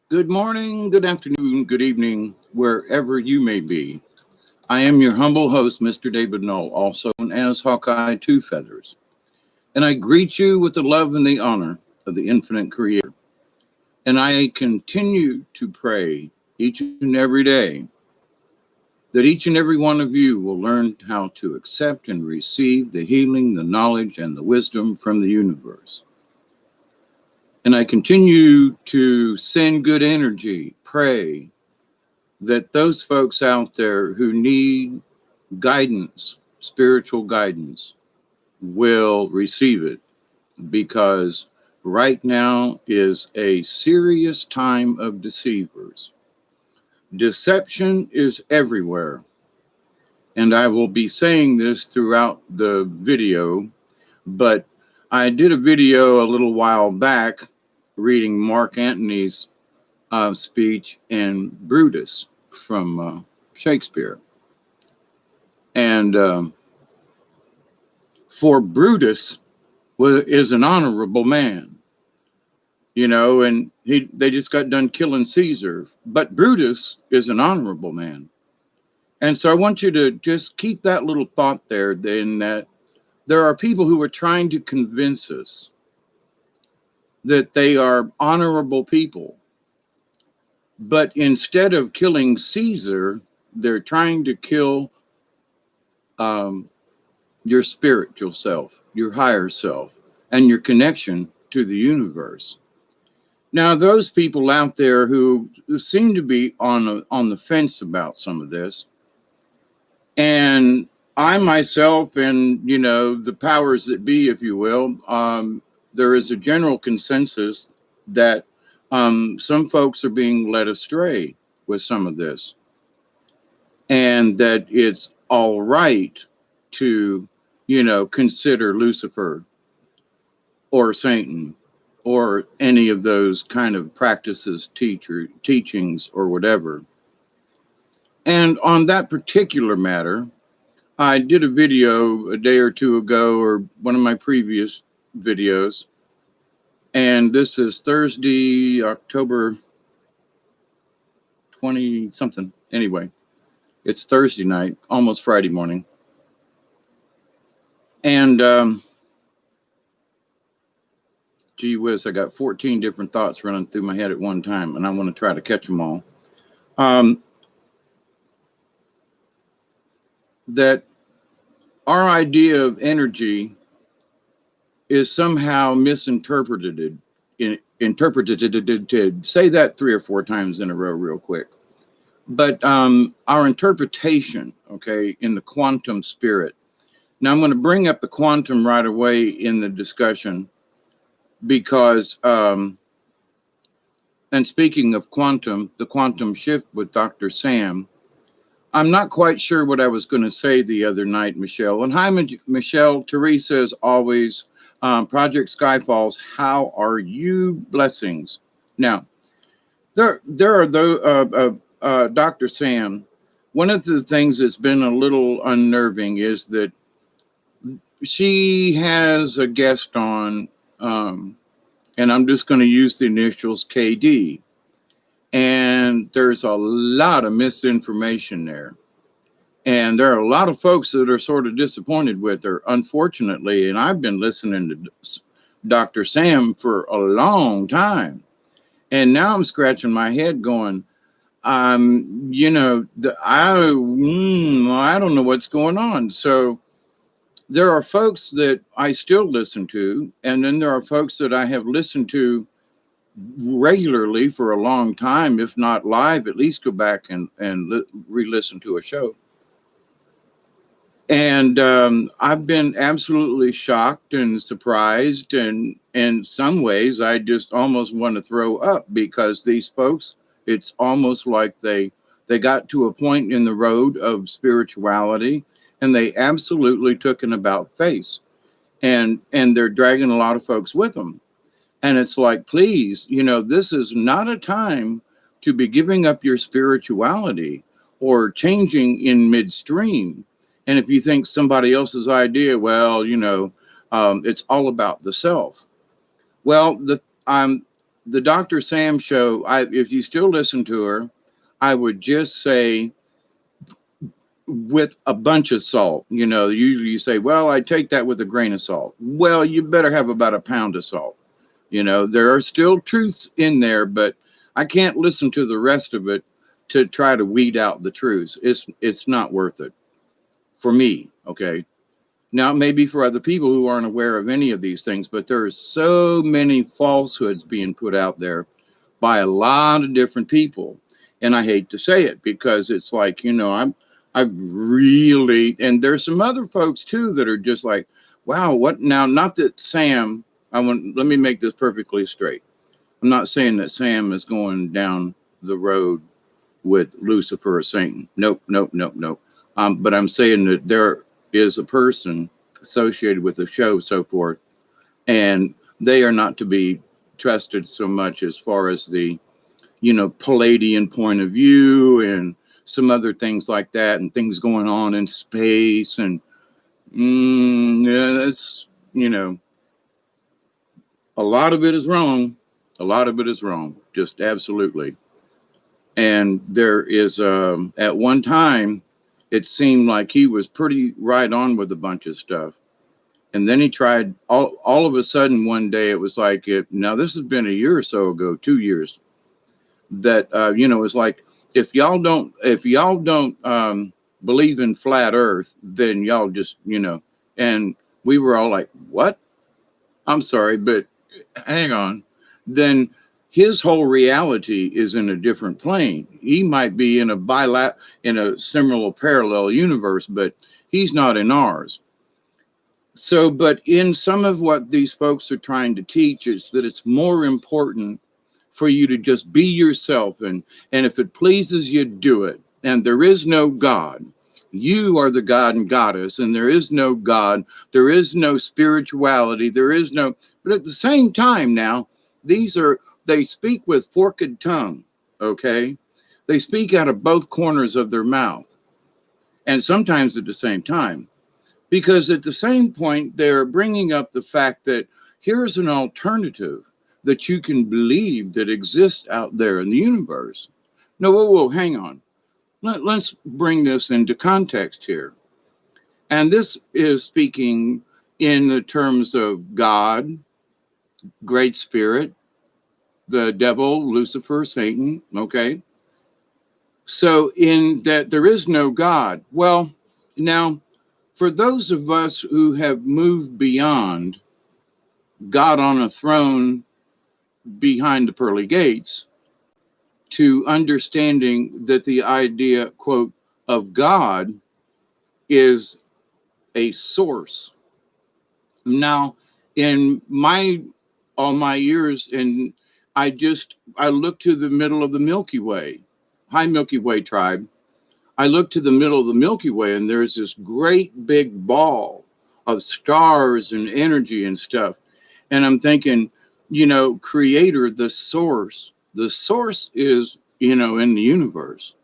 Good morning, good afternoon, good evening, wherever you may be. I am your humble host, Mr. David Knoll, also known as Hawkeye Two Feathers, and I greet you with the love and the honor of the infinite Creator. And I continue to pray each and every day that each and every one of you will learn how to accept and receive the healing, the knowledge, and the wisdom from the universe. And I continue to send good energy, pray that those folks out there who need guidance, spiritual guidance, will receive it because right now is a serious time of deceivers. Deception is everywhere. And I will be saying this throughout the video, but I did a video a little while back reading Mark Antony's speech in Brutus from Shakespeare. And for Brutus is an honorable man, and they just got done killing Caesar, but Brutus is an honorable man. And so I want you to just keep that little thought there, then, that there are people who are trying to convince us that they are honorable people. But instead of killing Caesar, they're trying to kill your spiritual self, your higher self, and your connection to the universe. Now, those people out there who seem to be on the fence about some of this, and I myself and, the powers that be, if you will, there is a general consensus that some folks are being led astray with some of this, and that it's all right to, consider Lucifer or Satan or any of those kind of practices, teachings, or whatever. And on that particular matter, I did a video a day or two ago, or one of my previous videos, and this is Thursday, October 20 something. Anyway, it's Thursday night, almost Friday morning. And gee whiz, I got 14 different thoughts running through my head at one time, and I want to try to catch them all. That our idea of energy is somehow misinterpreted. Say that 3 or 4 times in a row real quick. But our interpretation, okay, in the quantum spirit. Now I'm going to bring up the quantum right away in the discussion because, and speaking of quantum, the quantum shift with Dr. Sam, I'm not quite sure what I was going to say the other night, Michelle. And hi, Michelle. Teresa, as always. Project Skyfalls, how are you? Blessings. Now, there are those, Dr. Sam, one of the things that's been a little unnerving is that she has a guest on, and I'm just going to use the initials KD. And there's a lot of misinformation there. And there are a lot of folks that are sort of disappointed with her, unfortunately. And I've been listening to Dr. Sam for a long time. And now I'm scratching my head going, I don't know what's going on. So there are folks that I still listen to. And then there are folks that I have listened to regularly for a long time, if not live, at least go back and re-listen to a show. And I've been absolutely shocked and surprised, and in some ways I just almost want to throw up, because these folks, it's almost like they got to a point in the road of spirituality and they absolutely took an about face, and they're dragging a lot of folks with them. And it's like, please, this is not a time to be giving up your spirituality or changing in midstream. And if you think somebody else's idea, well, it's all about the self. Well, the Dr. Sam show, if you still listen to her, I would just say with a bunch of salt. Usually you say, well, I take that with a grain of salt. Well, you better have about a pound of salt. There are still truths in there, but I can't listen to the rest of it to try to weed out the truths. It's not worth it for me. Okay. Now, maybe for other people who aren't aware of any of these things, but there are so many falsehoods being put out there by a lot of different people. And I hate to say it because it's like, I really, and there's some other folks too that are just like, wow, what now? Not that Sam, let me make this perfectly straight. I'm not saying that Sam is going down the road with Lucifer or Satan. Nope, nope, nope, nope. But I'm saying that there is a person associated with the show, so forth, and they are not to be trusted so much as far as the, Palladian point of view and some other things like that, and things going on in space, and yeah, that's, a lot of it is wrong. A lot of it is wrong, just absolutely. And there is, at one time, it seemed like he was pretty right on with a bunch of stuff. And then he tried all of a sudden one day, it was like, now this has been a year or so ago, 2 years, that, it's like, if y'all don't believe in flat earth, then y'all just, and we were all like, what? I'm sorry, but hang on. Then his whole reality is in a different plane. He might be in a similar parallel universe, but he's not in ours. So, but in some of what these folks are trying to teach is that it's more important for you to just be yourself, and if it pleases you, do it. And there is no God. You are the God and goddess, and there is no God. There is no spirituality. There is no, but at the same time now, they speak with forked tongue, okay? They speak out of both corners of their mouth, and sometimes at the same time, because at the same point, they're bringing up the fact that here's an alternative that you can believe that exists out there in the universe. No, whoa, hang on. Let's bring this into context here. And this is speaking in the terms of God, Great Spirit, the devil, Lucifer, Satan, okay? So in that there is no God. Well, now, for those of us who have moved beyond God on a throne behind the pearly gates to understanding that the idea, quote, of God is a source. Now, in all my years, and I look to the middle of the Milky Way, high Milky Way tribe. I look to the middle of the Milky Way, and there's this great big ball of stars and energy and stuff. And I'm thinking, creator, the source is, in the universe.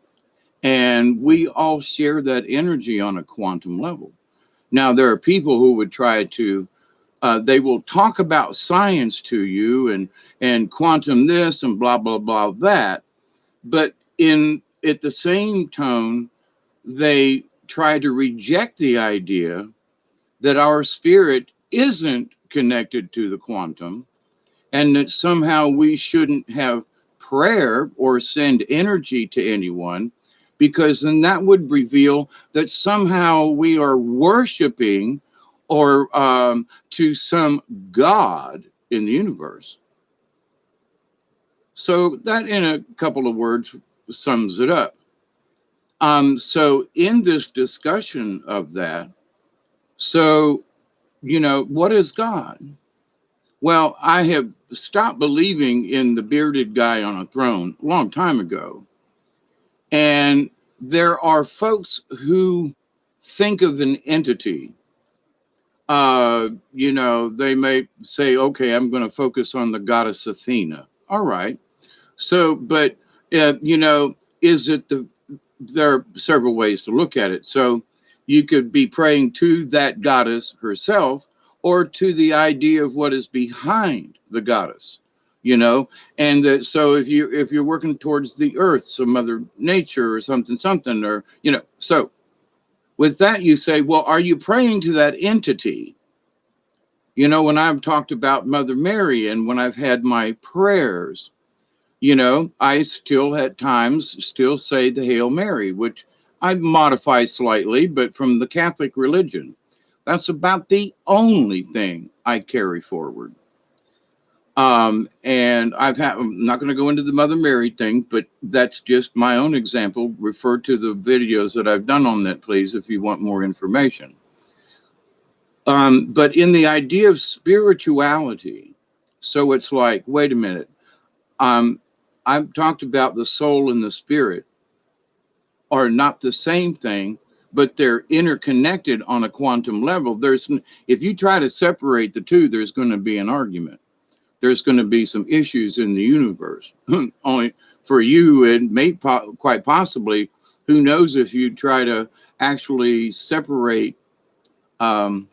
And we all share that energy on a quantum level. Now, there are people who would try to, they will talk about science to you and quantum this and blah, blah, blah, that. But at the same tone, they try to reject the idea that our spirit isn't connected to the quantum, and that somehow we shouldn't have prayer or send energy to anyone, because then that would reveal that somehow we are worshiping or to some God in the universe. So that, in a couple of words, sums it up. So in this discussion of that, so, what is God? Well, I have stopped believing in the bearded guy on a throne a long time ago. And there are folks who think of an entity. They may say, okay, I'm going to focus on the goddess Athena. All right. So, but, is it there are several ways to look at it. So you could be praying to that goddess herself, or to the idea of what is behind the goddess. you know. And that, so if you're working towards the earth, so mother nature or something, or, you know, so with that you say, well, are you praying to that entity? You know, when I've talked about Mother Mary and when I've had my prayers, you know, I still at times still say the Hail Mary, which I modify slightly, but from the Catholic religion. That's about the only thing I carry forward. And I'm not going to go into the Mother Mary thing, but that's just my own example. Refer to the videos that I've done on that, please, if you want more information. But in the idea of spirituality, so it's like, wait a minute. I've talked about the soul and the spirit are not the same thing, but they're interconnected on a quantum level. If you try to separate the two, there's going to be an argument. There's going to be some issues in the universe. Only for you, and quite possibly, who knows if you try to actually separate the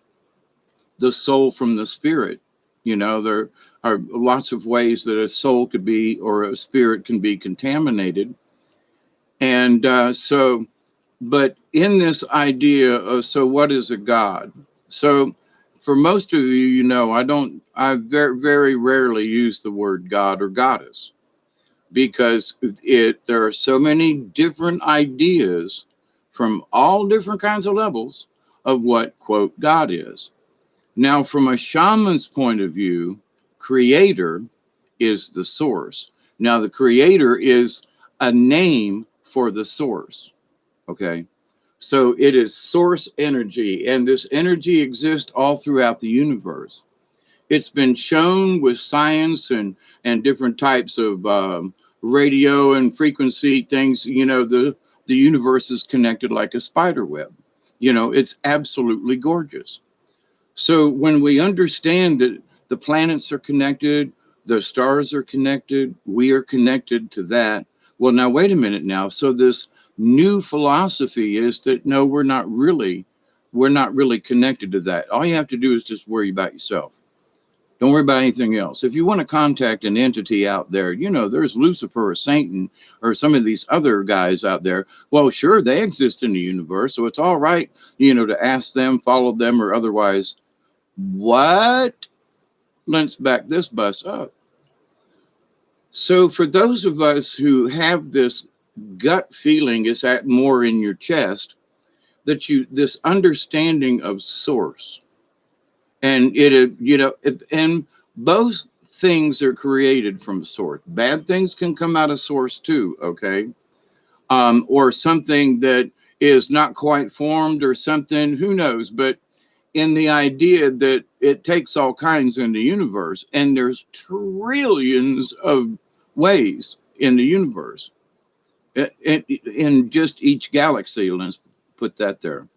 soul from the spirit. You know, there are lots of ways that a soul could be, or a spirit can be contaminated. And but in this idea of, so what is a God? So for most of you, you know, I very, very rarely use the word God or goddess, because there are so many different ideas from all different kinds of levels of what, quote, God is. Now, from a shaman's point of view, creator is the source. Now, the creator is a name for the source. Okay. So it is source energy, and this energy exists all throughout the universe. It's been shown with science and different types of radio and frequency things. You know, the universe is connected like a spider web. You know, it's absolutely gorgeous. So when we understand that the planets are connected, the stars are connected, we are connected to that. Well, now, wait a minute now. So this new philosophy is that, no, we're not really connected to that. All you have to do is just worry about yourself. Don't worry about anything else. If you want to contact an entity out there, you know, there's Lucifer or Satan or some of these other guys out there. Well, sure, they exist in the universe. So it's all right, you know, to ask them, follow them, or otherwise. What? Let's back this bus up. So for those of us who have this gut feeling, is that more in your chest, that this understanding of source, and and both things are created from source. Bad things can come out of source too, okay? Or something that is not quite formed or something, who knows, but in the idea that it takes all kinds in the universe, and there's trillions of ways in the universe, in just each galaxy. Let's put that there.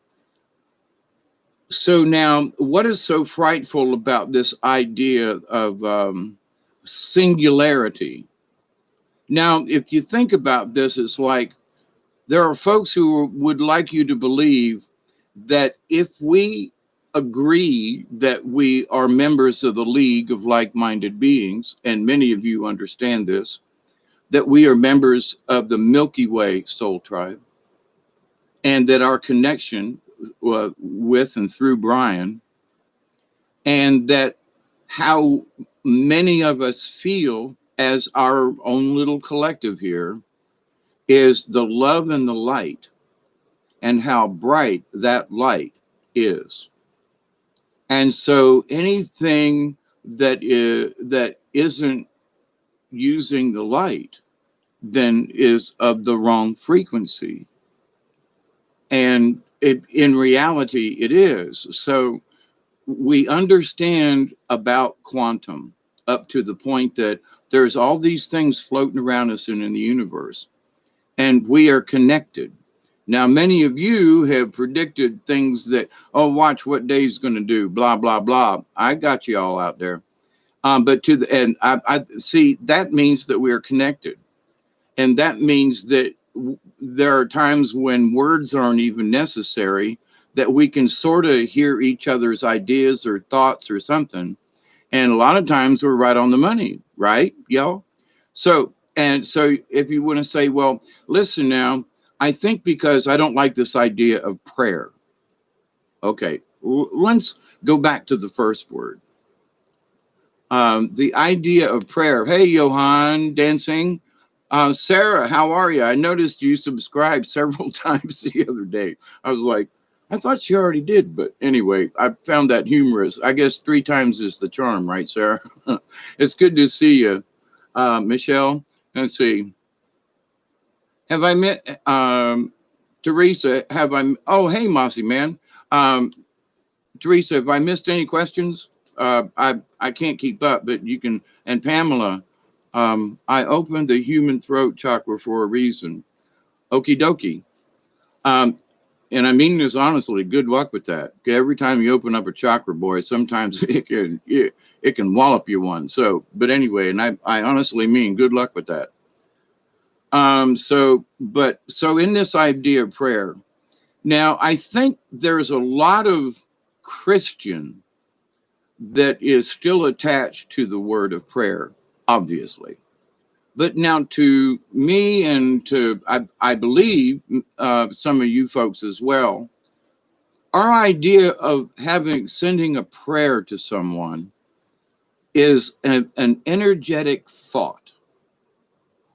So now, what is so frightful about this idea of singularity? Now, if you think about this, it's like there are folks who would like you to believe that if we agree that we are members of the League of Like-Minded Beings, and many of you understand this, that we are members of the Milky Way soul tribe, and that our connection with and through Brian, and that how many of us feel as our own little collective here is the love and the light, and how bright that light is. And so anything that isn't using the light then is of the wrong frequency. And in reality, it is. So we understand about quantum up to the point that there's all these things floating around us in the universe, and we are connected. Now, many of you have predicted things that, oh, watch what Dave's going to do, blah, blah, blah. I got you all out there. But to the end, I see that means that we are connected. And that means that there are times when words aren't even necessary, that we can sort of hear each other's ideas or thoughts or something. And a lot of times we're right on the money. right, y'all? So if you want to say, well, listen now, I think because I don't like this idea of prayer. Okay, let's go back to the first word. The idea of prayer. Hey, Johan, dancing. Sarah, how are you? I noticed you subscribed several times the other day. I was like, I thought she already did, but anyway, I found that humorous. I guess three times is the charm, right, Sarah? It's good to see you, Michelle. Let's see. Have I met Teresa? Have I? Oh, hey, Mossy man. Um, Teresa, have I missed any questions? I can't keep up, but you can. And Pamela, I opened the human throat chakra for a reason. Okie dokie. Um, and I mean this honestly. Good luck with that. Every time you open up a chakra, boy, sometimes it can wallop you one. So, but anyway, and I honestly mean good luck with that. So in this idea of prayer, now I think there's a lot of Christian that is still attached to the word of prayer, obviously. But now, to me and to, I believe, some of you folks as well, our idea of sending a prayer to someone is an energetic thought.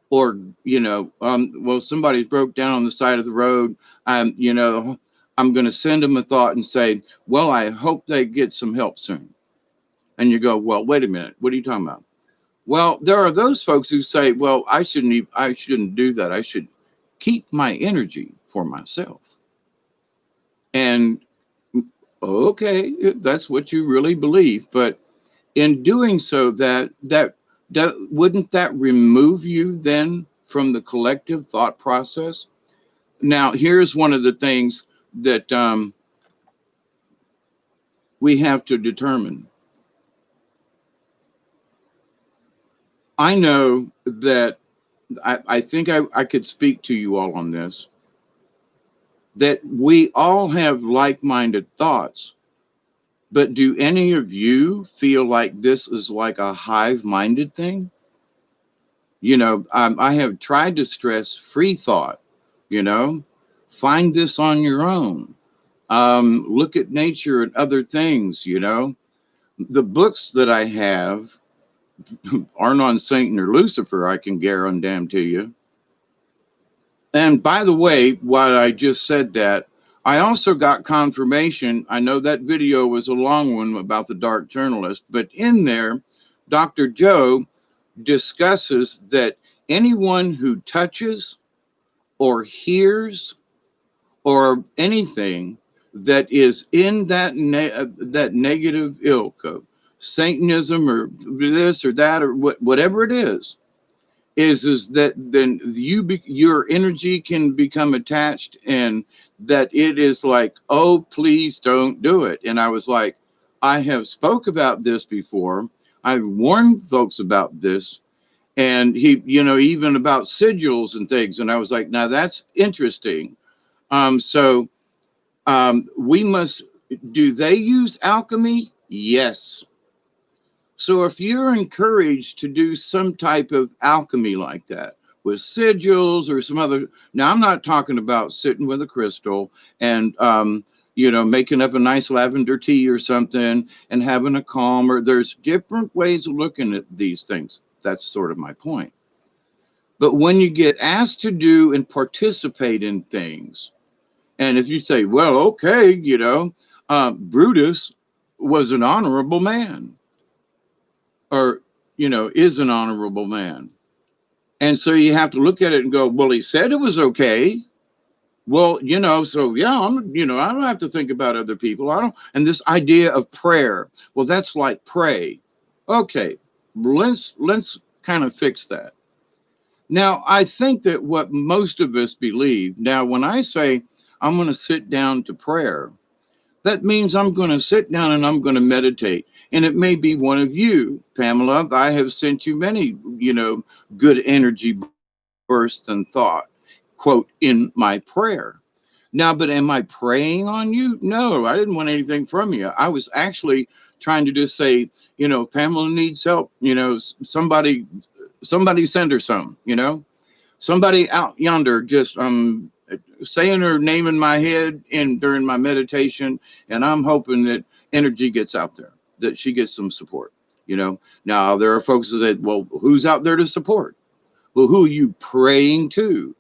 Or, well, somebody's broke down on the side of the road. I'm going to send them a thought and say, well, I hope they get some help soon. And you go, well, wait a minute. What are you talking about? Well, there are those folks who say, well, I shouldn't do that. I should keep my energy for myself. And okay, that's what you really believe. But in doing so, that wouldn't that remove you then from the collective thought process? Now, here's one of the things that we have to determine. I know that I think I could speak to you all on this, that we all have like-minded thoughts, but do any of you feel like this is like a hive-minded thing? I have tried to stress free thought, you know, find this on your own. Look at nature and other things, The books that I have aren't on Satan or Lucifer, I can guarantee to you. And by the way, while I just said that, I also got confirmation. I know that video was a long one about the dark journalist, but in there, Dr. Joe discusses that anyone who touches or hears or anything that is in that negative ilk of Satanism or this or that or whatever it is that then your energy can become attached, and that it is like, oh, please don't do it. And I was like, I have spoke about this before. I've warned folks about this, and he, even about sigils and things. And I was like, now that's interesting. We must. Do they use alchemy? Yes. So if you're encouraged to do some type of alchemy like that with sigils or some other, now I'm not talking about sitting with a crystal and, making up a nice lavender tea or something and having a calm, or there's different ways of looking at these things. That's sort of my point. But when you get asked to do and participate in things, and if you say, well, okay, Brutus was an honorable man, or, is an honorable man. And so you have to look at it and go, well, he said it was okay. Well, so yeah, I don't have to think about other people. And this idea of prayer, well, that's like pray. Okay, let's kind of fix that. Now, I think that what most of us believe, now, when I say I'm going to sit down to prayer, that means I'm going to sit down and I'm going to meditate. And it may be one of you, Pamela. I have sent you many, good energy bursts and thought, quote, in my prayer. Now, but am I praying on you? No, I didn't want anything from you. I was actually trying to just say, Pamela needs help. Somebody send her some, somebody out yonder just saying her name in my head and during my meditation, and I'm hoping that energy gets out there, that she gets some support. Now there are folks that say, well, who's out there to support? Well, who are you praying to?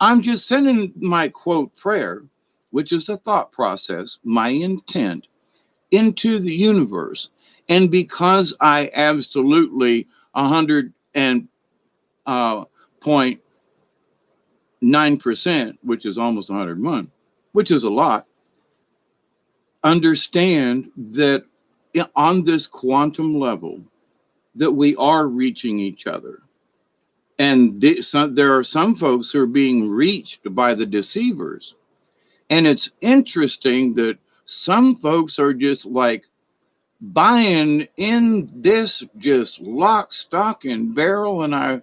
I'm just sending my quote prayer, which is a thought process, my intent, into the universe. And because I absolutely 100.9%, which is almost 101, which is a lot, understand that on this quantum level, that we are reaching each other. And there are some folks who are being reached by the deceivers. And it's interesting that some folks are just like buying in this just lock, stock, and barrel. And I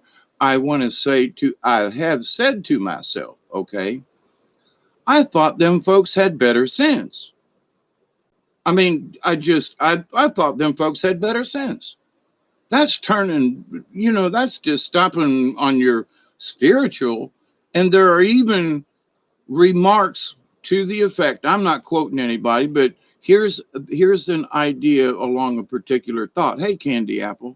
want to say I have said to myself, okay, I thought them folks had better sense. I mean, I thought them folks had better sense. That's that's just stopping on your spiritual. And there are even remarks to the effect, I'm not quoting anybody, but here's an idea along a particular thought. Hey, Candy Apple.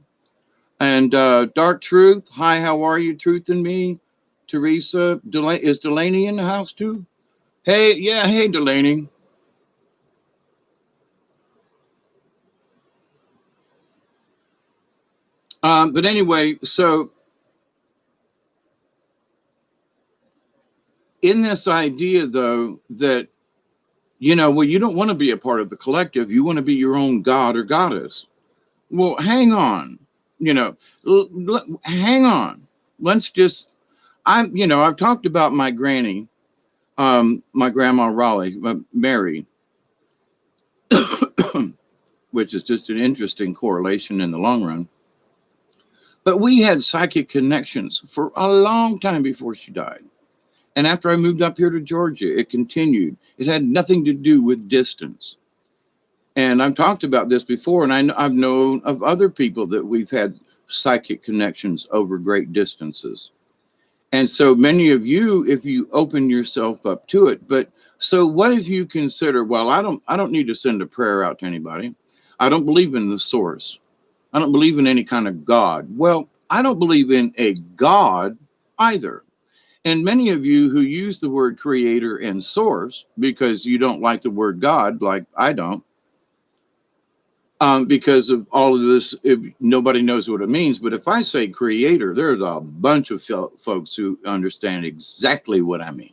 And Dark Truth. Hi, how are you, Truth and Me? Teresa. Is Delaney in the house too? Hey, yeah, hey, Delaney. But anyway, so in this idea, though, that, well, you don't want to be a part of the collective. You want to be your own god or goddess. Well, hang on, hang on. Let's just, I've talked about my granny, my grandma Raleigh, Mary, which is just an interesting correlation in the long run. But we had psychic connections for a long time before she died. And after I moved up here to Georgia, it continued. It had nothing to do with distance. And I've talked about this before, and I've known of other people that we've had psychic connections over great distances. And so many of you, if you open yourself up to it, but so what if you consider, well, I don't need to send a prayer out to anybody. I don't believe in the source. I don't believe in any kind of God. Well, I don't believe in a God either. And many of you who use the word creator and source because you don't like the word God, like I don't, because of all of this, nobody knows what it means. But if I say creator, there's a bunch of folks who understand exactly what I mean,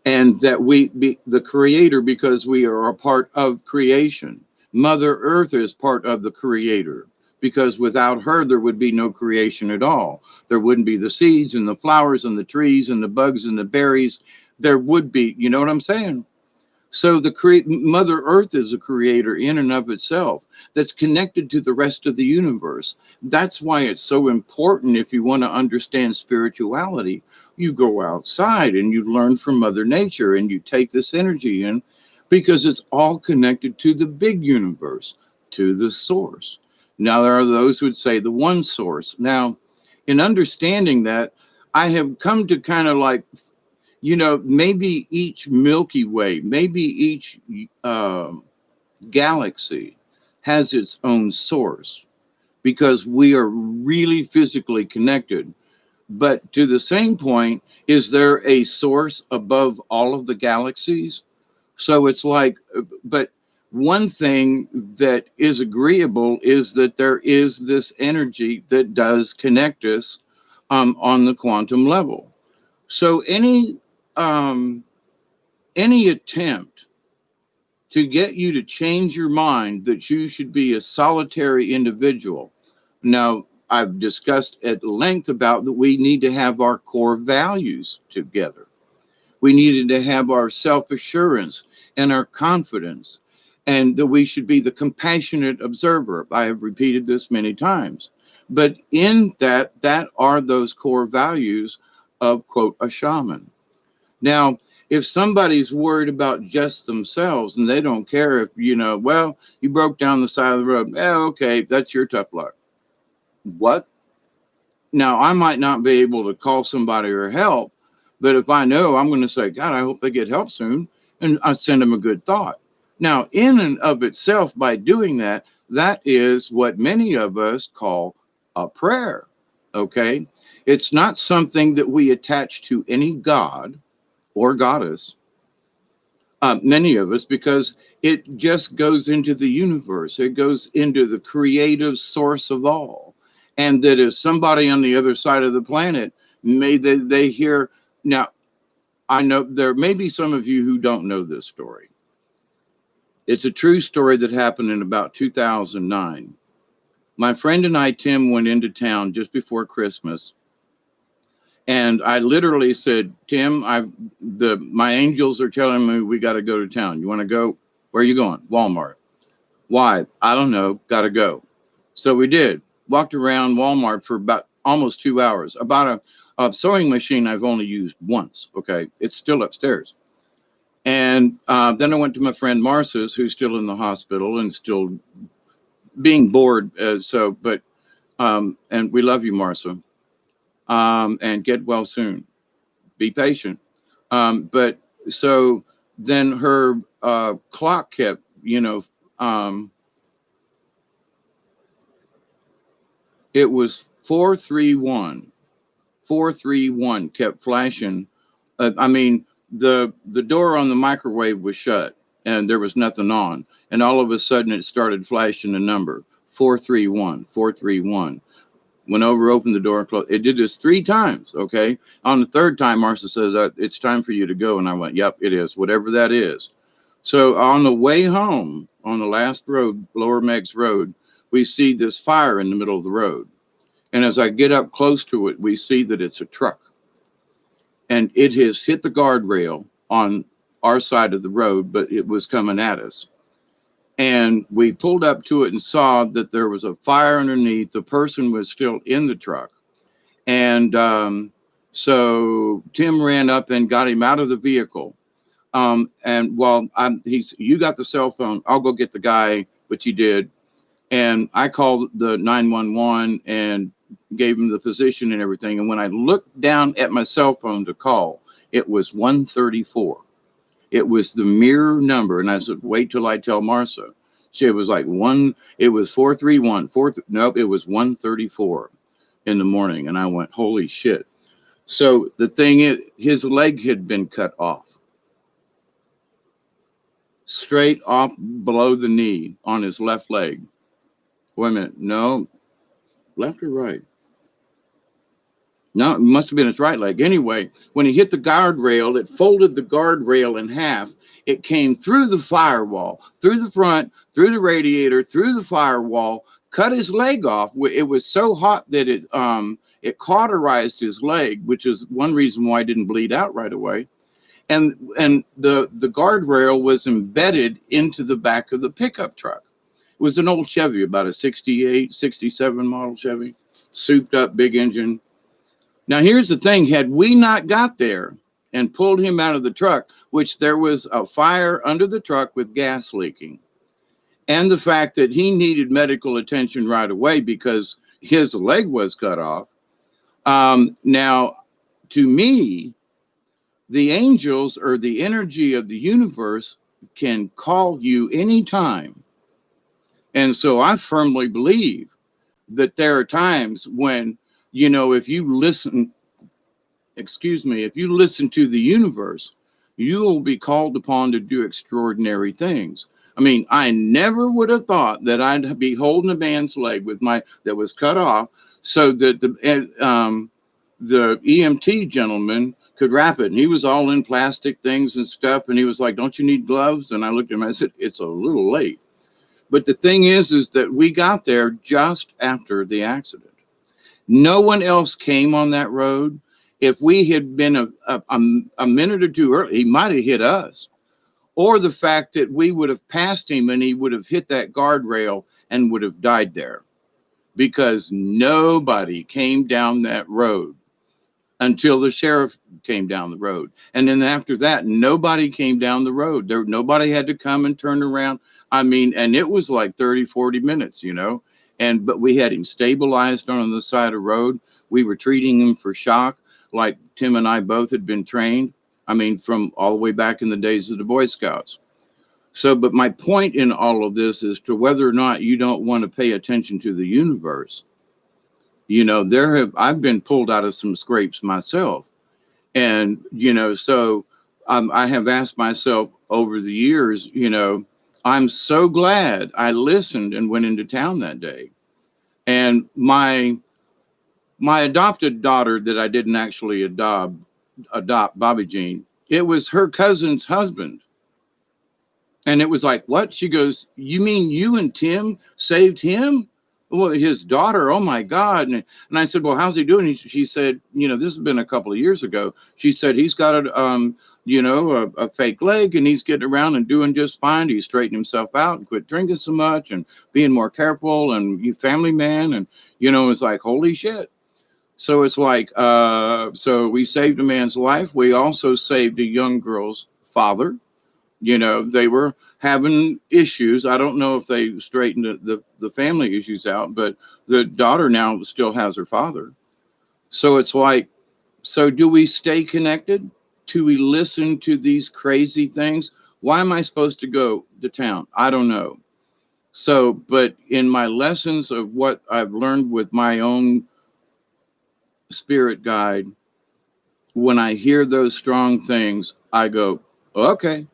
and that we be the creator because we are a part of creation. Mother Earth is part of the creator because without her, there would be no creation at all. There wouldn't be the seeds and the flowers and the trees and the bugs and the berries. There would be, you know what I'm saying? So Mother Earth is a creator in and of itself that's connected to the rest of the universe. That's why it's so important. If you want to understand spirituality, you go outside and you learn from Mother Nature and you take this energy in because it's all connected to the big universe, to the source. Now, there are those who would say the one source. Now, in understanding that, I have come to kind of like, maybe each Milky Way, maybe each galaxy has its own source because we are really physically connected. But to the same point, is there a source above all of the galaxies? So it's like, but one thing that is agreeable is that there is this energy that does connect us on the quantum level. So any attempt to get you to change your mind that you should be a solitary individual. Now, I've discussed at length about that we need to have our core values together. We needed to have our self-assurance and our confidence, and that we should be the compassionate observer. I have repeated this many times. But in that are those core values of, quote, a shaman. Now, If somebody's worried about just themselves and they don't care if, well, you broke down the side of the road. Okay, that's your tough luck. What? Now, I might not be able to call somebody or help, but if I know, I'm going to say, God, I hope they get help soon. And I send them a good thought. Now, in and of itself, by doing that, that is what many of us call a prayer. Okay. It's not something that we attach to any god or goddess, many of us, because it just goes into the universe. It goes into the creative source of all. And that if somebody on the other side of the planet, may they hear. Now, I know there may be some of you who don't know this story. It's a true story that happened in about 2009. My friend and I, Tim, went into town just before Christmas. And I literally said, Tim, my angels are telling me we got to go to town. You want to go? Where are you going? Walmart. Why? I don't know. Got to go. So we did. Walked around Walmart for about almost 2 hours. About a sewing machine I've only used once. Okay. It's still upstairs. And then I went to my friend Marcia's, who's still in the hospital and still being bored. And we love you, Marcia. And get well soon. Be patient. But so then her clock kept, it was 431. 431 kept flashing. The door on the microwave was shut and there was nothing on. And all of a sudden it started flashing a number, 431, 431. Went over, opened the door, and closed. It did this 3 times, okay? On the 3rd time, Marcia says, it's time for you to go. And I went, yep, it is, whatever that is. So on the way home, on the last road, Lower Meigs Road, we see this fire in the middle of the road. And as I get up close to it, we see that it's a truck. And it has hit the guardrail on our side of the road, but it was coming at us. And we pulled up to it and saw that there was a fire underneath. The person was still in the truck. And so Tim ran up and got him out of the vehicle. And while you got the cell phone, I'll go get the guy, which he did. And I called the 911 and gave him the position and everything. And when I looked down at my cell phone to call, it was 134. It was the mirror number. And I said, wait till I tell Marcia. It was like it was 431. Nope, it was 134 in the morning. And I went, holy shit. So the thing is, his leg had been cut off. Straight off below the knee on his left leg. Wait a minute. No, left or right? No, it must have been his right leg. Anyway, when he hit the guardrail, it folded the guardrail in half. It came through the firewall, through the front, through the radiator, through the firewall, cut his leg off. It was so hot that it cauterized his leg, which is one reason why it didn't bleed out right away. And the guardrail was embedded into the back of the pickup truck. It was an old Chevy, about a 68, 67 model Chevy, souped up, big engine. Now, here's the thing. Had we not got there and pulled him out of the truck, which there was a fire under the truck with gas leaking, and the fact that he needed medical attention right away because his leg was cut off. Now, to me, the angels or the energy of the universe can call you anytime. And so I firmly believe that there are times when, if you listen to the universe, you will be called upon to do extraordinary things. I mean, I never would have thought that I'd be holding a man's leg that was cut off so that the EMT gentleman could wrap it. And he was all in plastic things and stuff. And he was like, don't you need gloves? And I looked at him and I said, it's a little late. But the thing is that we got there just after the accident. No one else came on that road. If we had been a minute or two early, he might have hit us. Or the fact that we would have passed him and he would have hit that guardrail and would have died there. Because nobody came down that road until the sheriff came down the road. And then after that, nobody came down the road. Nobody had to come and turn around. I mean, and it was like 30, 40 minutes, you know. But we had him stabilized on the side of the road. We were treating him for shock, like Tim and I both had been trained. I mean, from all the way back in the days of the Boy Scouts. So, but my point in all of this is to whether or not you don't want to pay attention to the universe. You know, I've been pulled out of some scrapes myself. And, you know, so I have asked myself over the years, you know, I'm so glad I listened and went into town that day. And my adopted daughter that I didn't actually adopt, Bobby Jean, it was her cousin's husband. And it was like, what? She goes, you mean you and Tim saved him? Well, his daughter, oh my God. And I said, well, how's he doing? She said, you know, this has been a couple of years ago. She said, he's got a fake leg and he's getting around and doing just fine. He's straightened himself out and quit drinking so much and being more careful and you family man. And, you know, it's like, holy shit. So it's like, so we saved a man's life. We also saved a young girl's father. You know, they were having issues. I don't know if they straightened the family issues out, but the daughter now still has her father. So it's like, so do we stay connected? Do we listen to these crazy things? Why am I supposed to go to town? I don't know. So, but in my lessons of what I've learned with my own spirit guide, when I hear those strong things, I go, okay.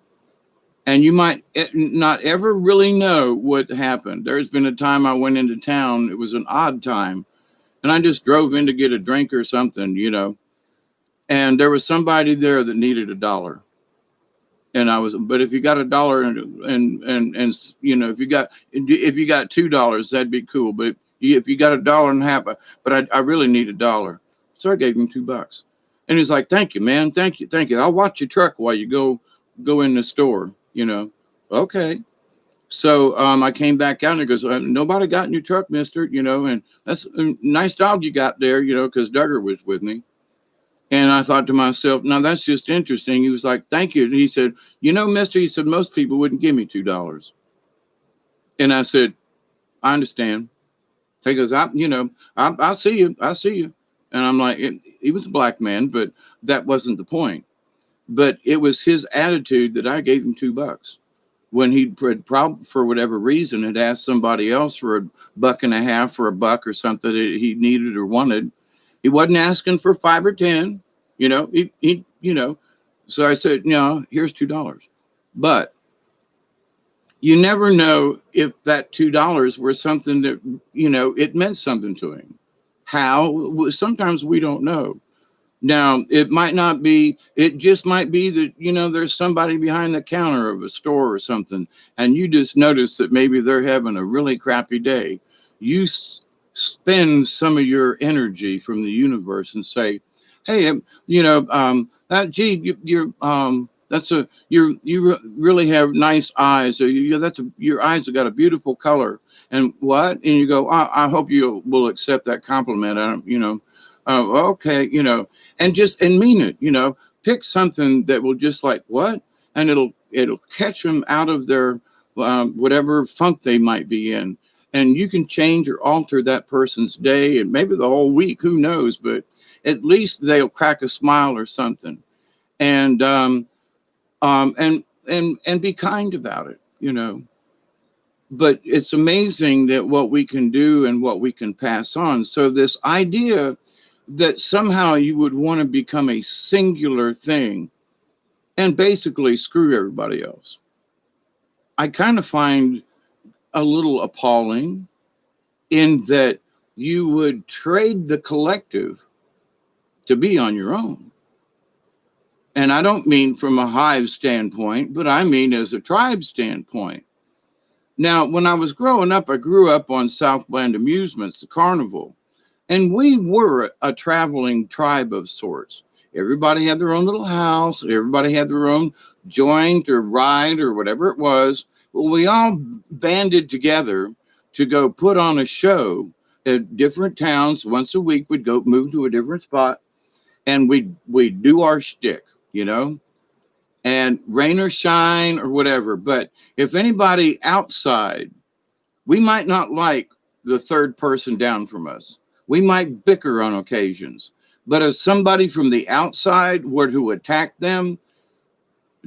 And you might not ever really know what happened. There's been a time I went into town. It was an odd time. And I just drove in to get a drink or something, you know. And there was somebody there that needed $1. And but if you got $1 and you know, if you got $2, that'd be cool. But if you got $1.50, but I really need $1. So I gave him $2. And he's like, thank you, man. Thank you. I'll watch your truck while you go in the store. You know, okay. So I came back out and he goes, nobody got in your truck, mister, you know, and that's a nice dog you got there, you know, because Duggar was with me. And I thought to myself, now that's just interesting. He was like, thank you. And he said, you know, mister, he said, most people wouldn't give me $2. And I said, I understand. He goes, I'll see you. I'll see you. And I'm like, he was a black man, but that wasn't the point. But it was his attitude that I gave him $2 when he probably for whatever reason had asked somebody else for $1.50 or $1 or something that he needed or wanted. He wasn't asking for 5 or 10, you know, he you know, so I said, no, here's $2. But you never know if that $2 were something that, you know, it meant something to him. How? Sometimes we don't know. Now, it might not be, it just might be that, you know, there's somebody behind the counter of a store or something, and you just notice that maybe they're having a really crappy day. You spend some of your energy from the universe and say, hey, you know, you really have nice eyes. Or your eyes have got a beautiful color. And what? And you go, I hope you will accept that compliment. I don't, you know. Okay, you know, and mean it, you know, pick something that will just like what, and it'll catch them out of their whatever funk they might be in, and you can change or alter that person's day and maybe the whole week, who knows, but at least they'll crack a smile or something, and be kind about it, you know. But it's amazing that what we can do and what we can pass on. So this idea that somehow you would want to become a singular thing and basically screw everybody else, I kind of find a little appalling, in that you would trade the collective to be on your own. And I don't mean from a hive standpoint, but I mean as a tribe standpoint. Now, when I was growing up, I grew up on Southland Amusements, the carnival. And we were a traveling tribe of sorts. Everybody had their own little house. Everybody had their own joint or ride or whatever it was. Well, we all banded together to go put on a show at different towns. Once a week, we'd go move to a different spot. and we do our shtick, you know, and rain or shine or whatever. But if anybody outside, we might not like the third person down from us. We might bicker on occasions. But if somebody from the outside were to attack them,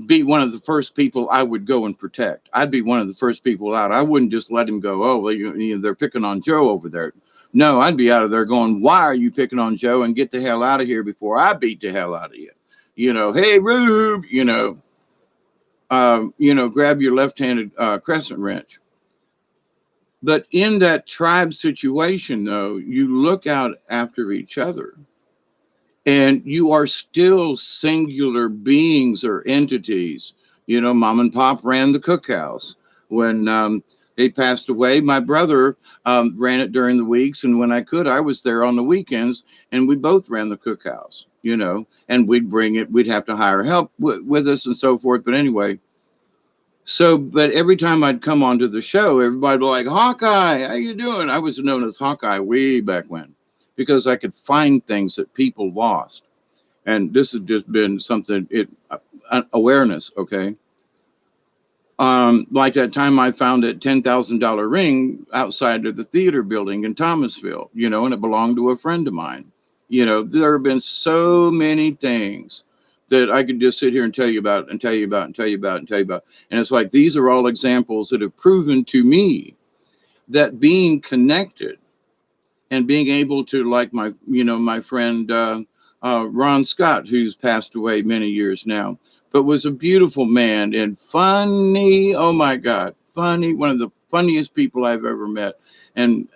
be one of the first people I would go and protect. I'd be one of the first people out. I wouldn't just let him go, oh, well, they're picking on Joe over there. No, I'd be out of there going, why are you picking on Joe? And get the hell out of here before I beat the hell out of you. Hey, Rube, grab your left-handed crescent wrench. But in that tribe situation, though, you look out after each other. And you are still singular beings or entities. Mom and Pop ran the cookhouse. When they passed away, my brother ran it during the weeks. And when I could, I was there on the weekends. And we both ran the cookhouse, and we'd bring it. We'd have to hire help with us and so forth. But anyway, but every time I'd come onto the show, everybody would be like, Hawkeye, how you doing? I was known as Hawkeye way back when, because I could find things that people lost. And this has just been something, awareness, okay? Like that time I found a $10,000 ring outside of the theater building in Thomasville, and it belonged to a friend of mine. There have been so many things that I could just sit here and tell you about and tell you about and tell you about and tell you about. And it's like, these are all examples that have proven to me that being connected and being able to, like my friend Ron Scott, who's passed away many years now, but was a beautiful man and funny. Oh my God, funny. One of the funniest people I've ever met and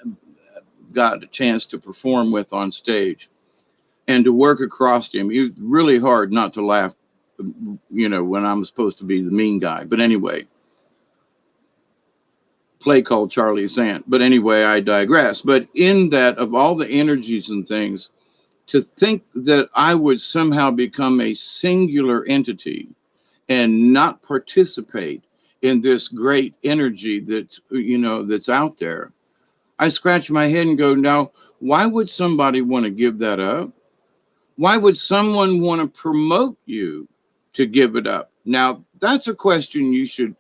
got a chance to perform with on stage and to work across him. It was really hard not to laugh, when I'm supposed to be the mean guy. But anyway, play called Charlie Sant. But anyway, I digress. But in that, of all the energies and things, to think that I would somehow become a singular entity and not participate in this great energy that's out there, I scratch my head and go, now, why would somebody want to give that up? Why would someone want to promote you to give it up? Now, that's a question you should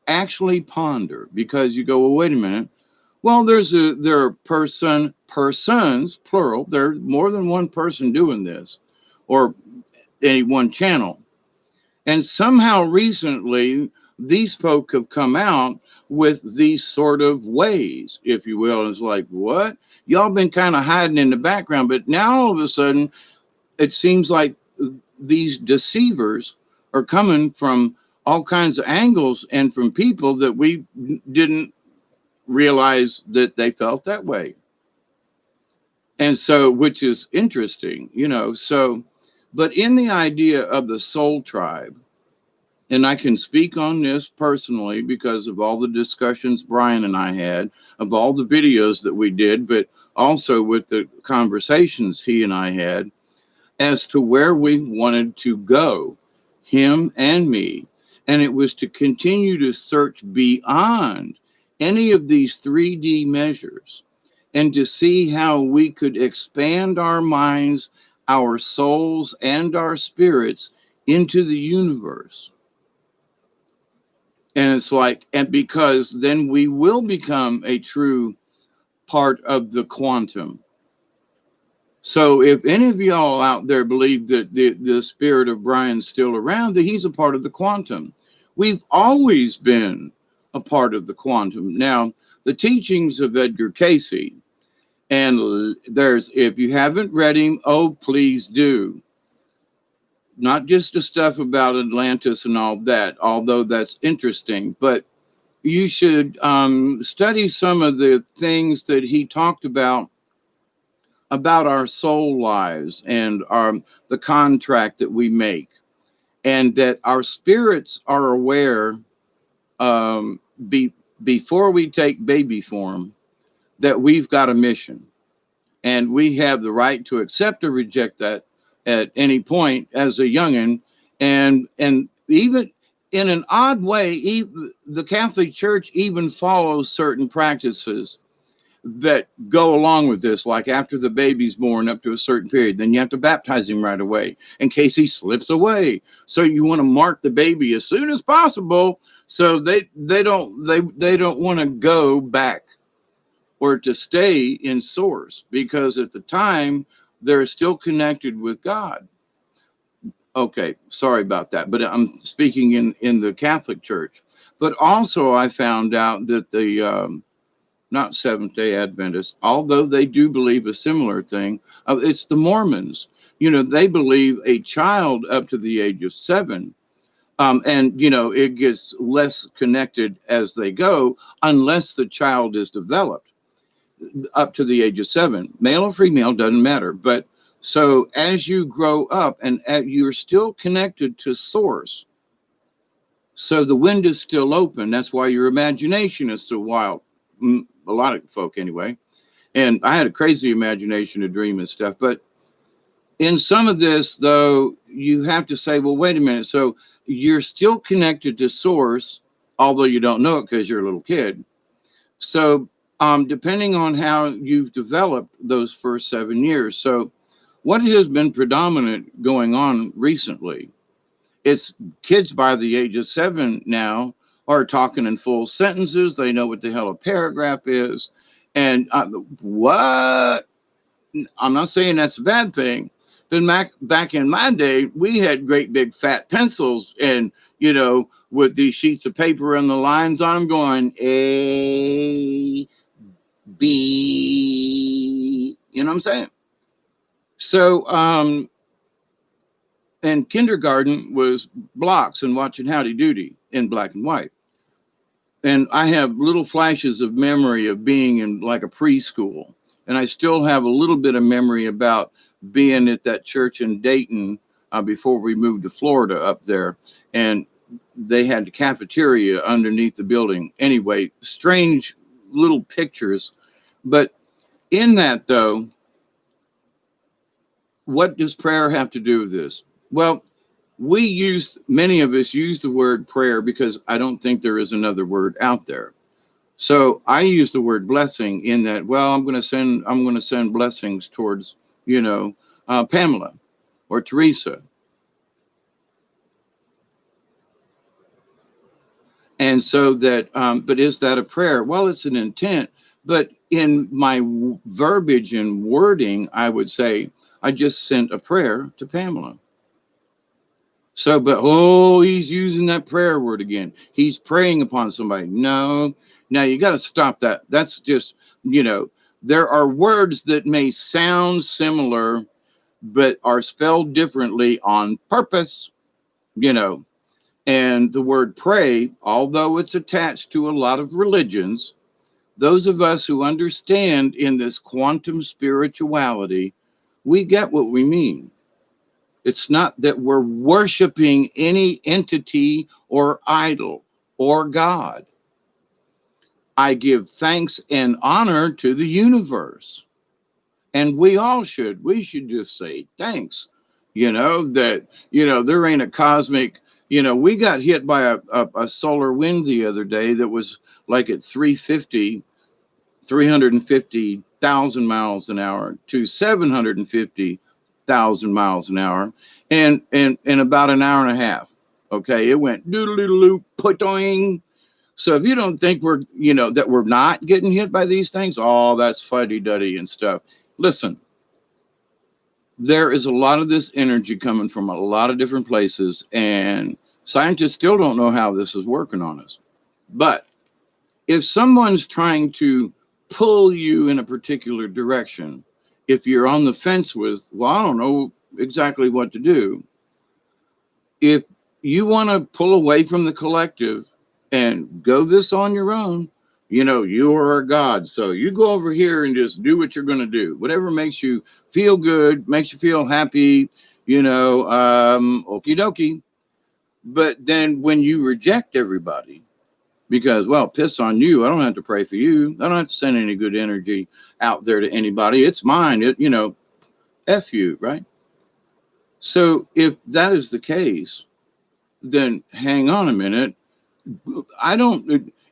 actually ponder, because you go, well, wait a minute. Well, there are persons, plural. There's more than one person doing this, or any one channel. And somehow recently, these folk have come out with these sort of ways, if you will. And it's like, what? Y'all been kind of hiding in the background, but now all of a sudden, it seems like these deceivers are coming from all kinds of angles and from people that we didn't realize that they felt that way. And so, which is interesting, but in the idea of the soul tribe, and I can speak on this personally because of all the discussions Brian and I had, of all the videos that we did, but also with the conversations he and I had, as to where we wanted to go, him and me. And it was to continue to search beyond any of these 3D measures and to see how we could expand our minds, our souls, and our spirits into the universe. And it's like, and because then we will become a true part of the quantum. So if any of y'all out there believe that the spirit of Brian's still around, that he's a part of the quantum. We've always been a part of the quantum. Now, the teachings of Edgar Cayce, and if you haven't read him, oh, please do. Not just the stuff about Atlantis and all that, although that's interesting, but you should study some of the things that he talked about our soul lives and the contract that we make, and that our spirits are aware before we take baby form that we've got a mission, and we have the right to accept or reject that at any point as a youngin. And even in an odd way, the Catholic Church even follows certain practices that go along with this, like after the baby's born up to a certain period, then you have to baptize him right away in case he slips away. So you want to mark the baby as soon as possible, so they don't want to go back or to stay in source, because at the time they're still connected with God. Okay, sorry about that, but I'm speaking in the Catholic Church. But also, I found out that the not Seventh Day Adventists, although they do believe a similar thing, it's the Mormons. They believe a child up to the age of 7, and it gets less connected as they go, unless the child is developed up to the age of 7, male or female, doesn't matter. But so as you grow up and you're still connected to source, so the wind is still open. That's why your imagination is so wild. A lot of folk anyway. And I had a crazy imagination to dream and stuff. But in some of this, though, you have to say, well, wait a minute. So you're still connected to source, although you don't know it because you're a little kid. So depending on how you've developed those first 7 years. So what has been predominant going on recently? It's kids by the age of 7 now are talking in full sentences. They know what the hell a paragraph is. And what? I'm not saying that's a bad thing. But back in my day, we had great big fat pencils and, with these sheets of paper and the lines on them going A, B, you know what I'm saying? So, and kindergarten was blocks and watching Howdy Doody in black and white. And I have little flashes of memory of being in like a preschool. And I still have a little bit of memory about being at that church in Dayton before we moved to Florida up there. And they had the cafeteria underneath the building. Anyway, strange little pictures. But in that, though, what does prayer have to do with this? Well, many of us use the word prayer because I don't think there is another word out there. So I use the word blessing in that, well, I'm going to send blessings towards, Pamela or Teresa. And so that, but is that a prayer? Well, it's an intent. But in my verbiage and wording, I would say, I just sent a prayer to Pamela. So, but, he's using that prayer word again. He's praying upon somebody. No, now you got to stop that. That's just, there are words that may sound similar, but are spelled differently on purpose, and the word pray, although it's attached to a lot of religions, those of us who understand in this quantum spirituality, we get what we mean. It's not that we're worshiping any entity or idol or God. I give thanks and honor to the universe. And we all should. We should just say thanks. That, there ain't a cosmic, we got hit by a solar wind the other day that was like at 350,000 miles an hour to 750,000 miles an hour, and in about an hour and a half. Okay, it went doodle-doodle-loop, potoing. So if you don't think that we're not getting hit by these things, that's fuddy-duddy and stuff. Listen, there is a lot of this energy coming from a lot of different places, and scientists still don't know how this is working on us. But if someone's trying to pull you in a particular direction, if you're on the fence with, well, I don't know exactly what to do, if you want to pull away from the collective and go this on your own, you are a God. So you go over here and just do what you're going to do. Whatever makes you feel good, makes you feel happy, okie dokie. But then when you reject everybody, because, well, piss on you, I don't have to pray for you. I don't have to send any good energy out there to anybody. It's mine. F you, right? So if that is the case, then hang on a minute.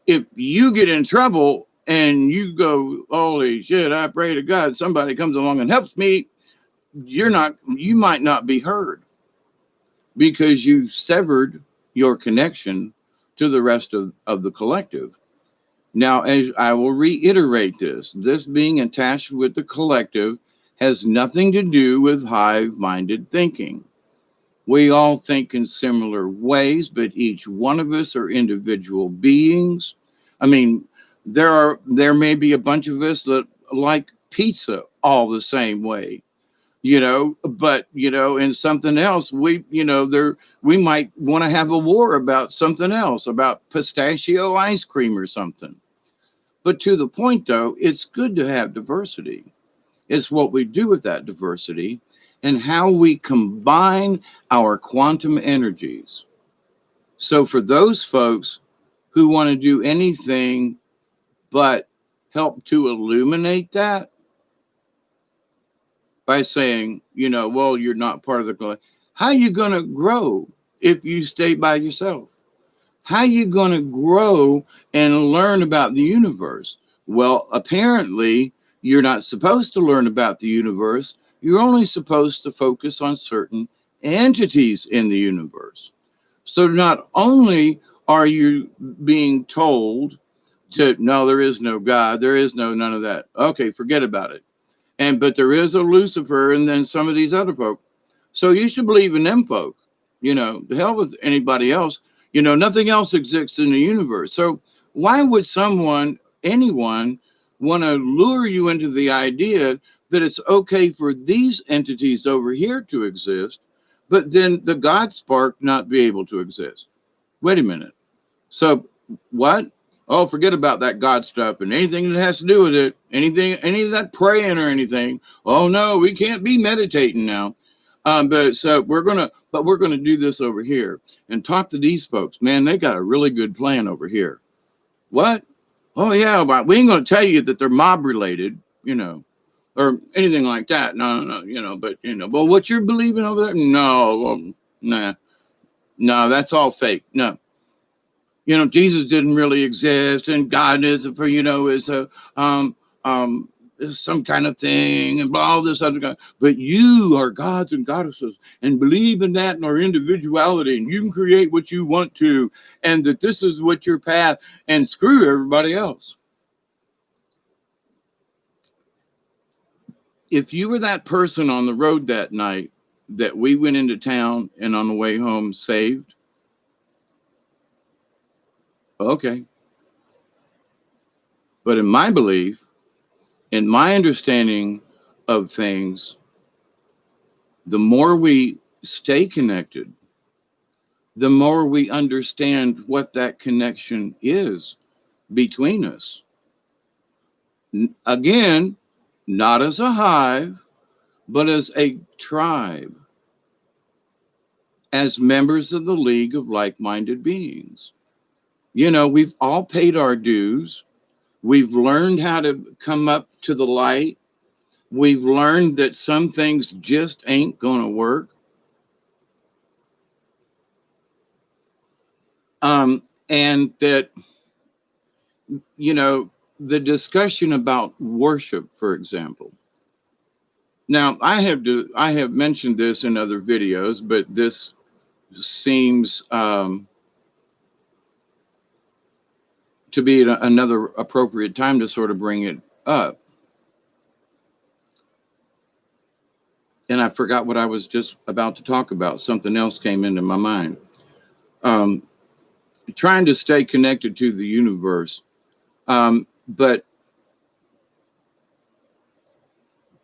If you get in trouble, and you go, holy shit, I pray to God, somebody comes along and helps me, you might not be heard because you've severed your connection to the rest of the collective. Now, as I will reiterate this being attached with the collective has nothing to do with hive minded thinking. We all think in similar ways, but each one of us are individual beings. I mean, there may be a bunch of us that like pizza all the same way, but in something else, we might want to have a war about something else, about pistachio ice cream or something. But to the point though, it's good to have diversity. It's what we do with that diversity and how we combine our quantum energies. So for those folks who want to do anything but help to illuminate that by saying, well, you're not part of the collective. How are you going to grow if you stay by yourself? How are you going to grow and learn about the universe? Well, apparently, you're not supposed to learn about the universe. You're only supposed to focus on certain entities in the universe. So not only are you being told to, no, there is no God, there is no none of that. Okay, forget about it. But there is a Lucifer and then some of these other folk. So you should believe in them folk. The hell with anybody else. Nothing else exists in the universe. So why would anyone, want to lure you into the idea that it's okay for these entities over here to exist, but then the God spark not be able to exist? Wait a minute. So what? Oh, forget about that God stuff and anything that has to do with it. Any of that praying or anything. Oh no, we can't be meditating now. But we're gonna do this over here and talk to these folks. Man, they got a really good plan over here. What? Oh yeah, but we ain't gonna tell you that they're mob related, or anything like that. No, but well, what you're believing over there? No, nah, no, that's all fake. No, Jesus didn't really exist, and God is is a is some kind of thing, and all this other kind. But you are gods and goddesses, and believe in that in our individuality, and you can create what you want to, and that this is what your path, and screw everybody else. If you were that person on the road that night that we went into town and on the way home saved, okay. But in my belief, in my understanding of things, the more we stay connected, the more we understand what that connection is between us. Again, not as a hive, but as a tribe, as members of the League of Like-Minded Beings. We've all paid our dues. We've learned how to come up to the light. We've learned that some things just ain't going to work. And that, the discussion about worship, for example. Now, I have mentioned this in other videos, but this seems to be another appropriate time to sort of bring it up. And I forgot what I was just about to talk about. Something else came into my mind. Trying to stay connected to the universe. But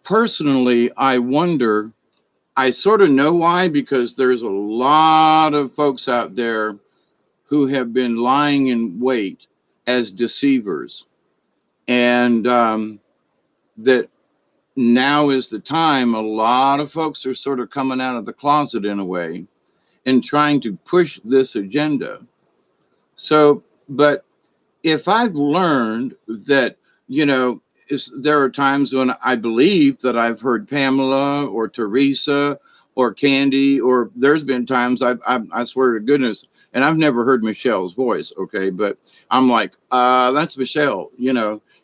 personally, I wonder, I sort of know why, because there's a lot of folks out there who have been lying in wait as deceivers. And that now is the time. A lot of folks are sort of coming out of the closet in a way and trying to push this agenda. So, but if I've learned that, there are times when I believe that I've heard Pamela or Teresa or Candy, or there's been times I swear to goodness, and I've never heard Michelle's voice, okay, but I'm like, that's Michelle,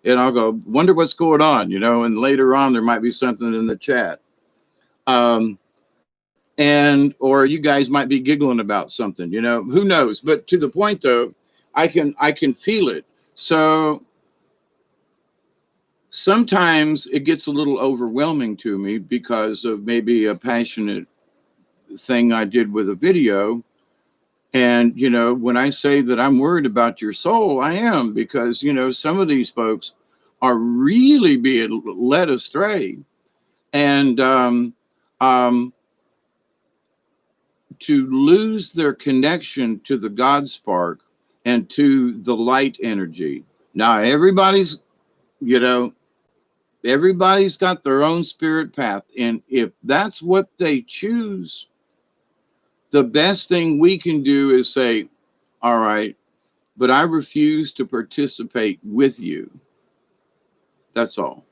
and I'll go, wonder what's going on, and later on there might be something in the chat. And or you guys might be giggling about something, who knows? But to the point though, I can feel it. So sometimes it gets a little overwhelming to me because of maybe a passionate thing I did with a video. And, when I say that I'm worried about your soul, I am, because, some of these folks are really being led astray. And um, to lose their connection to the God spark and to the light energy. Now, you know, everybody's got their own spirit path. And if that's what they choose, the best thing we can do is say, all right, but I refuse to participate with you. That's all.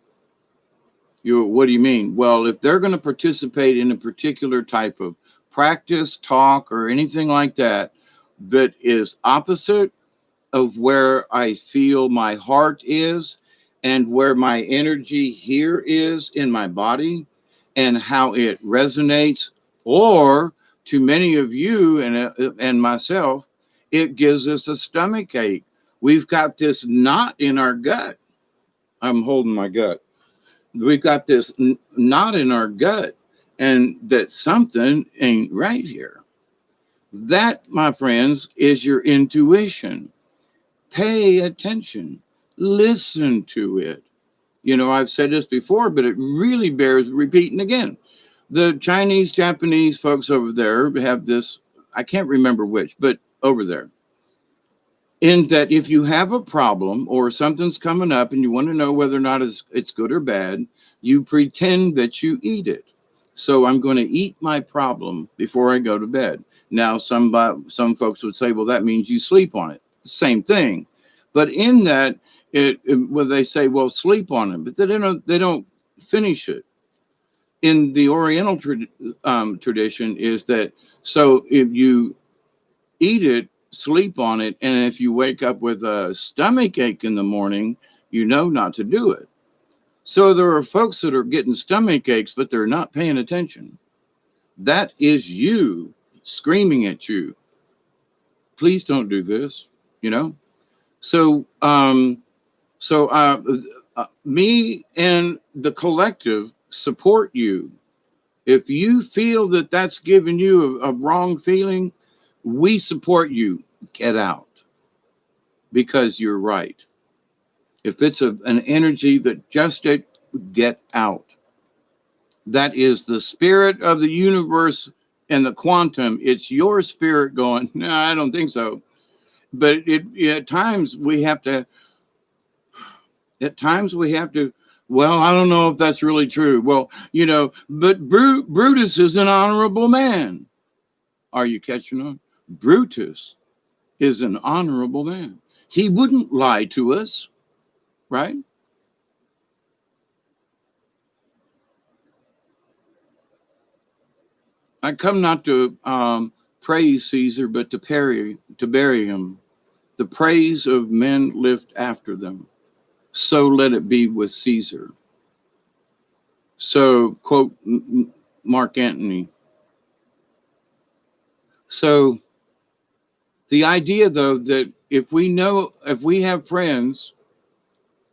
What do you mean? Well, if they're going to participate in a particular type of practice, talk, or anything like that, that is opposite of where I feel my heart is and where my energy here is in my body and how it resonates, or to many of you and myself, it gives us a stomach ache. We've got this knot in our gut. I'm holding my gut. We've got this knot in our gut, and that something ain't right here. That, my friends, is your intuition. Pay attention, listen to it. I've said this before, but it really bears repeating again. The Chinese, Japanese folks over there have this, I can't remember which, but over there, in that if you have a problem or something's coming up and you want to know whether or not it's good or bad, you pretend that you eat it. So I'm going to eat my problem before I go to bed. Now, some folks would say, well, that means you sleep on it. Same thing. But in that, well, they say, well, sleep on it, but they don't finish it. In the Oriental tradition is that, so if you eat it, sleep on it, and if you wake up with a stomach ache in the morning, you know not to do it. So there are folks that are getting stomach aches, but they're not paying attention. That is you screaming at you, please don't do this, So, me and the collective support you. If you feel that that's giving you a wrong feeling, we support you. Get out, because you're right. If it's an energy that just get out. That is the spirit of the universe and the quantum. It's your spirit going, no, I don't think so. But at times we have to, well, I don't know if that's really true. Well, but Brutus is an honorable man. Are you catching on? Brutus is an honorable man. He wouldn't lie to us, right? I come not to praise Caesar, but to bury him. The praise of men lift after them. So let it be with Caesar. So, quote Mark Antony. So the idea, though, that if we have friends,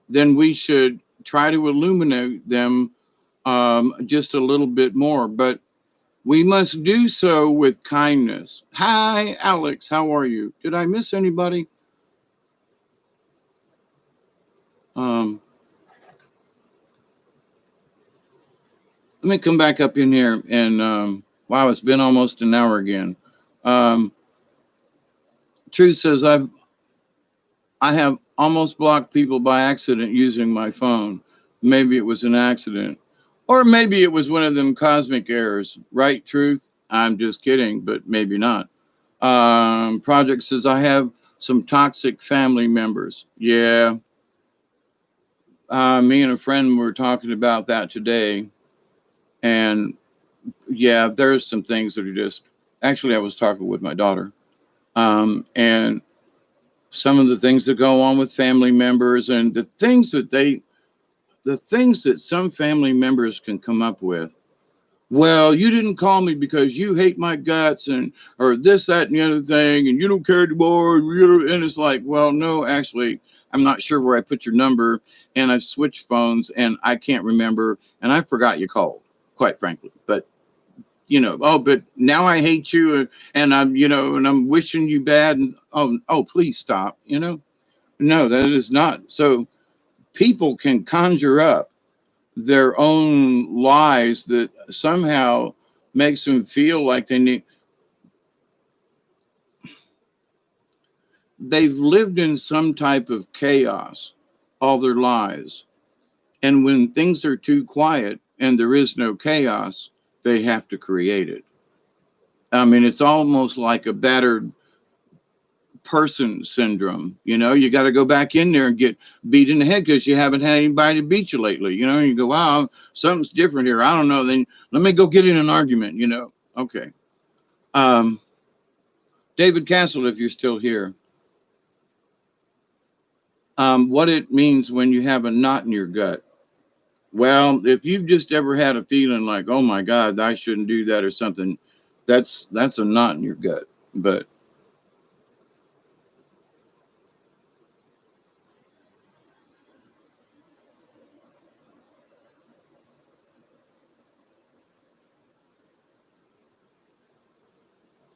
then we should try to illuminate them just a little bit more. But we must do so with kindness. Hi, Alex. How are you? Did I miss anybody? Let me come back up in here and wow, it's been almost an hour again. Truth says I have almost blocked people by accident using my phone. Maybe it was an accident, or maybe it was one of them cosmic errors. Right, Truth? I'm just kidding, but maybe not. Project says I have some toxic family members. Yeah. Me and a friend were talking about that today. And yeah, there's some things that are just, actually, I was talking with my daughter. And some of the things that go on with family members, and the things that some family members can come up with. Well, you didn't call me because you hate my guts, and or this, that, and the other thing, and you don't care anymore. And it's like, well, no, actually, I'm not sure where I put your number, and I've switched phones, and I can't remember, and I forgot you called, quite frankly. But oh, but now I hate you, and I'm, and I'm wishing you bad, and oh, please stop. No, that is not. So people can conjure up their own lies that somehow makes them feel like they've lived in some type of chaos all their lives. And when things are too quiet and there is no chaos, they have to create it. I mean, it's almost like a battered person syndrome. You got to go back in there and get beat in the head because you haven't had anybody to beat you lately. You go, wow, something's different here. I don't know. Then let me go get in an argument. Okay. um David Castle, if you're still here, what it means when you have a knot in your gut. Well, if you've just ever had a feeling like, oh my God, I shouldn't do that or something, that's a knot in your gut. But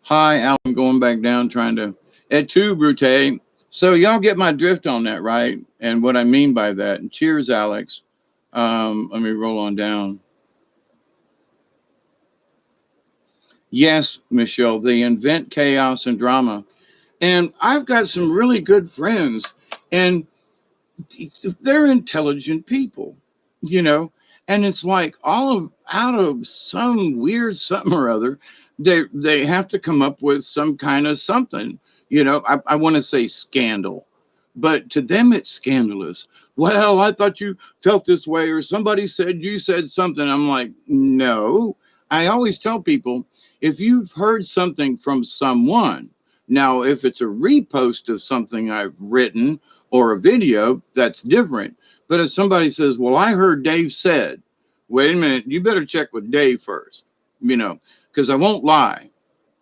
hi, Alan, going back down, trying to et tu, Brute. So y'all get my drift on that, right? And what I mean by that. And cheers, Alex. Let me roll on down. Yes, Michelle, they invent chaos and drama. And I've got some really good friends, and they're intelligent people, you know, and it's like all of out of some weird something or other, they have to come up with some kind of something, I want to say scandal, but to them it's scandalous. Well, I thought you felt this way, or somebody said you said something. I'm like, no. I always tell people, if you've heard something from someone, now if it's a repost of something I've written or a video, that's different. But if somebody says, well, I heard Dave said, wait a minute, you better check with Dave first, because I won't lie.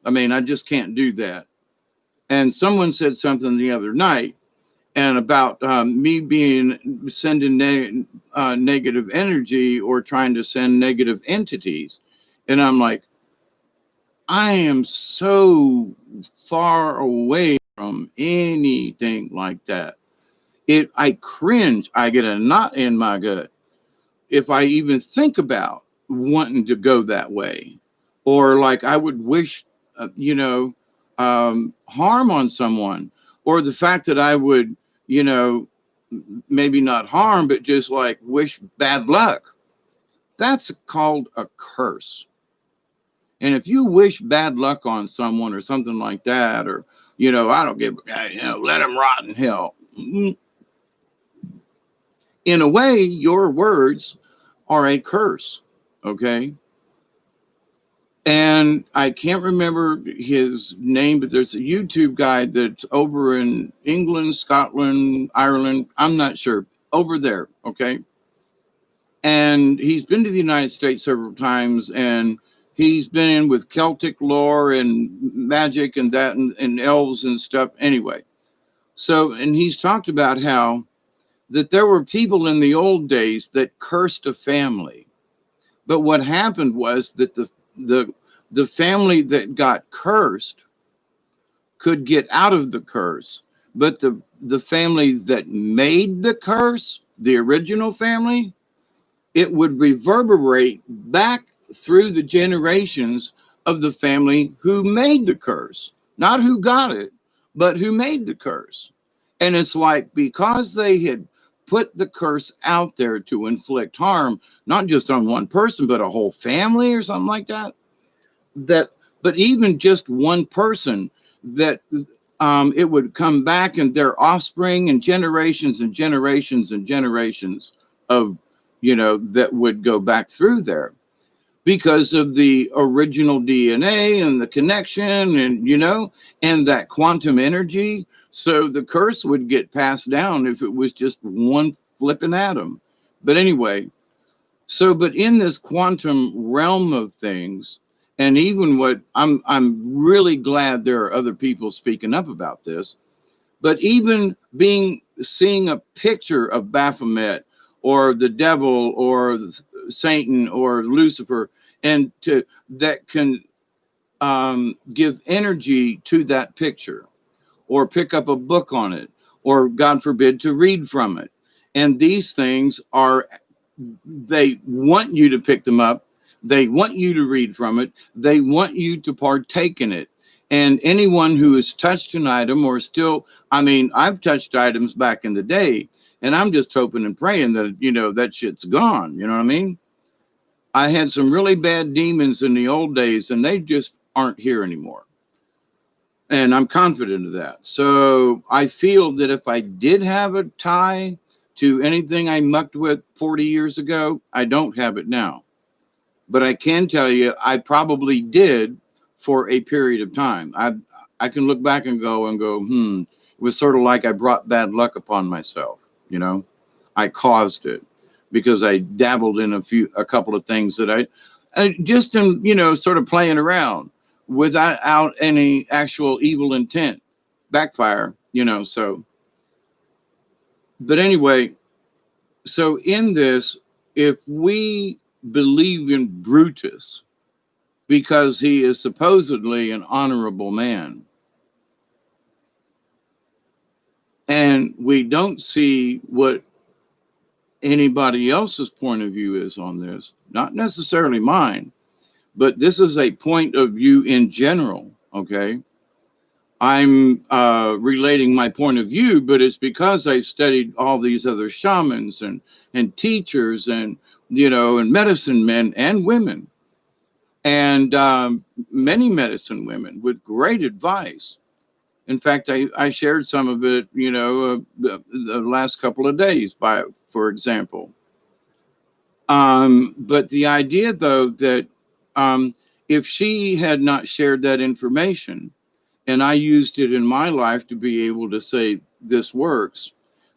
I mean, I just can't do that. And someone said something the other night, and about me being sending negative energy or trying to send negative entities. And I'm like, I am so far away from anything like that. I cringe. I get a knot in my gut if I even think about wanting to go that way, or like I would wish, harm on someone, or the fact that I would, maybe not harm, but just like wish bad luck. That's called a curse. And if you wish bad luck on someone or something like that, or, I don't give, let them rot in hell. In a way, your words are a curse. Okay. And I can't remember his name, but there's a YouTube guy that's over in England, Scotland, Ireland. I'm not sure. Over there. Okay. And he's been to the United States several times, and he's been in with Celtic lore and magic and that, and elves and stuff. Anyway. So, and he's talked about how that there were people in the old days that cursed a family. But what happened was that the family that got cursed could get out of the curse. But the family that made the curse, the original family, it would reverberate back through the generations of the family who made the curse. Not who got it, but who made the curse. And it's like, because they had put the curse out there to inflict harm, not just on one person, but a whole family or something like that. But even just one person, that it would come back, and their offspring and generations and generations and generations of, that would go back through there because of the original DNA and the connection, and, and that quantum energy. So the curse would get passed down if it was just one flipping atom. But anyway, so but in this quantum realm of things, and even what I'm really glad there are other people speaking up about this, but even seeing a picture of Baphomet or the devil or Satan or Lucifer, and to that can give energy to that picture, or pick up a book on it, or God forbid to read from it. And these things are, they want you to pick them up. They want you to read from it. They want you to partake in it. And anyone who has touched an item or still, I mean, I've touched items back in the day, and I'm just hoping and praying that, that shit's gone. You know what I mean? I had some really bad demons in the old days, and they just aren't here anymore. And I'm confident of that. So I feel that if I did have a tie to anything I mucked with 40 years ago, I don't have it now. But I can tell you, I probably did for a period of time. I can look back and go, it was sort of like I brought bad luck upon myself. I caused it because I dabbled in a couple of things that I just in, sort of playing around without any actual evil intent, backfire, so. But anyway, so in this, if we believe in Brutus because he is supposedly an honorable man, and we don't see what anybody else's point of view is on this, not necessarily mine, but this is a point of view in general, okay? I'm relating my point of view, but it's because I studied all these other shamans and teachers and, and medicine men and women, and many medicine women with great advice. In fact, I shared some of it, the last couple of days, for example. But the idea, though, that if she had not shared that information, and I used it in my life to be able to say this works,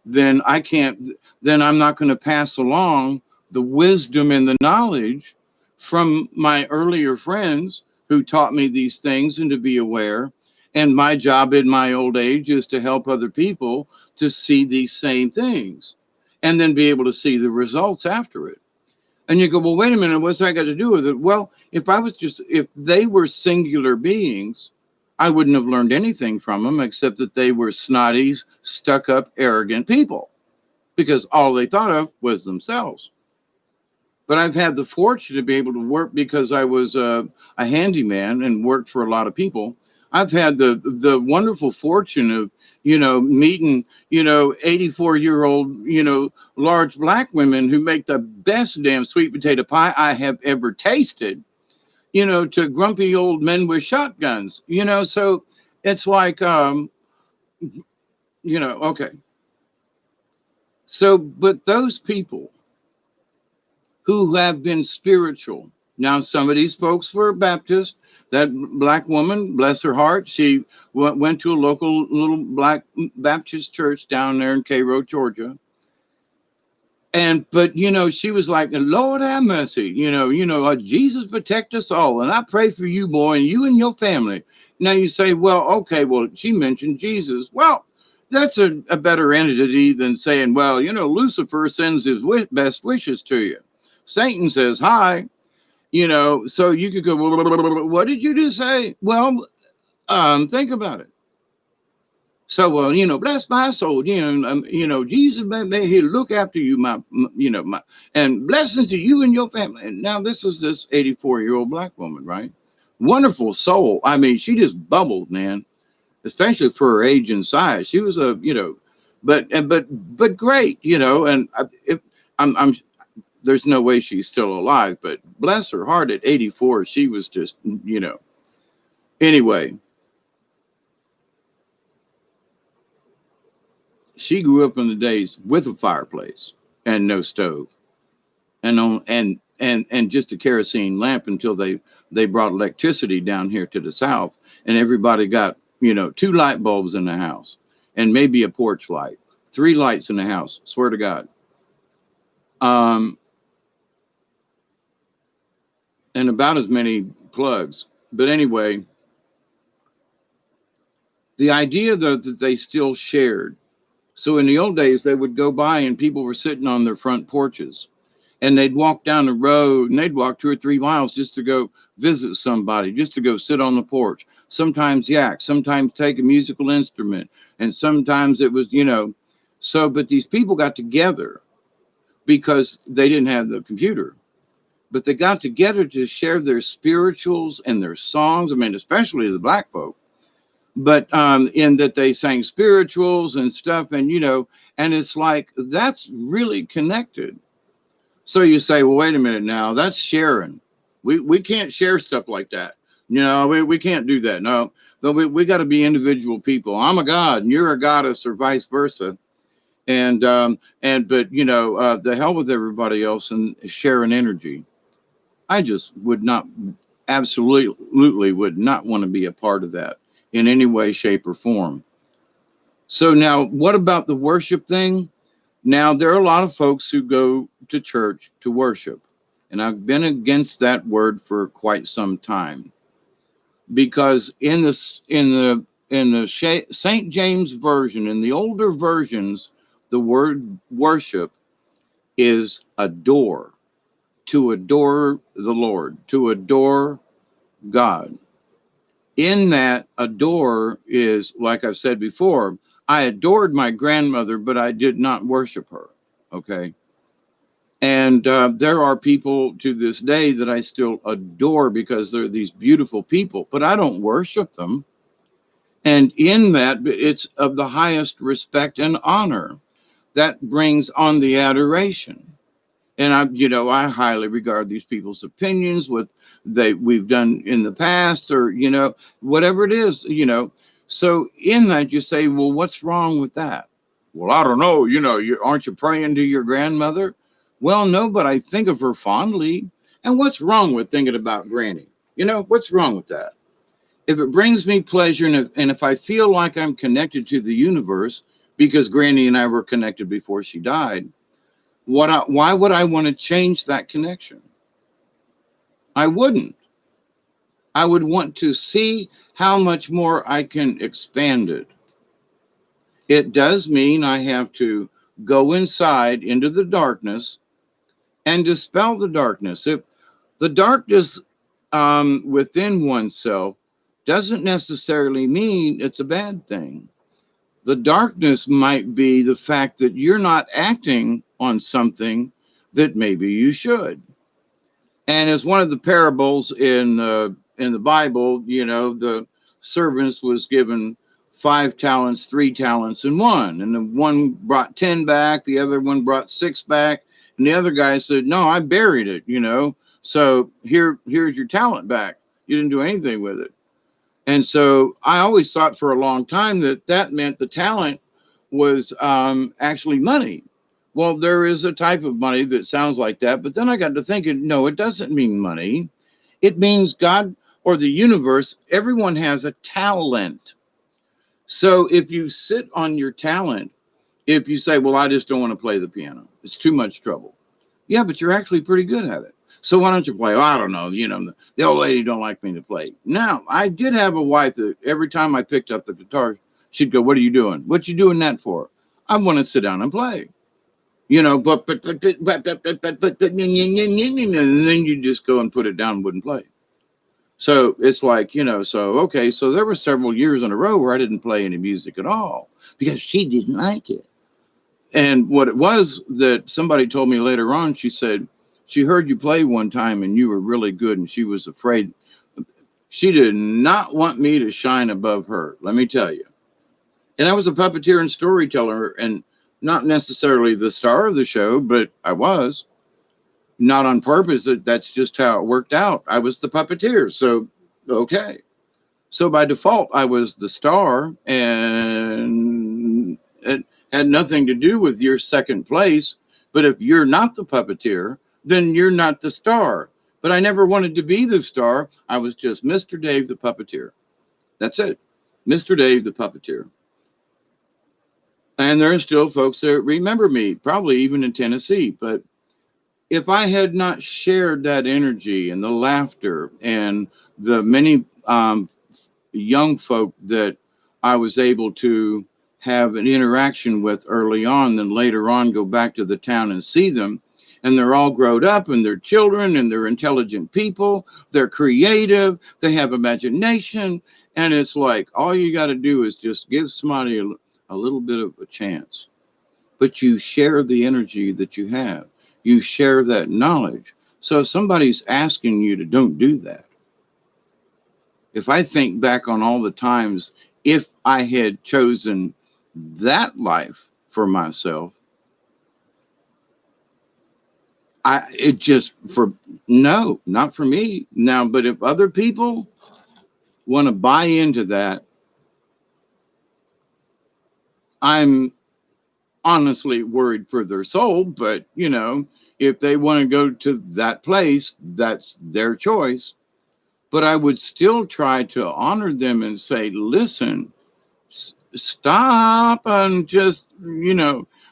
then I'm not going to pass along the wisdom and the knowledge from my earlier friends who taught me these things and to be aware. And my job in my old age is to help other people to see these same things and then be able to see the results after it. And you go, well, wait a minute, what's that got to do with it? Well, if they were singular beings, I wouldn't have learned anything from them except that they were snotty, stuck up, arrogant people because all they thought of was themselves. But I've had the fortune to be able to work because I was a handyman and worked for a lot of people. I've had the wonderful fortune of, meeting, 84-year-old, large black women who make the best damn sweet potato pie I have ever tasted, to grumpy old men with shotguns, so it's like, okay. So, but those people who have been spiritual, now some of these folks were Baptist. That black woman, bless her heart, she went to a local little black Baptist church down there in Cairo, Georgia. But she was like, Lord have mercy, Jesus protect us all. And I pray for you, boy, and you and your family. Now you say, well, okay, well, she mentioned Jesus. Well, that's a better entity than saying, well, Lucifer sends his best wishes to you. Satan says hi, so you could go, well, what did you just say? Well, think about it. So, well, bless my soul, Jesus, may he look after you, and blessings to you and your family. And now this is this 84-year-old black woman, right? Wonderful soul. I mean, she just bubbled, man, especially for her age and size. She was but great, and I'm there's no way she's still alive, but bless her heart at 84, she was just, anyway. She grew up in the days with a fireplace and no stove, and just a kerosene lamp until they brought electricity down here to the south, and everybody got 2 light bulbs in the house. and maybe a porch light. 3 lights in the house, swear to God. And about as many plugs. But anyway, the idea though that they still shared. So in the old days, they would go by and people were sitting on their front porches, and they'd walk down the road and they'd walk 2 or 3 miles just to go visit somebody, just to go sit on the porch. Sometimes yak, sometimes take a musical instrument, and sometimes it was, so, but these people got together because they didn't have the computer, but they got together to share their spirituals and their songs. I mean, especially the black folk, but in that they sang spirituals and stuff, and and it's like that's really connected. So you say, well, wait a minute now, that's sharing. We can't share stuff like that. We can't do that. No, but we got to be individual people. I'm a god and you're a goddess, or vice versa. But the hell with everybody else and sharing energy. I just would not, absolutely would not want to be a part of that in any way, shape, or form. So now, what about the worship thing? Now, there are a lot of folks who go to church to worship, and I've been against that word for quite some time, because in the St. James version, in the older versions, the word worship is adore, to adore the Lord, to adore God. In that, adore is, like I've said before, I adored my grandmother, but I did not worship her. Okay. And there are people to this day that I still adore because they're these beautiful people, but I don't worship them. And in that, it's of the highest respect and honor that brings on the adoration. And I highly regard these people's opinions, what we've done in the past, or whatever it is, So in that, you say, well, what's wrong with that? Well, I don't know. Aren't you praying to your grandmother? Well, no, but I think of her fondly. And what's wrong with thinking about Granny? What's wrong with that? If it brings me pleasure, and if I feel like I'm connected to the universe, because Granny and I were connected before she died, why would I want to change that connection? I wouldn't. I would want to see how much more I can expand it. It does mean I have to go inside into the darkness and dispel the darkness. If the darkness within oneself doesn't necessarily mean it's a bad thing. The darkness might be the fact that you're not acting on something that maybe you should. And as one of the parables in the Bible, the servants was given 5 talents, 3 talents, and 1. And the one brought 10 back, the other one brought 6 back, and the other guy said, "No, I buried it, So here's your talent back. You didn't do anything with it." And so I always thought for a long time that meant the talent was actually money. Well, there is a type of money that sounds like that. But then I got to thinking, no, it doesn't mean money. It means God or the universe. Everyone has a talent. So if you sit on your talent, if you say, well, I just don't want to play the piano, it's too much trouble. Yeah, but you're actually pretty good at it. So why don't you play? Well, I don't know. The old lady don't like me to play. Now, I did have a wife that every time I picked up the guitar, she'd go, "What are you doing? What you doing that for?" "I want to sit down and play." But and then you just go and put it down and wouldn't play. So it's like, okay. So there were several years in a row where I didn't play any music at all because she didn't like it. And what it was that somebody told me later on, she said, she heard you play one time and you were really good, and she was afraid. She did not want me to shine above her, let me tell you. And I was a puppeteer and storyteller, and not necessarily the star of the show, but I was. Not on purpose. That's just how it worked out. I was the puppeteer. So, okay. So by default, I was the star, and it had nothing to do with your second place. But if you're not the puppeteer, then you're not the star. But I never wanted to be the star. I was just Mr. Dave, the puppeteer. That's it. Mr. Dave, the puppeteer. And there are still folks that remember me, probably even in Tennessee. But if I had not shared that energy and the laughter and the many young folk that I was able to have an interaction with early on, then later on go back to the town and see them. And they're all grown up and they're children and they're intelligent people. They're creative. They have imagination. And it's like all you got to do is just give somebody a little bit of a chance. But you share the energy that you have, you share that knowledge. So if somebody's asking you to don't do that, if I think back on all the times, if I had chosen that life for myself, it just for no, not for me. Now, but if other people want to buy into that, I'm honestly worried for their soul, but if they want to go to that place, that's their choice. But I would still try to honor them and say, listen, stop and just,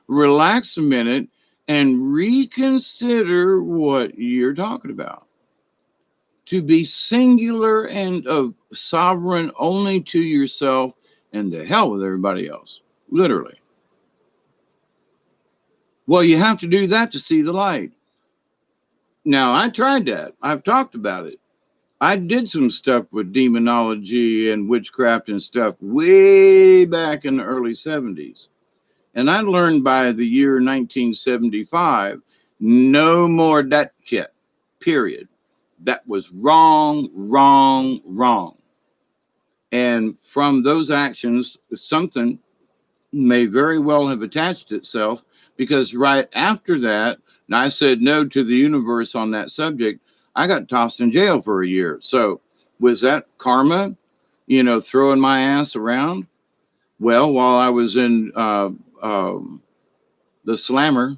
relax a minute and reconsider what you're talking about. To be singular and of sovereign only to yourself and the hell with everybody else, literally. Well, you have to do that to see the light. Now, I tried that. I've talked about it. I did some stuff with demonology and witchcraft and stuff way back in the early 70s. And I learned by the year 1975, no more that shit, period. That was wrong, wrong, wrong. And from those actions, something may very well have attached itself because right after that, and I said no to the universe on that subject, I got tossed in jail for a year. So was that karma, throwing my ass around? Well, while I was in the slammer,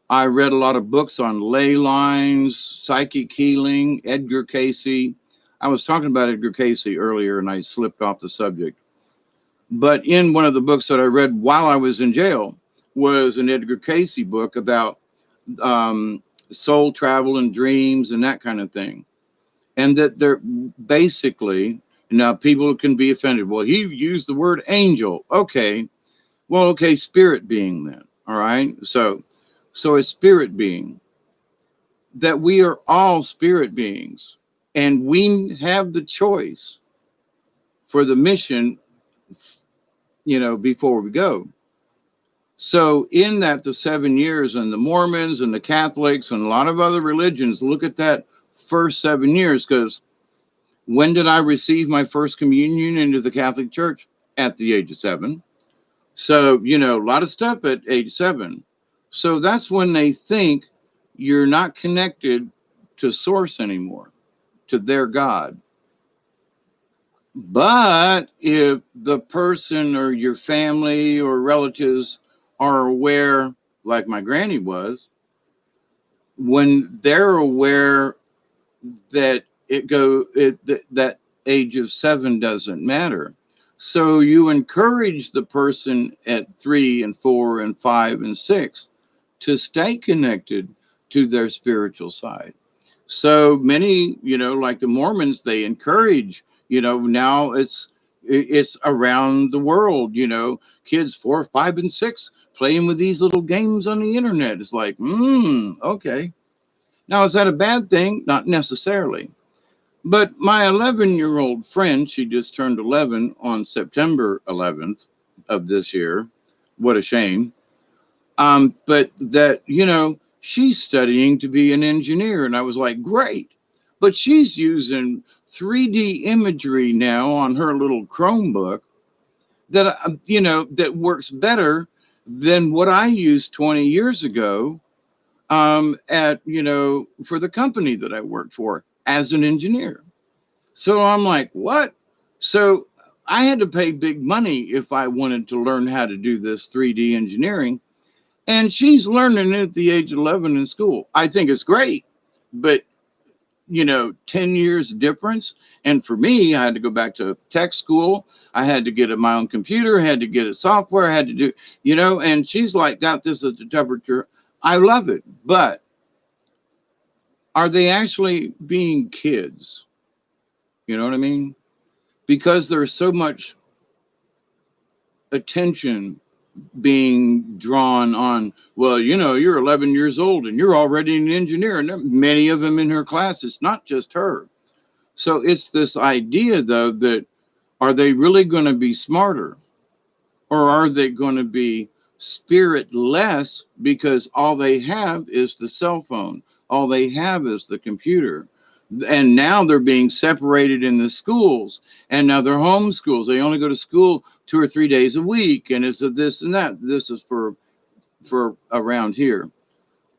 I read a lot of books on ley lines, psychic healing, Edgar Cayce. I was talking about Edgar Cayce earlier and I slipped off the subject. But in one of the books that I read while I was in jail was an Edgar Cayce book about soul travel and dreams and that kind of thing. And that they're basically, now people can be offended. Well, he used the word angel. Okay. Well, okay, spirit being then. All right. So a spirit being, that we are all spirit beings and we have the choice for the mission, before we go. So in that, the 7 years and the Mormons and the Catholics and a lot of other religions, look at that first 7 years, because when did I receive my first communion into the Catholic Church? At the age of 7. So, a lot of stuff at age 7. So that's when they think you're not connected to source anymore, to their God. But if the person or your family or relatives are aware, like my granny was, when they're aware that that age of 7 doesn't matter. So you encourage the person at 3 and 4 and 5 and 6 to stay connected to their spiritual side. So many, like the Mormons, they encourage, now it's around the world, kids 4, 5, and 6 playing with these little games on the internet. It's like, okay. Now, is that a bad thing? Not necessarily. But my 11-year-old friend, she just turned 11 on September 11th of this year. What a shame. But that, she's studying to be an engineer. And I was like, great. But she's using 3D imagery now on her little Chromebook that, that works better than what I used 20 years ago for the company that I worked for as an engineer. So I'm like, what? So I had to pay big money if I wanted to learn how to do this 3D engineering. And she's learning it at the age of 11 in school. I think it's great, but 10 years difference. And for me, I had to go back to tech school. I had to get my own computer, had to get a software, had to do, and she's like, got this at the temperature. I love it. But are they actually being kids? You know what I mean? Because there's so much attention being drawn on, well, you're 11 years old and you're already an engineer. And many of them in her class, it's not just her. So it's this idea, though, that are they really going to be smarter, or are they going to be spiritless because all they have is the cell phone, all they have is the computer? And now they're being separated in the schools, and now they're home schools. They only go to school 2 or 3 days a week, and it's a this and that. This is for around here,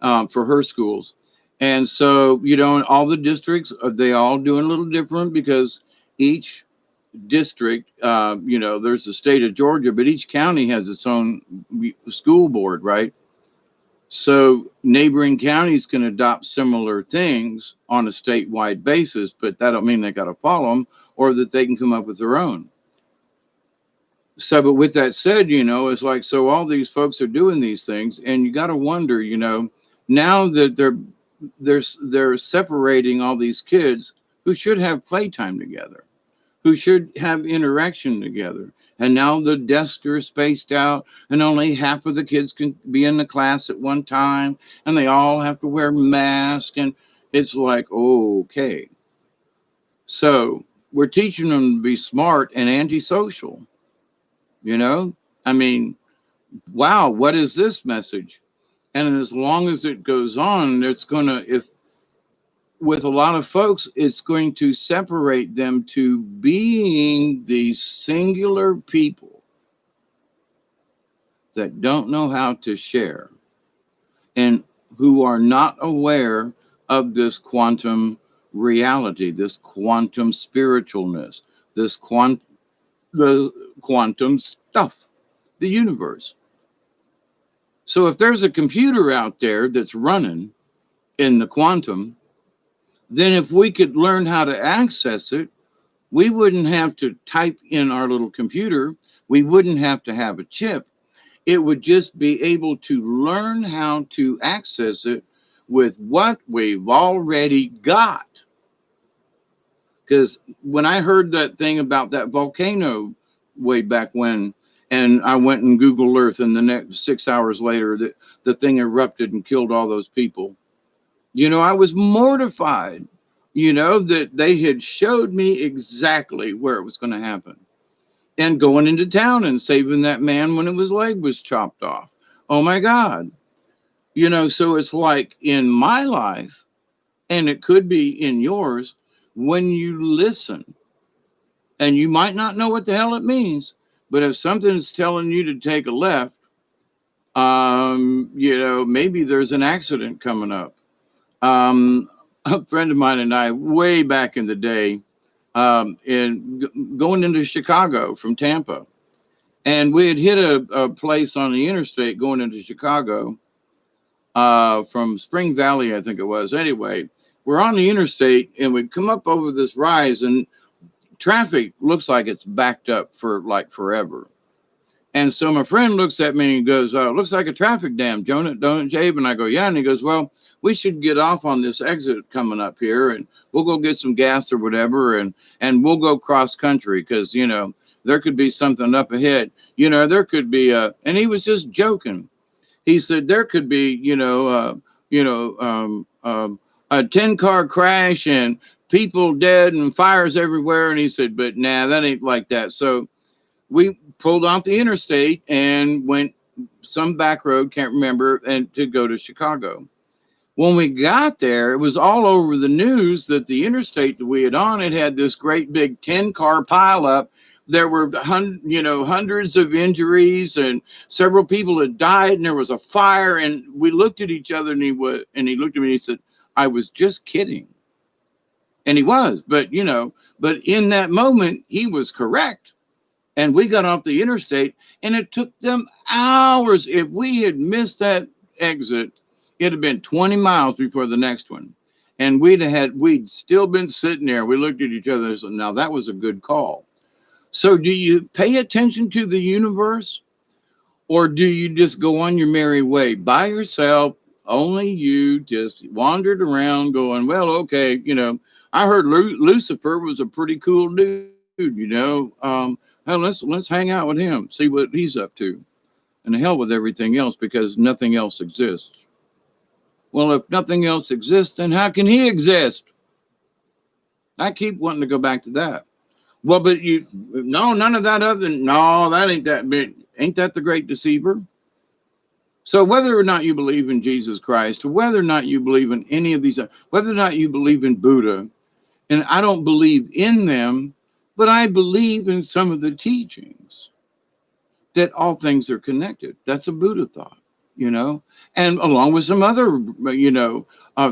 for her schools. And so, all the districts, they all doing a little different, because each district, there's the state of Georgia, but each county has its own school board, right? So neighboring counties can adopt similar things on a statewide basis, but that don't mean they got to follow them, or that they can come up with their own. So, but with that said, it's like, so all these folks are doing these things, and you got to wonder, now that they're separating all these kids who should have playtime together, who should have interaction together. And now the desks are spaced out, and only half of the kids can be in the class at one time, and they all have to wear masks. And it's like, okay. So we're teaching them to be smart and antisocial. I mean, wow, what is this message? And as long as it goes on, it's going to, with a lot of folks, it's going to separate them to being these singular people that don't know how to share, and who are not aware of this quantum reality, this quantum spiritualness, the quantum stuff, the universe. So if there's a computer out there that's running in the quantum, then if we could learn how to access it, we wouldn't have to type in our little computer. We wouldn't have to have a chip. It would just be able to learn how to access it with what we've already got. Because when I heard that thing about that volcano way back when, and I went and Googled Earth, and the next 6 hours later, the thing erupted and killed all those people. I was mortified, that they had showed me exactly where it was going to happen. And going into town and saving that man when his leg was chopped off. Oh my God. So it's like in my life, and it could be in yours, when you listen, and you might not know what the hell it means, but if something's telling you to take a left, maybe there's an accident coming up. A friend of mine and I, way back in the day, going into Chicago from Tampa, and we had hit a place on the interstate going into Chicago, from Spring Valley, I think it was. Anyway, we're on the interstate, and we come up over this rise, and traffic looks like it's backed up for like forever. And so my friend looks at me and goes, looks like a traffic jam, don't it, Jabe? And I go, yeah. And he goes, well, we should get off on this exit coming up here, and we'll go get some gas or whatever, and we'll go cross country, because, there could be something up ahead. There could be and he was just joking. He said there could be, a 10-car crash and people dead and fires everywhere. And he said, but nah, that ain't like that. So we pulled off the interstate and went some back road, can't remember, and to go to Chicago. When we got there, it was all over the news that the interstate that we had on, it had this great big 10-car pileup. There were hundreds of injuries, and several people had died, and there was a fire. And we looked at each other, and he looked at me and he said, I was just kidding. And he was, but in that moment, he was correct. And we got off the interstate, and it took them hours. If we had missed that exit, it'd have been 20 miles before the next one. And we'd still been sitting there. We looked at each other and said, now that was a good call. So do you pay attention to the universe, or do you just go on your merry way by yourself? Only you just wandered around going, well, okay, I heard Lucifer was a pretty cool dude, let's hang out with him, see what he's up to. And the hell with everything else, because nothing else exists. Well, if nothing else exists, then how can he exist? I keep wanting to go back to that. Well, but no, none of that other, no, that ain't that big. Ain't that the great deceiver? So whether or not you believe in Jesus Christ, or whether or not you believe in any of these, whether or not you believe in Buddha, and I don't believe in them, but I believe in some of the teachings that all things are connected. That's a Buddha thought, and along with some other,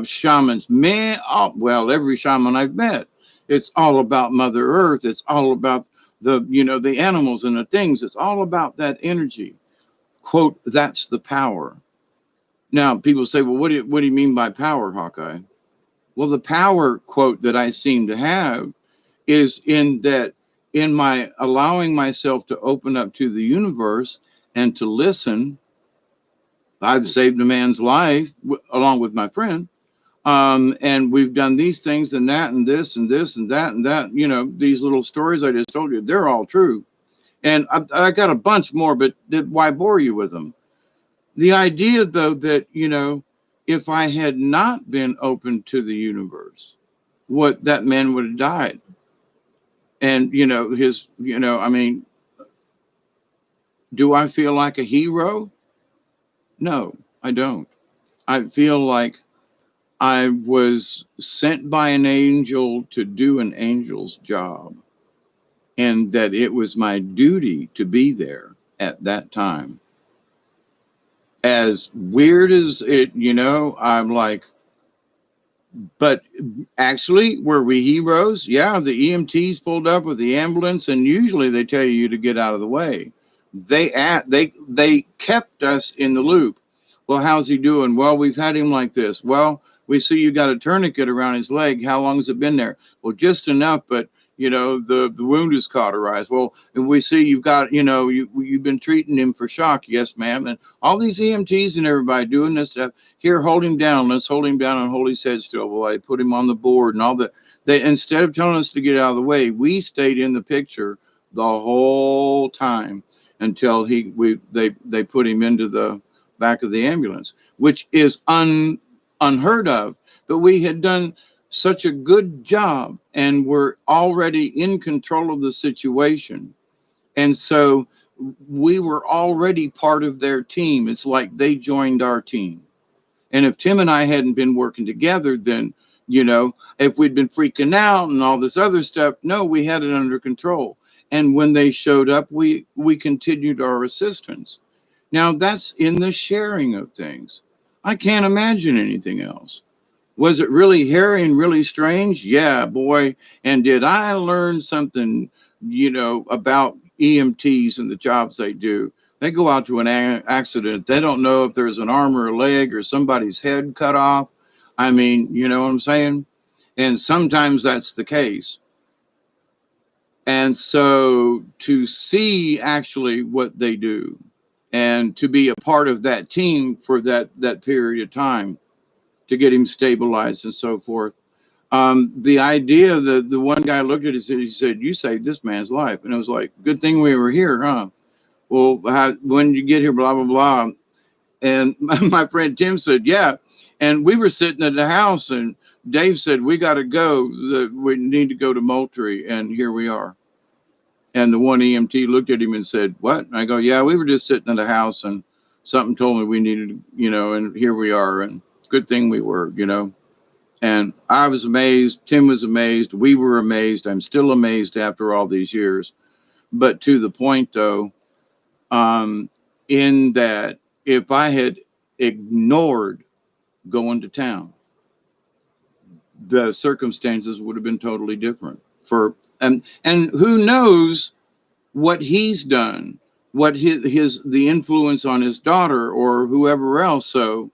shamans. Man, well, every shaman I've met, it's all about Mother Earth. It's all about the animals and the things. It's all about that energy. Quote, that's the power. Now, people say, well, what do you mean by power, Hawkeye? Well, the power, quote, that I seem to have is in my allowing myself to open up to the universe and to listen. I've saved a man's life along with my friend. And we've done these things and that and this and this and that and that. These little stories I just told you, they're all true. And I got a bunch more, but why bore you with them? The idea, though, that, if I had not been open to the universe, what that man would have died. And, do I feel like a hero? No, I don't. I feel like I was sent by an angel to do an angel's job, and that it was my duty to be there at that time. As weird as it, I'm like, but actually, were we heroes? Yeah, the EMTs pulled up with the ambulance, and usually they tell you to get out of the way. They kept us in the loop. Well, how's he doing? Well, we've had him like this. Well, we see you got a tourniquet around his leg. How long has it been there? Well, just enough, but the wound is cauterized. Well, and we see you've got, you've been treating him for shock. Yes, ma'am. And all these EMTs and everybody doing this stuff. Here, hold him down. Let's hold him down and hold his head still. Well, I put him on the board and all that. They, instead of telling us to get out of the way, we stayed in the picture the whole time until they put him into the back of the ambulance, which is unheard of. But we had done such a good job and were already in control of the situation. And so we were already part of their team. It's like they joined our team. And if Tim and I hadn't been working together, then, if we'd been freaking out and all this other stuff, no, we had it under control. And when they showed up, we continued our assistance. Now, that's in the sharing of things. I can't imagine anything else. Was it really hairy and really strange? Yeah, boy. And did I learn something, about EMTs and the jobs they do? They go out to an accident. They don't know if there's an arm or a leg or somebody's head cut off. I mean, you know what I'm saying? And sometimes that's the case. And so to see actually what they do and to be a part of that team for that period of time to get him stabilized and so forth. The idea that the one guy looked at it and he said, you saved this man's life. And it was like, good thing we were here, huh? Well, when you get here, blah, blah, blah. And my friend Tim said, yeah. And we were sitting at the house and Dave said, we got to go. We need to go to Moultrie. And here we are. And the one EMT looked at him and said, what? And I go, yeah, we were just sitting at the house and something told me we needed, and here we are. And good thing we were, And I was amazed. Tim was amazed. We were amazed. I'm still amazed after all these years. But to the point, though, in that if I had ignored going to town, the circumstances would have been totally different. And who knows what he's done, what the influence on his daughter or whoever else. So,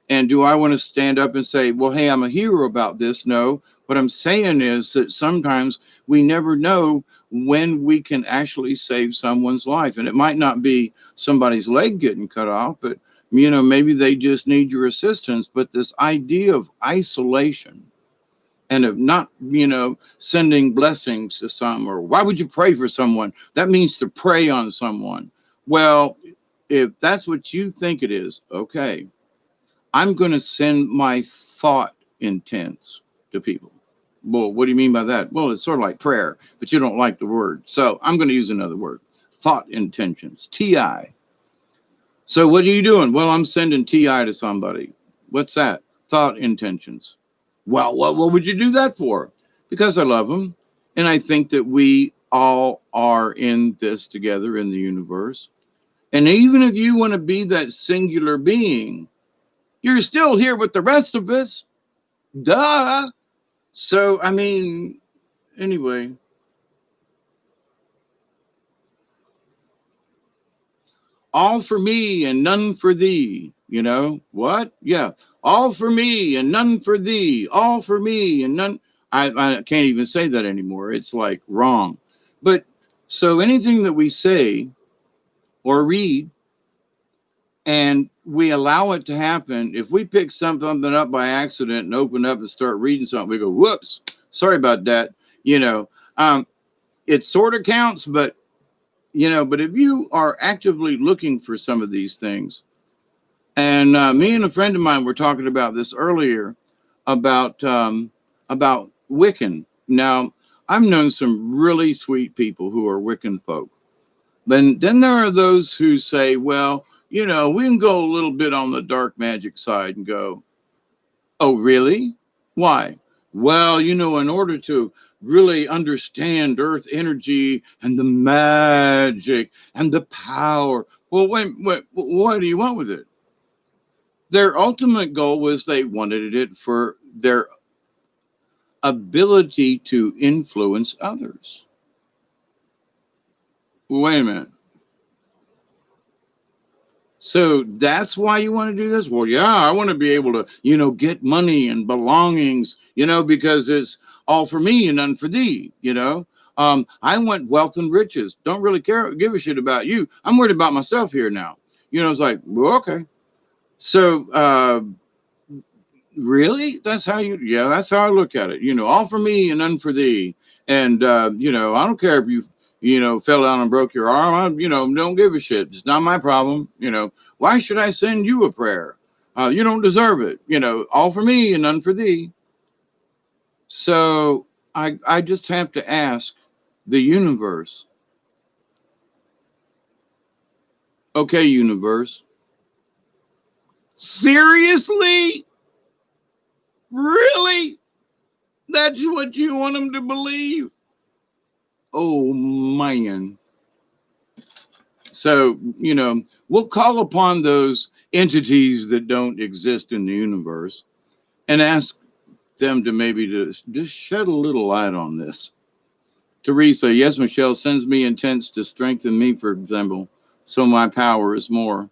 And do I want to stand up and say, well, hey, I'm a hero about this? No. What I'm saying is that sometimes we never know when we can actually save someone's life. And it might not be somebody's leg getting cut off, but, maybe they just need your assistance. But this idea of isolation and of not, sending blessings to some, or why would you pray for someone? That means to prey on someone. Well, if that's what you think it is, okay, I'm going to send my thought intents to people. Well, what do you mean by that? Well, it's sort of like prayer, but you don't like the word. So I'm going to use another word, thought intentions, TI. So what are you doing? Well, I'm sending TI to somebody. What's that? Thought intentions. Well, what would you do that for? Because I love them. And I think that we all are in this together in the universe. And even if you want to be that singular being, you're still here with the rest of us. Duh. So, anyway, all for me and none for thee. You know what? Yeah. All for me and none for thee. All for me and none. I can't even say that anymore. It's like wrong. But so anything that we say or read and we allow it to happen, if we pick something up by accident and open up and start reading something, we go, whoops, sorry about that. It sort of counts, but but if you are actively looking for some of these things, and me and a friend of mine were talking about this earlier about Wiccan. Now, I've known some really sweet people who are Wiccan folk. Then there are those who say, well, we can go a little bit on the dark magic side and go, oh, really? Why? Well, in order to really understand earth energy and the magic and the power. Well, wait, what do you want with it? Their ultimate goal was they wanted it for their ability to influence others. Wait a minute. So that's why you want to do this? Well, yeah, I want to be able to, get money and belongings, because it's all for me and none for thee. I want wealth and riches. Don't really give a shit about you. I'm worried about myself here now. It's like, well, okay. So, really? That's how that's how I look at it. All for me and none for thee. And, I don't care if you fell down and broke your arm. Don't give a shit. It's not my problem. Why should I send you a prayer? You don't deserve it. All for me and none for thee. So I just have to ask the universe, okay, universe, seriously? Really? That's what you want them to believe? Oh, man. So, we'll call upon those entities that don't exist in the universe and ask them to maybe just shed a little light on this. Teresa, yes, Michelle sends me intents to strengthen me, for example, so my power is more.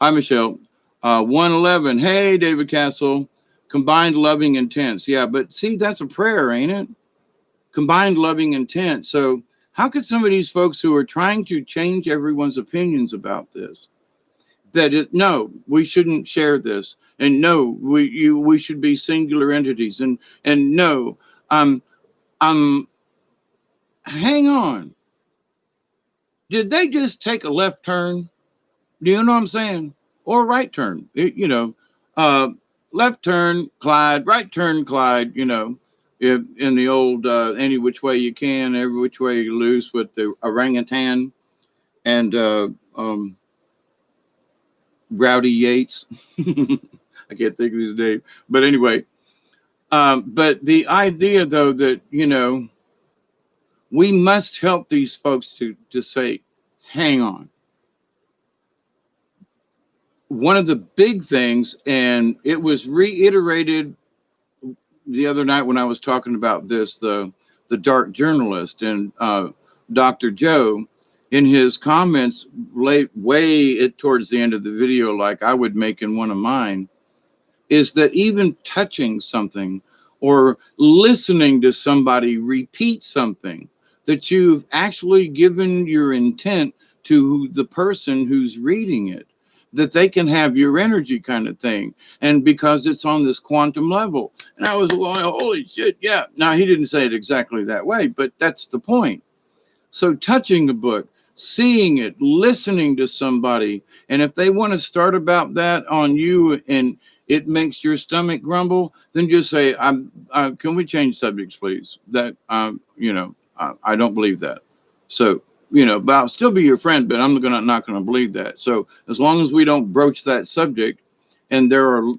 Hi, Michelle. 111. Hey, David Castle. Combined loving intents. Yeah, but see, that's a prayer, ain't it? Combined loving intent. So how could some of these folks who are trying to change everyone's opinions about this, no, we shouldn't share this, and no, we should be singular entities, and no, hang on, did they just take a left turn? Do you know what I'm saying? Or a right turn? Left turn, Clyde, right turn, Clyde. If in the old any which way you can, every which way you lose with the orangutan and Rowdy Yates. I can't think of his name, but anyway. But the idea, though, that we must help these folks to say, hang on. One of the big things, and it was reiterated the other night when I was talking about this, the dark journalist and Dr. Joe, in his comments way towards the end of the video, like I would make in one of mine, is that even touching something or listening to somebody repeat something, that you've actually given your intent to the person who's reading it, that they can have your energy kind of thing. And because it's on this quantum level. And I was going, holy shit, yeah. Now, he didn't say it exactly that way, but that's the point. So touching a book, seeing it, listening to somebody, and if they want to start about that on you and it makes your stomach grumble, then just say, can we change subjects, please? That, I don't believe that. So, but I'll still be your friend, but I'm not gonna believe that. So as long as we don't broach that subject, and there are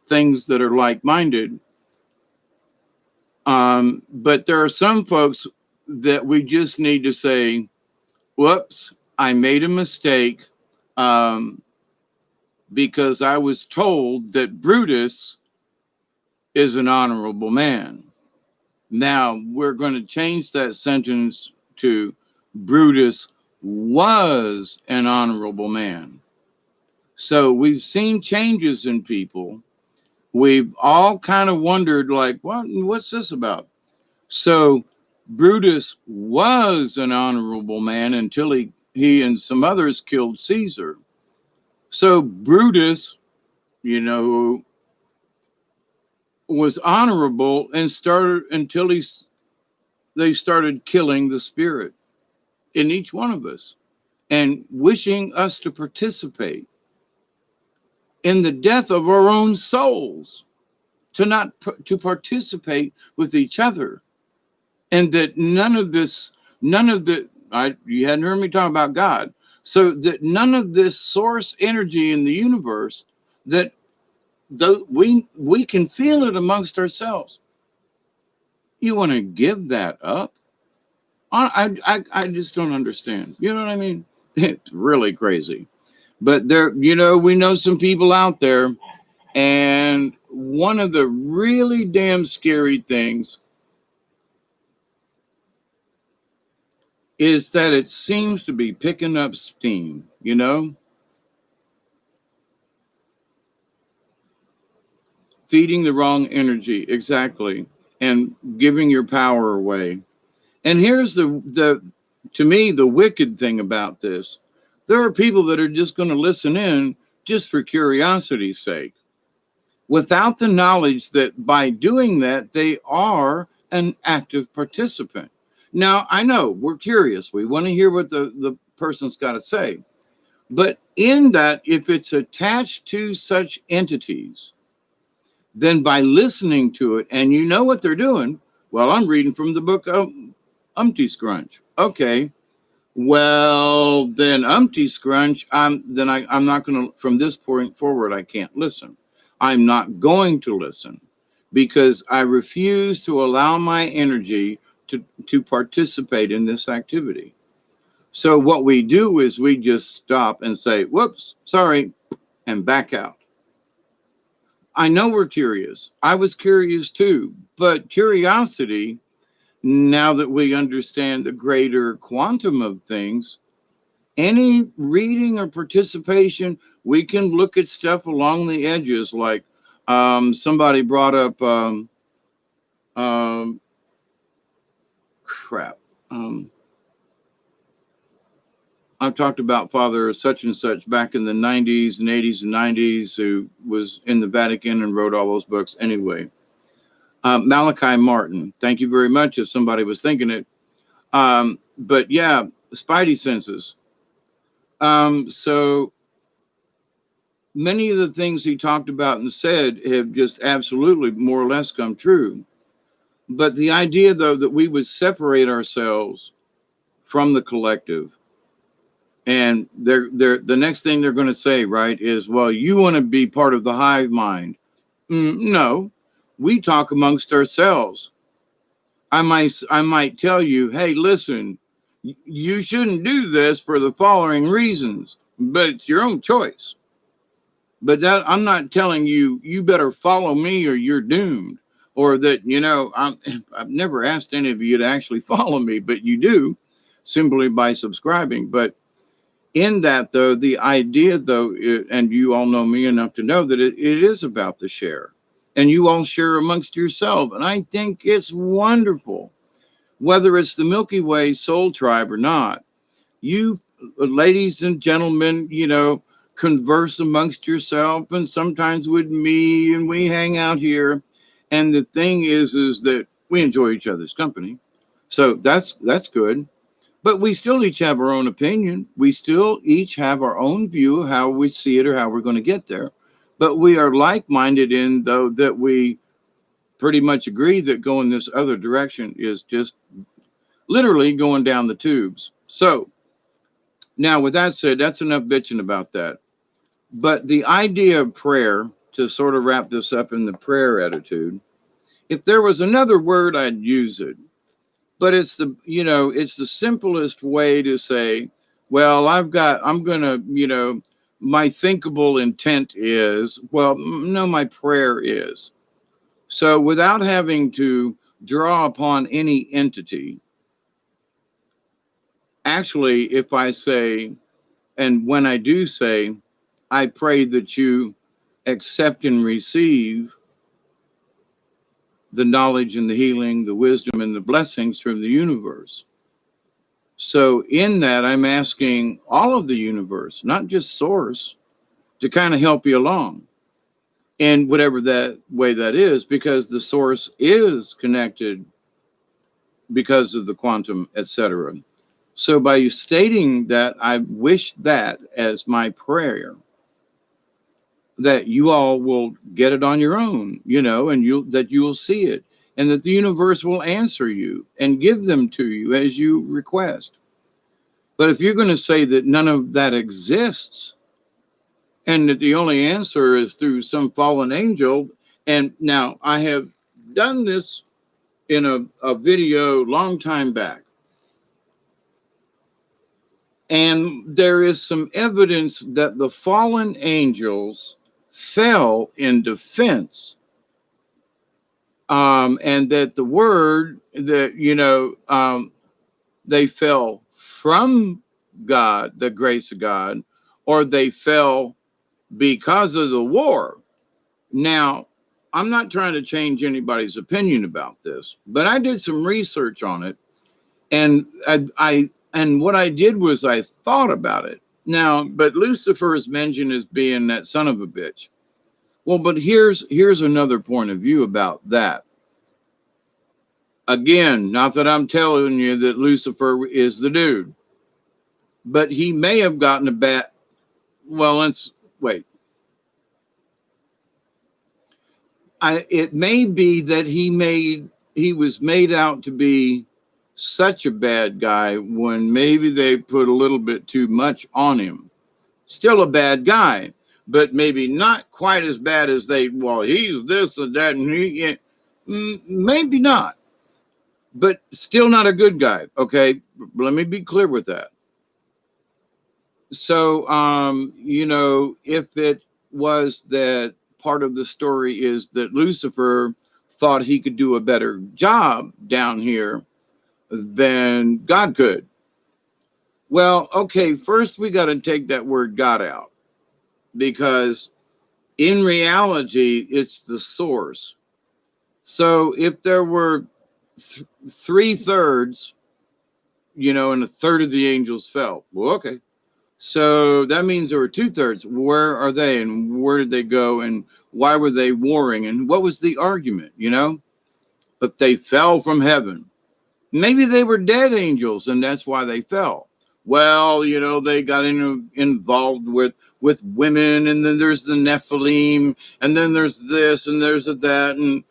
things that are like-minded, but there are some folks that we just need to say, whoops, I made a mistake, because I was told that Brutus is an honorable man. Now we're going to change that sentence to Brutus was an honorable man. So we've seen changes in people. We've all kind of wondered, like, what's this about? So Brutus was an honorable man until he and some others killed Caesar. So Brutus, was honorable and started until they started killing the spirit in each one of us and wishing us to participate in the death of our own souls, to participate with each other. And that you hadn't heard me talk about God. So that none of this source energy in the universe, that we can feel it amongst ourselves. You want to give that up? I just don't understand. You know what I mean? It's really crazy. But we know some people out there, and one of the really damn scary things is that it seems to be picking up steam, feeding the wrong energy, exactly, and giving your power away. And here's to me, the wicked thing about this. There are people that are just going to listen in just for curiosity's sake, without the knowledge that by doing that, they are an active participant. Now, I know we're curious. We want to hear what the person's got to say. But in that, if it's attached to such entities, then by listening to it, and you know what they're doing, well, I'm reading from the book of Umpty Scrunch. Okay. Well, then Umpty Scrunch, I'm not going to, from this point forward, I can't listen. I'm not going to listen because I refuse to allow my energy to participate in this activity. So what we do is we just stop and say, whoops, sorry, and back out. I know we're curious. I was curious too, but curiosity, now that we understand the greater quantum of things, any reading or participation, we can look at stuff along the edges. Like somebody brought up, crap. I've talked about Father such and such back in the 90s and 80s and 90s, who was in the Vatican and wrote all those books anyway. Malachi Martin, thank you very much if somebody was thinking it. But yeah, spidey senses. So many of the things he talked about and said have just absolutely more or less come true. But the idea, though, that we would separate ourselves from the collective, and the next thing they're going to say, right, is, well, you want to be part of the hive mind. No, we talk amongst ourselves. I might tell you, hey, listen, you shouldn't do this for the following reasons, but it's your own choice. But that, I'm not telling you, you better follow me or you're doomed. Or that, I've never asked any of you to actually follow me, but you do simply by subscribing. But In that, though, the idea, though, and you all know me enough to know that it is about the share. And you all share amongst yourself. And I think it's wonderful, whether it's the Milky Way soul tribe or not. You, ladies and gentlemen, converse amongst yourself and sometimes with me, and we hang out here. And the thing is that we enjoy each other's company. So that's good. But we still each have our own opinion. We still each have our own view of how we see it or how we're going to get there. But we are like minded in, though, that we pretty much agree that going this other direction is just literally going down the tubes. So now, with that said, that's enough bitching about that. But the idea of prayer, to sort of wrap this up in the prayer attitude, if there was another word, I'd use it. But it's the simplest way to say, well, I'm going to, my thinkable intent is, well, no, my prayer is. So without having to draw upon any entity, actually, if I say, and when I do say, I pray that you accept and receive the knowledge and the healing, the wisdom and the blessings from the universe. So in that, I'm asking all of the universe, not just source, to kind of help you along in whatever that way that is, because the source is connected because of the quantum, etc. So by you stating that, I wish that as my prayer, that you all will get it on your own, and you will see it, and that the universe will answer you and give them to you as you request. But if you're going to say that none of that exists, and that the only answer is through some fallen angel, and now I have done this in a video long time back, and there is some evidence that the fallen angels fell in defense, and that the word that, they fell from God, the grace of God, or they fell because of the war. Now, I'm not trying to change anybody's opinion about this, but I did some research on it, and and what I did was I thought about it. Now, but Lucifer is mentioned as being that son of a bitch. Well, but here's another point of view about that. Again, not that I'm telling you that Lucifer is the dude, but he may have gotten a bad. Well, let's wait. It may be that he was made out to be such a bad guy when maybe they put a little bit too much on him. Still a bad guy, but maybe not quite as bad as he's this or that, and maybe not, but still not a good guy. Okay, let me be clear with that. So, if it was that part of the story is that Lucifer thought he could do a better job down here than God could. Well, okay, first we got to take that word God out, because in reality, it's the source. So if there were 3/3, and a third of the angels fell, well, okay. So that means there were 2/3. Where are they, and where did they go, and why were they warring, and what was the argument, But they fell from heaven. Maybe they were dead angels, and that's why they fell. Well, they got involved with women, and then there's the Nephilim, and then there's this, and there's that,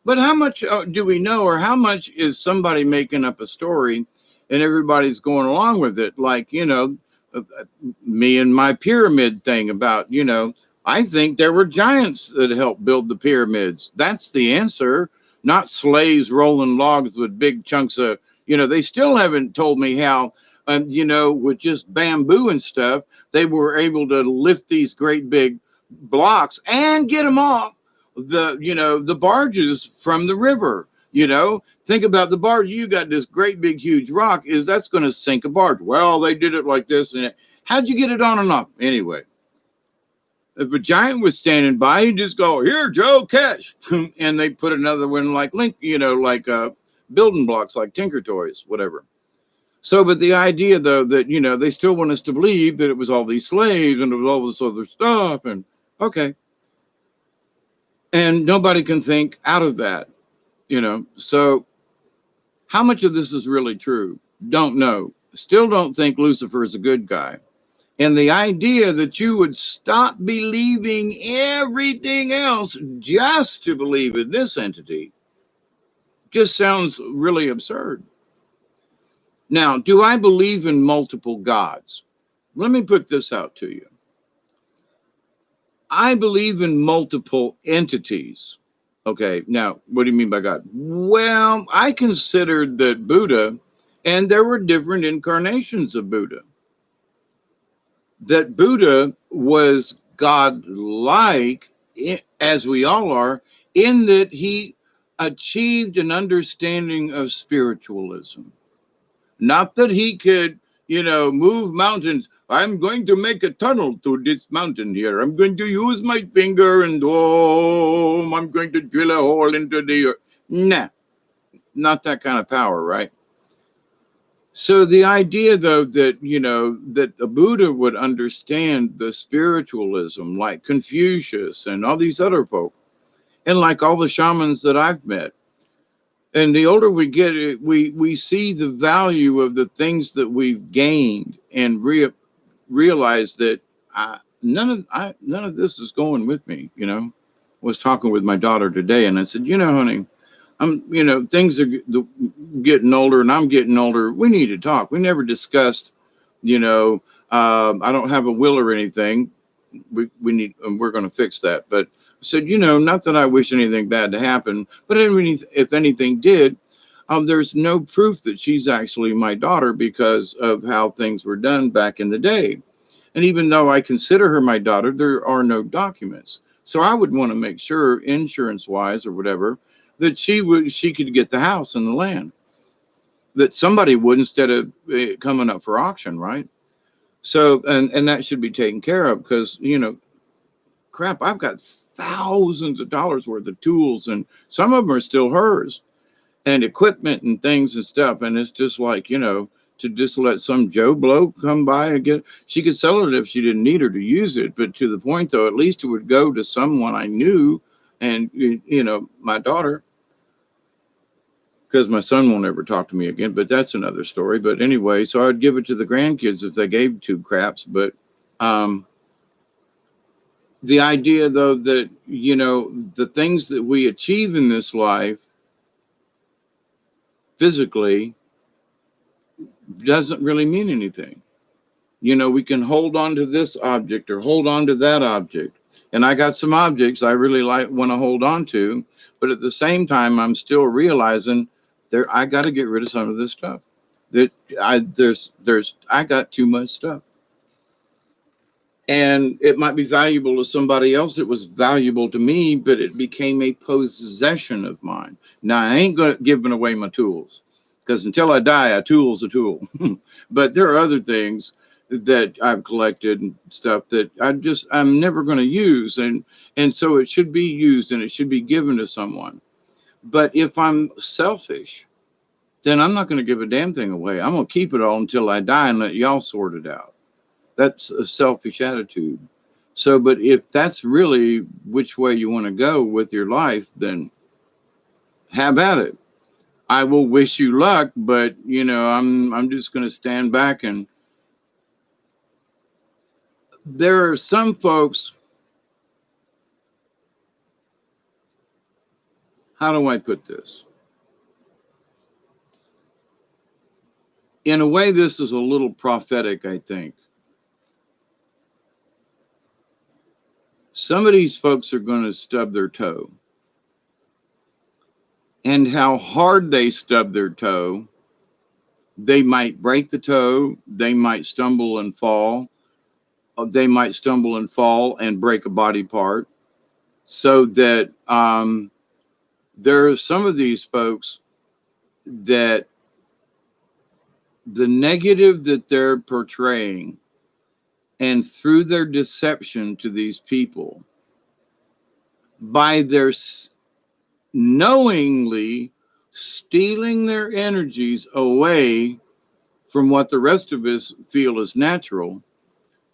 but how much do we know, or how much is somebody making up a story, and everybody's going along with it? Like, me and my pyramid thing about, I think there were giants that helped build the pyramids. That's the answer, not slaves rolling logs with big chunks of, they still haven't told me how, with just bamboo and stuff, they were able to lift these great big blocks and get them off the barges from the river. Think about the barge. You got this great big huge rock. That's going to sink a barge. Well, they did it like this, and How'd you get it on and off? Anyway, if a giant was standing by, he'd just go, "Here, Joe, catch." And they put another one like link, like building blocks, like Tinker Toys, whatever. So, but the idea though that, they still want us to believe that it was all these slaves and it was all this other stuff. And okay. And nobody can think out of that, So how much of this is really true? Don't know. Still don't think Lucifer is a good guy. And the idea that you would stop believing everything else just to believe in this entity just sounds really absurd. Now, do I believe in multiple gods? Let me put this out to you. I believe in multiple entities. Okay, now, what do you mean by God? Well, I considered that Buddha, and there were different incarnations of Buddha, that Buddha was God-like, as we all are, in that he achieved an understanding of spiritualism. Not that he could, move mountains. I'm going to make a tunnel through this mountain here. I'm going to use my finger and I'm going to drill a hole into the earth. Nah, not that kind of power, right? So the idea, though, that, that the Buddha would understand the spiritualism like Confucius and all these other folk, and like all the shamans that I've met. And the older we get, we see the value of the things that we've gained and realize that none of this is going with me. Was talking with my daughter today, and I said, honey, things are getting older, and I'm getting older. We need to talk. We never discussed, I don't have a will or anything. We need, and we're going to fix that. But I said, not that I wish anything bad to happen, but if anything did, there's no proof that she's actually my daughter because of how things were done back in the day. And even though I consider her my daughter, there are no documents. So I would want to make sure, insurance-wise or whatever, that she could get the house and the land. That somebody would, instead of coming up for auction, right? So, and that should be taken care of because, crap, I've got thousands of dollars worth of tools, and some of them are still hers, and equipment and things and stuff. And it's just like, to just let some Joe Blow come by and get, she could sell it if she didn't need her to use it. But to the point, though, at least it would go to someone I knew and, my daughter, because my son won't ever talk to me again, but that's another story. But anyway, so I'd give it to the grandkids if they gave two craps. But the idea, though, that, the things that we achieve in this life physically doesn't really mean anything. We can hold on to this object or hold on to that object. And I got some objects I really want to hold on to, but at the same time, I'm still realizing I got to get rid of some of this stuff. That I got too much stuff. And it might be valuable to somebody else. It was valuable to me, but it became a possession of mine. Now, I ain't giving away my tools, because until I die, a tool's a tool. But there are other things that I've collected and stuff that I'm never going to use. And so it should be used and it should be given to someone. But if I'm selfish, then I'm not going to give a damn thing away. I'm going to keep it all until I die and let y'all sort it out. That's a selfish attitude. So, but if that's really which way you want to go with your life, then have at it. I will wish you luck, but I'm just going to stand back. And there are some folks, how do I put this? In a way, this is a little prophetic, I think. Some of these folks are going to stub their toe. And how hard they stub their toe, they might break the toe, they might stumble and fall, they might stumble and fall and break a body part. So that there are some of these folks that the negative that they're portraying And through their deception to these people, by their knowingly stealing their energies away from what the rest of us feel is natural,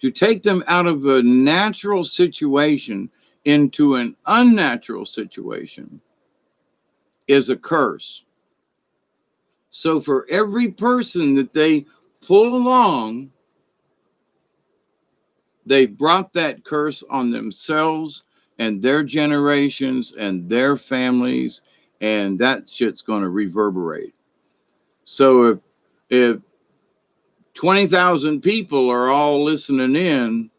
to take them out of a natural situation into an unnatural situation is a curse. So for every person that they pull along, they brought that curse on themselves and their generations and their families, and that shit's going to reverberate. So if 20,000 people are all listening in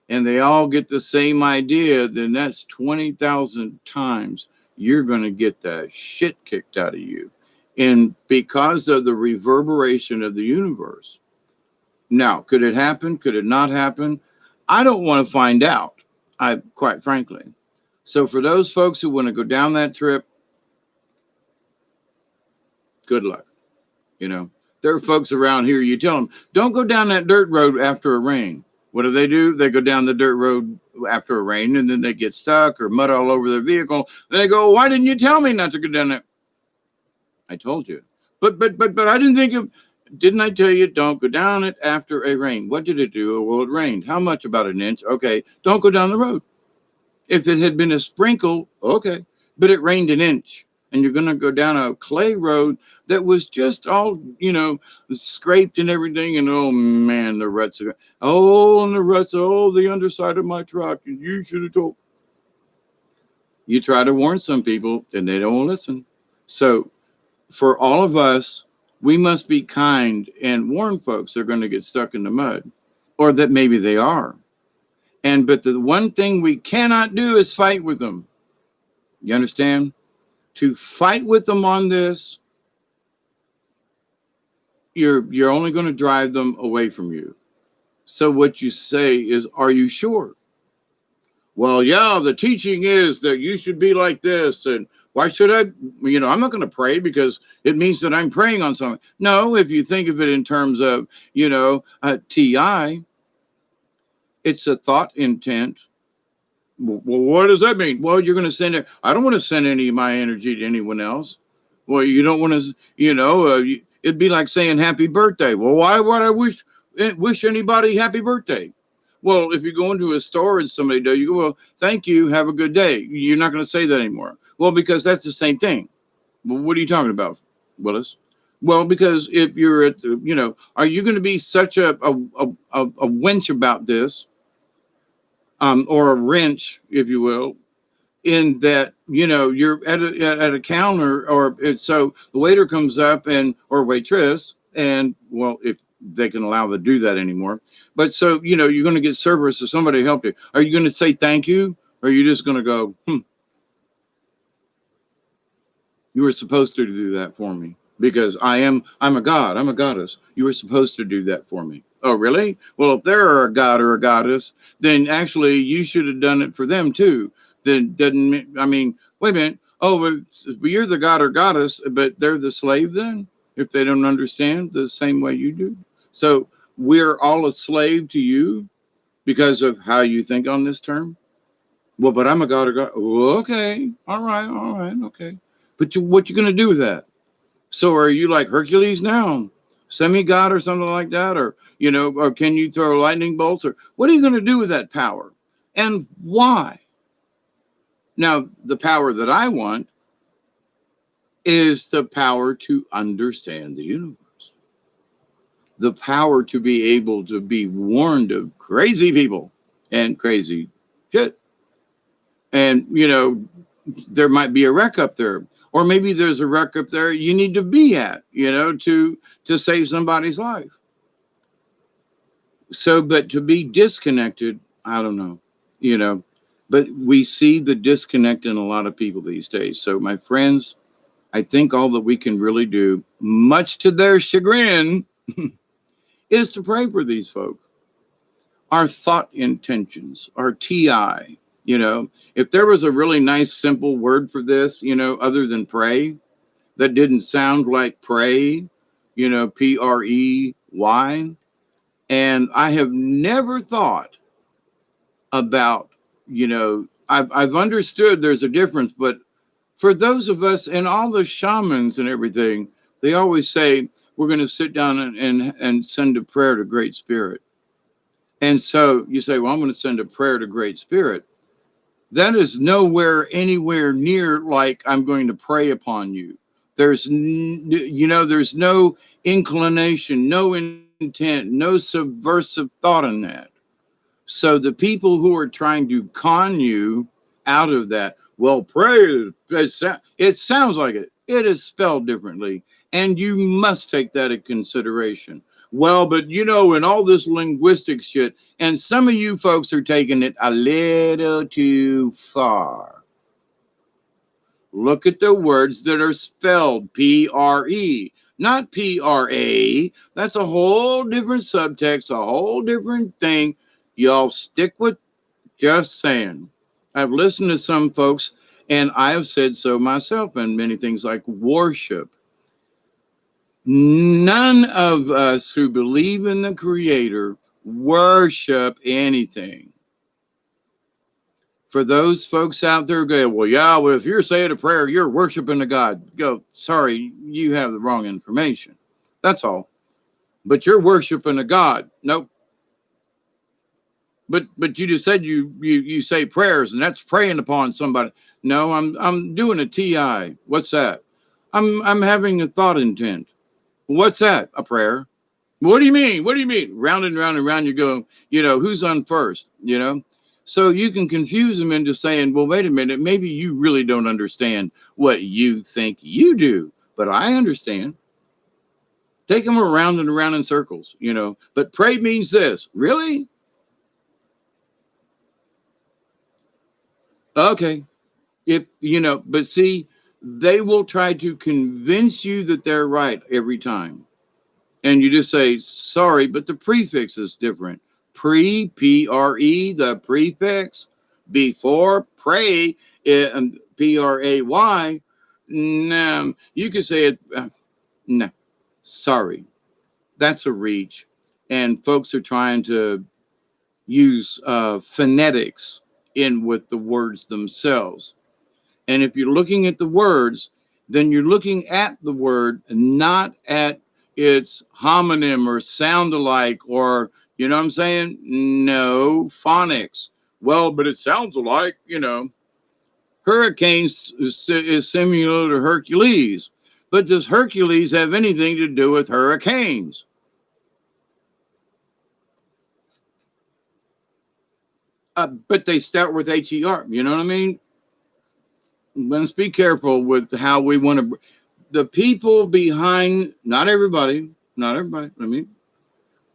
and they all get the same idea, then that's 20,000 times you're going to get that shit kicked out of you. And because of the reverberation of the universe. Now, could it happen? Could it not happen? I don't want to find out, quite frankly. So for those folks who want to go down that trip, good luck. You know, there are folks around here, you tell them, don't go down that dirt road after a rain. What do? They go down the dirt road after a rain, and then they get stuck or mud all over their vehicle. And they go, why didn't you tell me not to go down that? I told you. But I didn't think of, didn't I tell you don't go down it after a rain? What did it do? Well, it rained. How much? About an inch. Okay, don't go down the road. If it had been a sprinkle, okay, but it rained an inch. And you're going to go down a clay road that was just all, scraped and everything. And oh man, the ruts are, and the ruts, the underside of my truck. And you should have told. You try to warn some people and they don't listen. So for all of us, we must be kind and warn folks they're going to get stuck in the mud, or that maybe they are. But the one thing we cannot do is fight with them. You understand? To fight with them on this, you're only going to drive them away from you. So what you say is, are you sure? Well, yeah, the teaching is that you should be like this. And why should I? I'm not going to pray because it means that I'm praying on something. No, if you think of it in terms of, TI, it's a thought intent. Well, what does that mean? Well, you're going to send it. I don't want to send any of my energy to anyone else. Well, you don't want to, it'd be like saying happy birthday. Well, why would I wish anybody happy birthday? Well, if you go into a store and somebody does, you go, well, thank you, have a good day. You're not going to say that anymore. Well, because that's the same thing. Well, what are you talking about, Willis? Well, because if you're at, are you going to be such a wench about this? Or a wrench, if you will, in that, you're at a counter, so the waiter comes up or waitress, and well, if they can allow to do that anymore. But so, you're going to get service or somebody help you. Are you going to say thank you? Or are you just going to go, you were supposed to do that for me because I'm a god, I'm a goddess. You were supposed to do that for me. Oh, really? Well, if they're a god or a goddess, then actually you should have done it for them too. Then wait a minute. Oh, but you're the god or goddess, but they're the slave then, if they don't understand the same way you do. So we're all a slave to you because of how you think on this term. Well, but I'm a god or god. Oh, okay. All right. Okay. But what you going to do with that? So are you like Hercules now? Semi-god or something like that? Or can you throw lightning bolts? Or what are you going to do with that power? And why? Now, the power that I want is the power to understand the universe. The power to be able to be warned of crazy people and crazy shit. And, there might be a wreck up there. Or maybe there's a wreck up there you need to be at, to save somebody's life. So, but to be disconnected, I don't know, but we see the disconnect in a lot of people these days. So my friends, I think all that we can really do, much to their chagrin, is to pray for these folk. Our thought intentions, our TI, if there was a really nice, simple word for this, other than pray, that didn't sound like pray, PREY, And I have never thought about, I've understood there's a difference, but for those of us and all the shamans and everything, they always say we're going to sit down and send a prayer to Great Spirit. And so you say, well, I'm going to send a prayer to Great Spirit. That is nowhere anywhere near like I'm going to pray upon you. There's no inclination, no intent, no subversive thought in that. So the people who are trying to con you out of that, well, pray, it sounds like it. It is spelled differently. And you must take that into consideration. Well, but in all this linguistic shit, and some of you folks are taking it a little too far. Look at the words that are spelled P-R-E, not P-R-A. That's a whole different subtext, a whole different thing. Y'all stick with just saying. I've listened to some folks, and I have said so myself, and many things like worship. None of us who believe in the Creator worship anything. For those folks out there go, well, yeah, well, if you're saying a prayer, you're worshiping a God. Go, sorry, you have the wrong information. That's all. But you're worshiping a God. Nope. But you just said you say prayers, and that's praying upon somebody. No, I'm doing a TI. What's that? I'm having a thought intent. What's that? A prayer. What do you mean? What do you mean? Round and round and round you go, who's on first, So you can confuse them into saying, well, wait a minute, maybe you really don't understand what you think you do, but I understand. Take them around and around in circles, But pray means this. Really? Okay. But see, they will try to convince you that they're right every time. And you just say, sorry, but the prefix is different. P-R-E, the prefix, before pray, P-R-A-Y. No, you could say it, no, sorry. That's a reach. And folks are trying to use phonetics in with the words themselves. And if you're looking at the words, then you're looking at the word, not at its homonym or sound alike, or, you know what I'm saying? No, phonics. Well, but it sounds alike, Hurricanes is similar to Hercules. But does Hercules have anything to do with hurricanes? But they start with H-E-R. You know what I mean? Let's be careful with how we want to. The people behind, not everybody,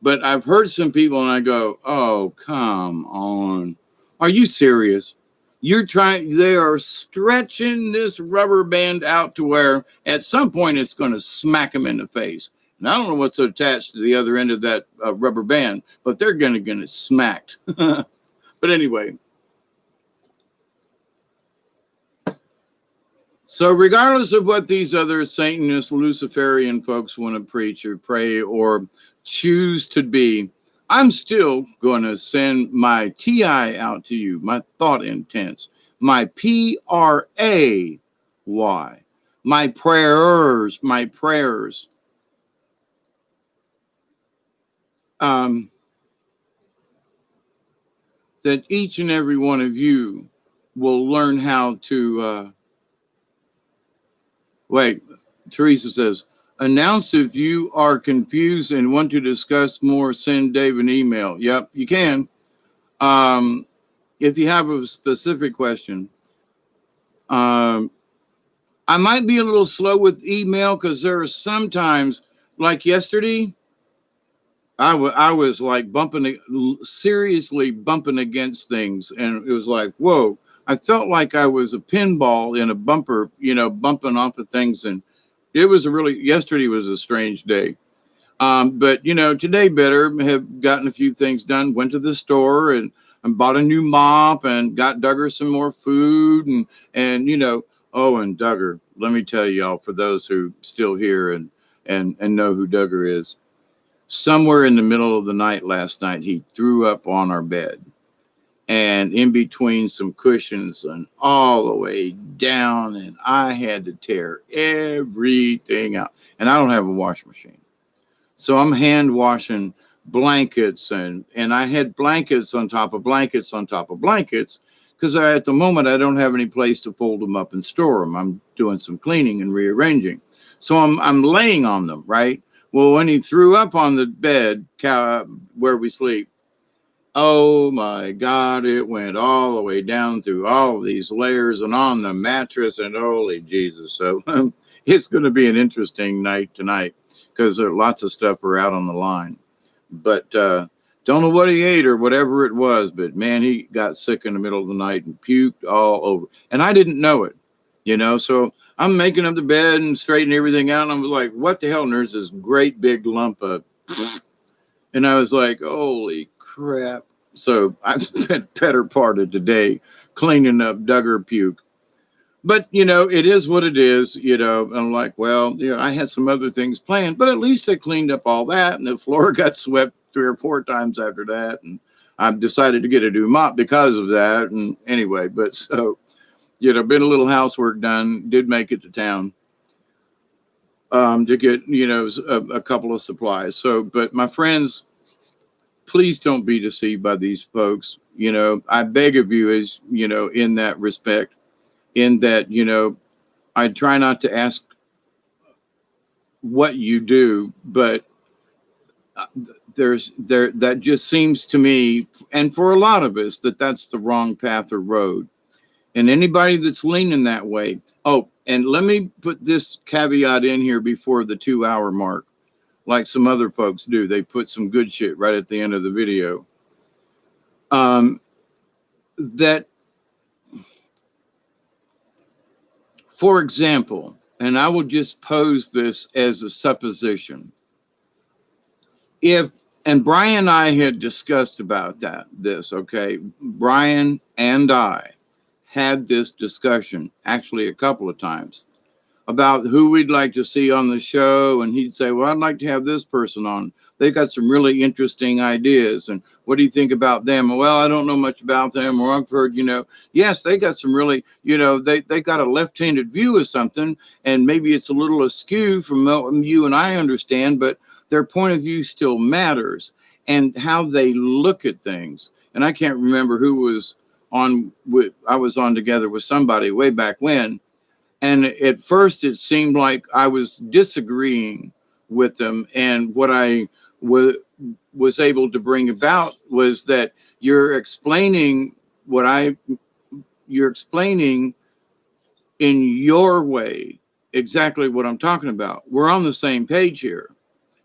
but I've heard some people and I go, oh, come on. Are you serious? They are stretching this rubber band out to where at some point it's going to smack them in the face. And I don't know what's attached to the other end of that rubber band, but they're going to get smacked. But anyway. So regardless of what these other Satanist, Luciferian folks want to preach or pray or choose to be, I'm still going to send my TI out to you, my thought intents, my PRAY, my prayers, that each and every one of you will learn how to wait, Teresa says, announce if you are confused and want to discuss more, send Dave an email. Yep, you can. If you have a specific question. I might be a little slow with email because there are sometimes, like yesterday, I was like seriously bumping against things. And it was like, whoa. I felt like I was a pinball in a bumper, bumping off of things. And yesterday was a strange day. But, today better, have gotten a few things done, went to the store and bought a new mop and got Duggar some more food. And and Duggar, let me tell y'all, for those who still here and know who Duggar is, Somewhere in the middle of the night last night, he threw up on our bed, and in between some cushions and all the way down, and I had to tear everything out. And I don't have a washing machine. So I'm hand washing blankets, and I had blankets on top of blankets on top of blankets, because at the moment I don't have any place to fold them up and store them. I'm doing some cleaning and rearranging. So I'm laying on them, right? Well, when he threw up on the bed where we sleep, oh my God, it went all the way down through all of these layers and on the mattress, and holy Jesus. So it's going to be an interesting night tonight, because there lots of stuff are out on the line. But don't know what he ate or whatever it was, but man, he got sick in the middle of the night and puked all over. And I didn't know it, so I'm making up the bed and straightening everything out. And I was like, what the hell? And there's this great big lump of, and I was like, holy crap. So I've spent better part of today cleaning up Duggar puke. But, it is what it is, I'm like, well, I had some other things planned, but at least I cleaned up all that. And the floor got swept 3 or 4 times after that. And I've decided to get a new mop because of that. And anyway, but so, been a little housework done, did make it to town to get, a couple of supplies. So, but my friends, please don't be deceived by these folks. I beg of you, as in that respect, in that, I try not to ask what you do, but that just seems to me, and for a lot of us, that's the wrong path or road. And anybody that's leaning that way. Oh, and let me put this caveat in here before the 2-hour mark, like some other folks do. They put some good shit right at the end of the video. That, for example, and I will just pose this as a supposition. And Brian and I had discussed about this, okay? Brian and I had this discussion actually a couple of times about who we'd like to see on the show. And he'd say, well, I'd like to have this person on. They got some really interesting ideas. And what do you think about them? Well, I don't know much about them. Or I've heard, yes, they got some really, they got a left-handed view of something. And maybe it's a little askew from you and I understand, but their point of view still matters, and how they look at things. And I can't remember who was on with, I was on together with somebody way back when. And at first it seemed like I was disagreeing with them. And what I was able to bring about was that you're explaining you're explaining in your way exactly what I'm talking about. We're on the same page here,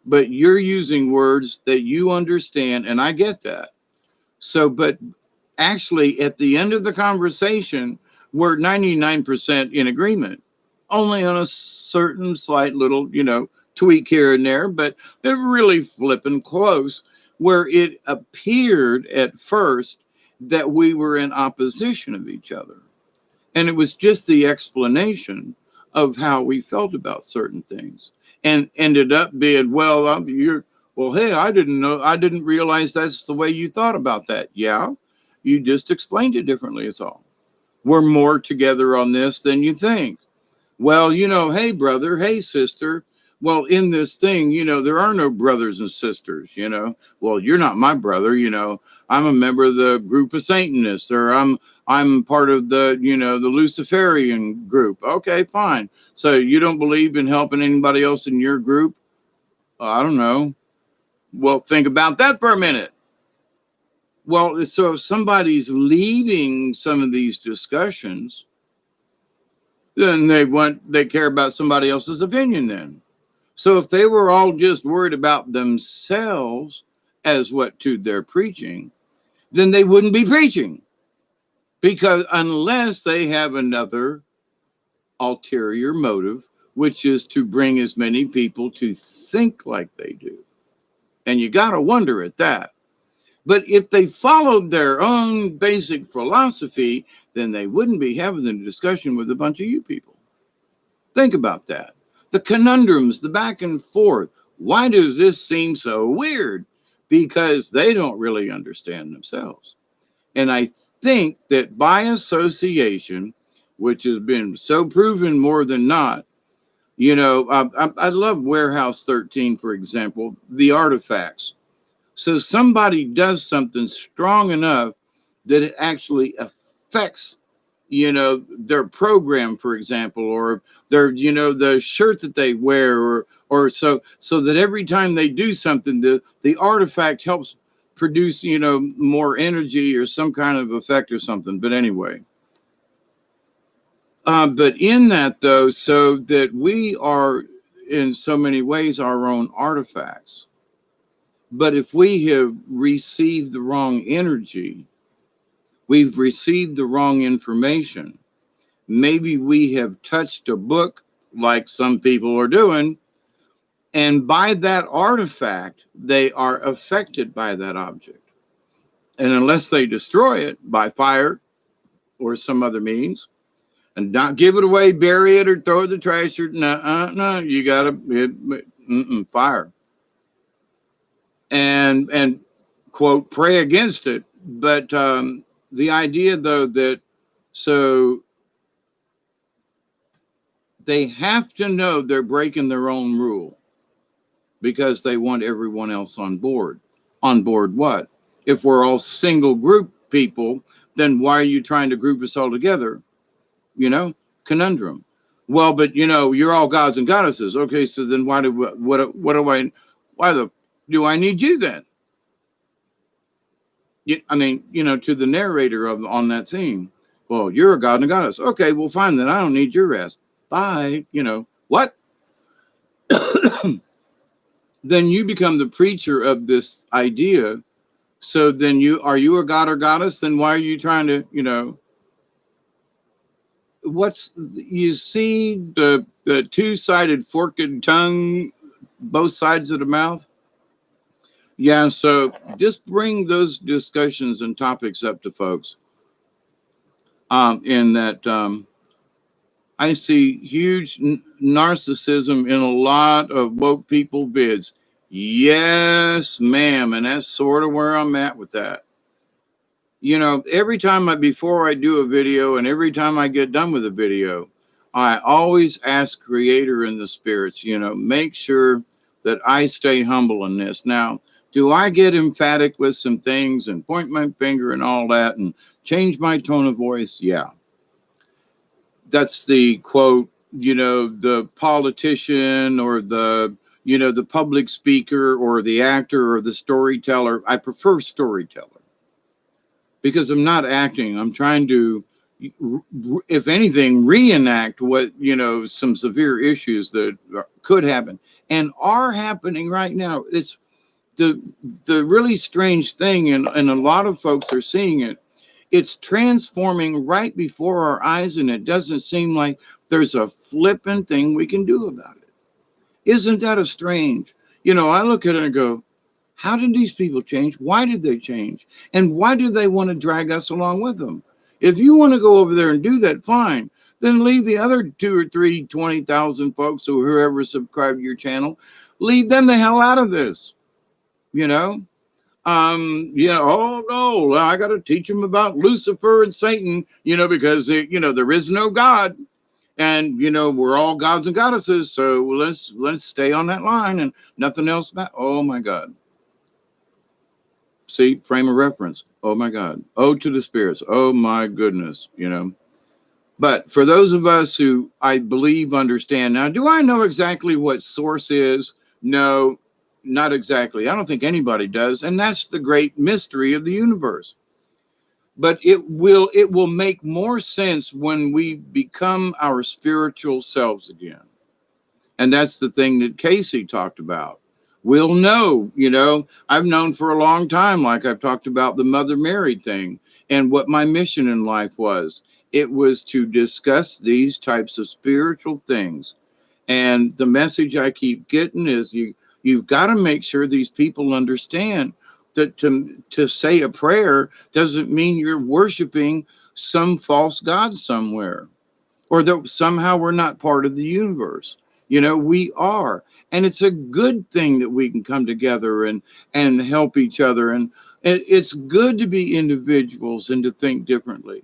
but you're using words that you understand, and I get that. So, but actually at the end of the conversation, we're 99% in agreement, only on a certain slight little, tweak here and there, but they're really flipping close, where it appeared at first that we were in opposition of each other. And it was just the explanation of how we felt about certain things, and ended up being, well, hey, I didn't realize that's the way you thought about that. Yeah, you just explained it differently, it's all. We're more together on this than you think. Well, hey, brother, hey, sister. Well, in this thing, there are no brothers and sisters, Well, you're not my brother, I'm a member of the group of Satanists, or I'm part of the, the Luciferian group. Okay, fine. So you don't believe in helping anybody else in your group? I don't know. Well, think about that for a minute. Well, so if somebody's leading some of these discussions, then they care about somebody else's opinion then. So if they were all just worried about themselves as what to their preaching, then they wouldn't be preaching. Because unless they have another ulterior motive, which is to bring as many people to think like they do. And you got to wonder at that. But if they followed their own basic philosophy, then they wouldn't be having the discussion with a bunch of you people. Think about that. The conundrums, the back and forth. Why does this seem so weird? Because they don't really understand themselves. And I think that by association, which has been so proven more than not, I love Warehouse 13, for example, the artifacts. So somebody does something strong enough that it actually affects, their program, for example, or their, the shirt that they wear, or so that every time they do something, the artifact helps produce, more energy or some kind of effect or something. But anyway, but in that though, so that we are in so many ways our own artifacts. But if we have received the wrong energy, we've received the wrong information. Maybe we have touched a book like some people are doing, and by that artifact, they are affected by that object. And unless they destroy it by fire or some other means, and not give it away, bury it, or throw it in the trash, or no, you gotta fire. And quote, pray against it. But the idea though that so they have to know they're breaking their own rule because they want everyone else on board. On board what? If we're all single group people, then why are you trying to group us all together? Conundrum. Well, but you're all gods and goddesses. Okay, so then why do I need you then? I mean, to the narrator on that scene. Well, you're a god and a goddess. Okay, well, fine then. I don't need your rest. Bye. What? Then you become the preacher of this idea. So then are you a god or goddess? Then why are you trying to, you see the two-sided forked tongue, both sides of the mouth? Yeah, so just bring those discussions and topics up to folks. In that I see huge narcissism in a lot of woke people vids. Yes, ma'am. And that's sort of where I'm at with that. Every time before I do a video and every time I get done with a video, I always ask Creator and the spirits, make sure that I stay humble in this. Now, do I get emphatic with some things and point my finger and all that and change my tone of voice? Yeah. That's the quote, the politician or the public speaker or the actor or the storyteller. I prefer storyteller because I'm not acting. I'm trying to, if anything, reenact what, some severe issues that could happen and are happening right now. It's the really strange thing, and a lot of folks are seeing it. It's transforming right before our eyes, and it doesn't seem like there's a flipping thing we can do about it. Isn't that a strange? I look at it and go, how did these people change? Why did they change? And why do they want to drag us along with them? If you want to go over there and do that, fine. Then leave the other 2 or 3, 20,000 folks or whoever subscribed to your channel, leave them the hell out of this. Oh no, I got to teach them about Lucifer and Satan, because there is no God, and we're all gods and goddesses, so let's stay on that line and nothing else. Oh my God. See, frame of reference. Oh my God. Oh, to the spirits. Oh my goodness. But for those of us who I believe understand now, do I know exactly what source is? No. Not exactly. I don't think anybody does. And that's the great mystery of the universe. But it will make more sense when we become our spiritual selves again. And that's the thing that Casey talked about. We'll know, I've known for a long time, like I've talked about the Mother Mary thing and what my mission in life was. It was to discuss these types of spiritual things. And the message I keep getting is you've got to make sure these people understand that to say a prayer doesn't mean you're worshiping some false god somewhere, or that somehow we're not part of the universe. You know, we are. And it's a good thing that we can come together and help each other. And it's good to be individuals and to think differently.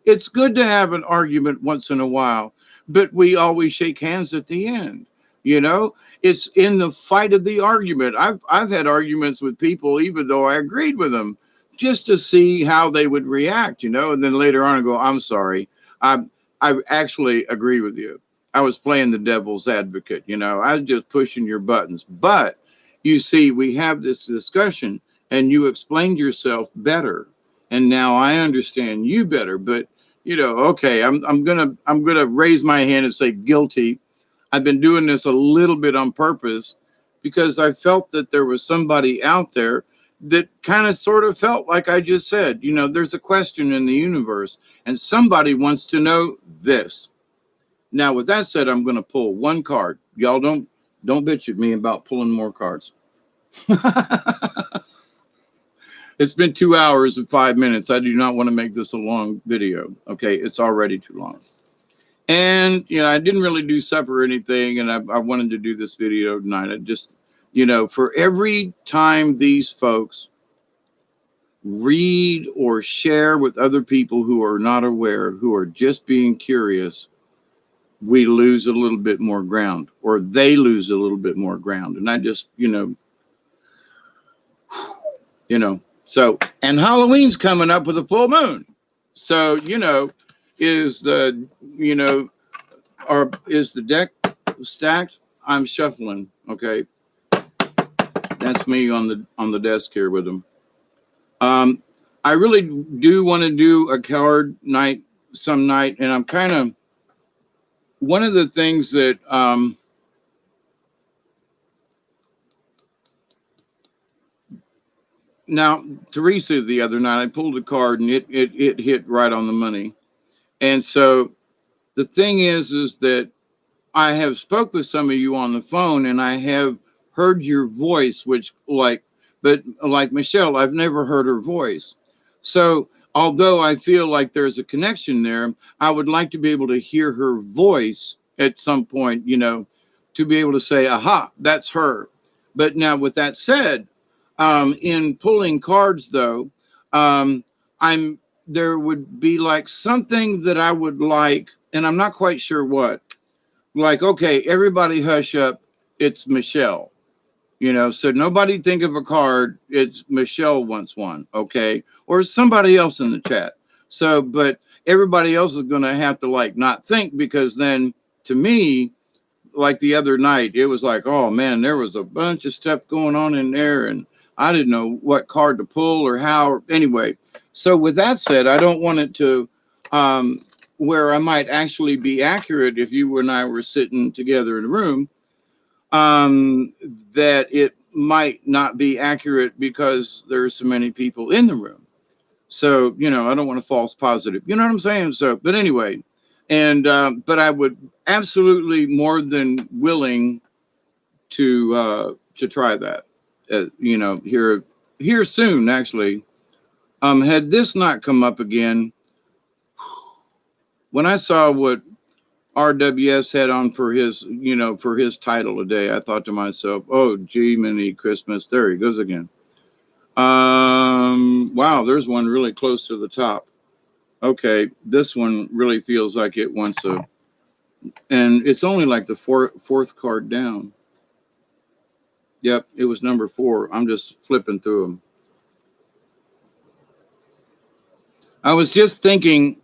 It's good to have an argument once in a while, but we always shake hands at the end. You know, it's in the fight of the argument. I've had arguments with people, even though I agreed with them, just to see how they would react, you know, and then later on I go, I'm sorry. I I actually agree with you. I was playing the devil's advocate, you know, I was just pushing your buttons. But you see, we have this discussion and you explained yourself better. And now I understand you better. But you know, okay, I'm gonna raise my hand and say guilty. I've been doing this a little bit on purpose because I felt that there was somebody out there that kind of sort of felt like I just said, you know, there's a question in the universe and somebody wants to know this. Now, with that said, I'm going to pull one card. Y'all don't bitch at me about pulling more cards. It's been 2 hours and 5 minutes. I do not want to make this a long video. Okay, it's already too long. And you know, I didn't really do supper or anything, and I wanted to do this video tonight. I just, you know, for every time these folks read or share with other people who are not aware, who are just being curious, we lose a little bit more ground, or they lose a little bit more ground. And I just, you know, so, and Halloween's coming up with a full moon. So, you know, is the, you know, or is the deck stacked? I'm shuffling. Okay. That's me on the desk here with them. I really do want to do a card night some night, and I'm kind of one of the things that now Teresa the other night I pulled a card and it hit right on the money. And so the thing is that I have spoke with some of you on the phone and I have heard your voice, which but like Michelle, I've never heard her voice. So although I feel like there's a connection there, I would like to be able to hear her voice at some point, you know, to be able to say, aha, that's her. But now with that said, in pulling cards though, I'm there would be like something that I would like, and I'm not quite sure what. Like, okay, everybody hush up. It's Michelle, you know, so nobody think of a card. It's Michelle wants one, okay, or somebody else in the chat. So, but everybody else is going to have to like not think, because then to me, like the other night, it was like, oh man, there was a bunch of stuff going on in there, and I didn't know what card to pull or how. Anyway, so with that said, I don't want it to where I might actually be accurate if you and I were sitting together in a room, that it might not be accurate because there's so many people in the room. So, you know, I don't want to false positive. You know what I'm saying? So, but anyway, and but I would absolutely more than willing to try that. You know, here soon. Actually, had this not come up again, when I saw what RWS had on for his, you know, for his title today, I thought to myself, oh, gee, mini Christmas. There he goes again. Wow, there's one really close to the top. Okay, this one really feels like it wants a, and it's only like the fourth card down. Yep, it was number 4. I'm just flipping through them. I was thinking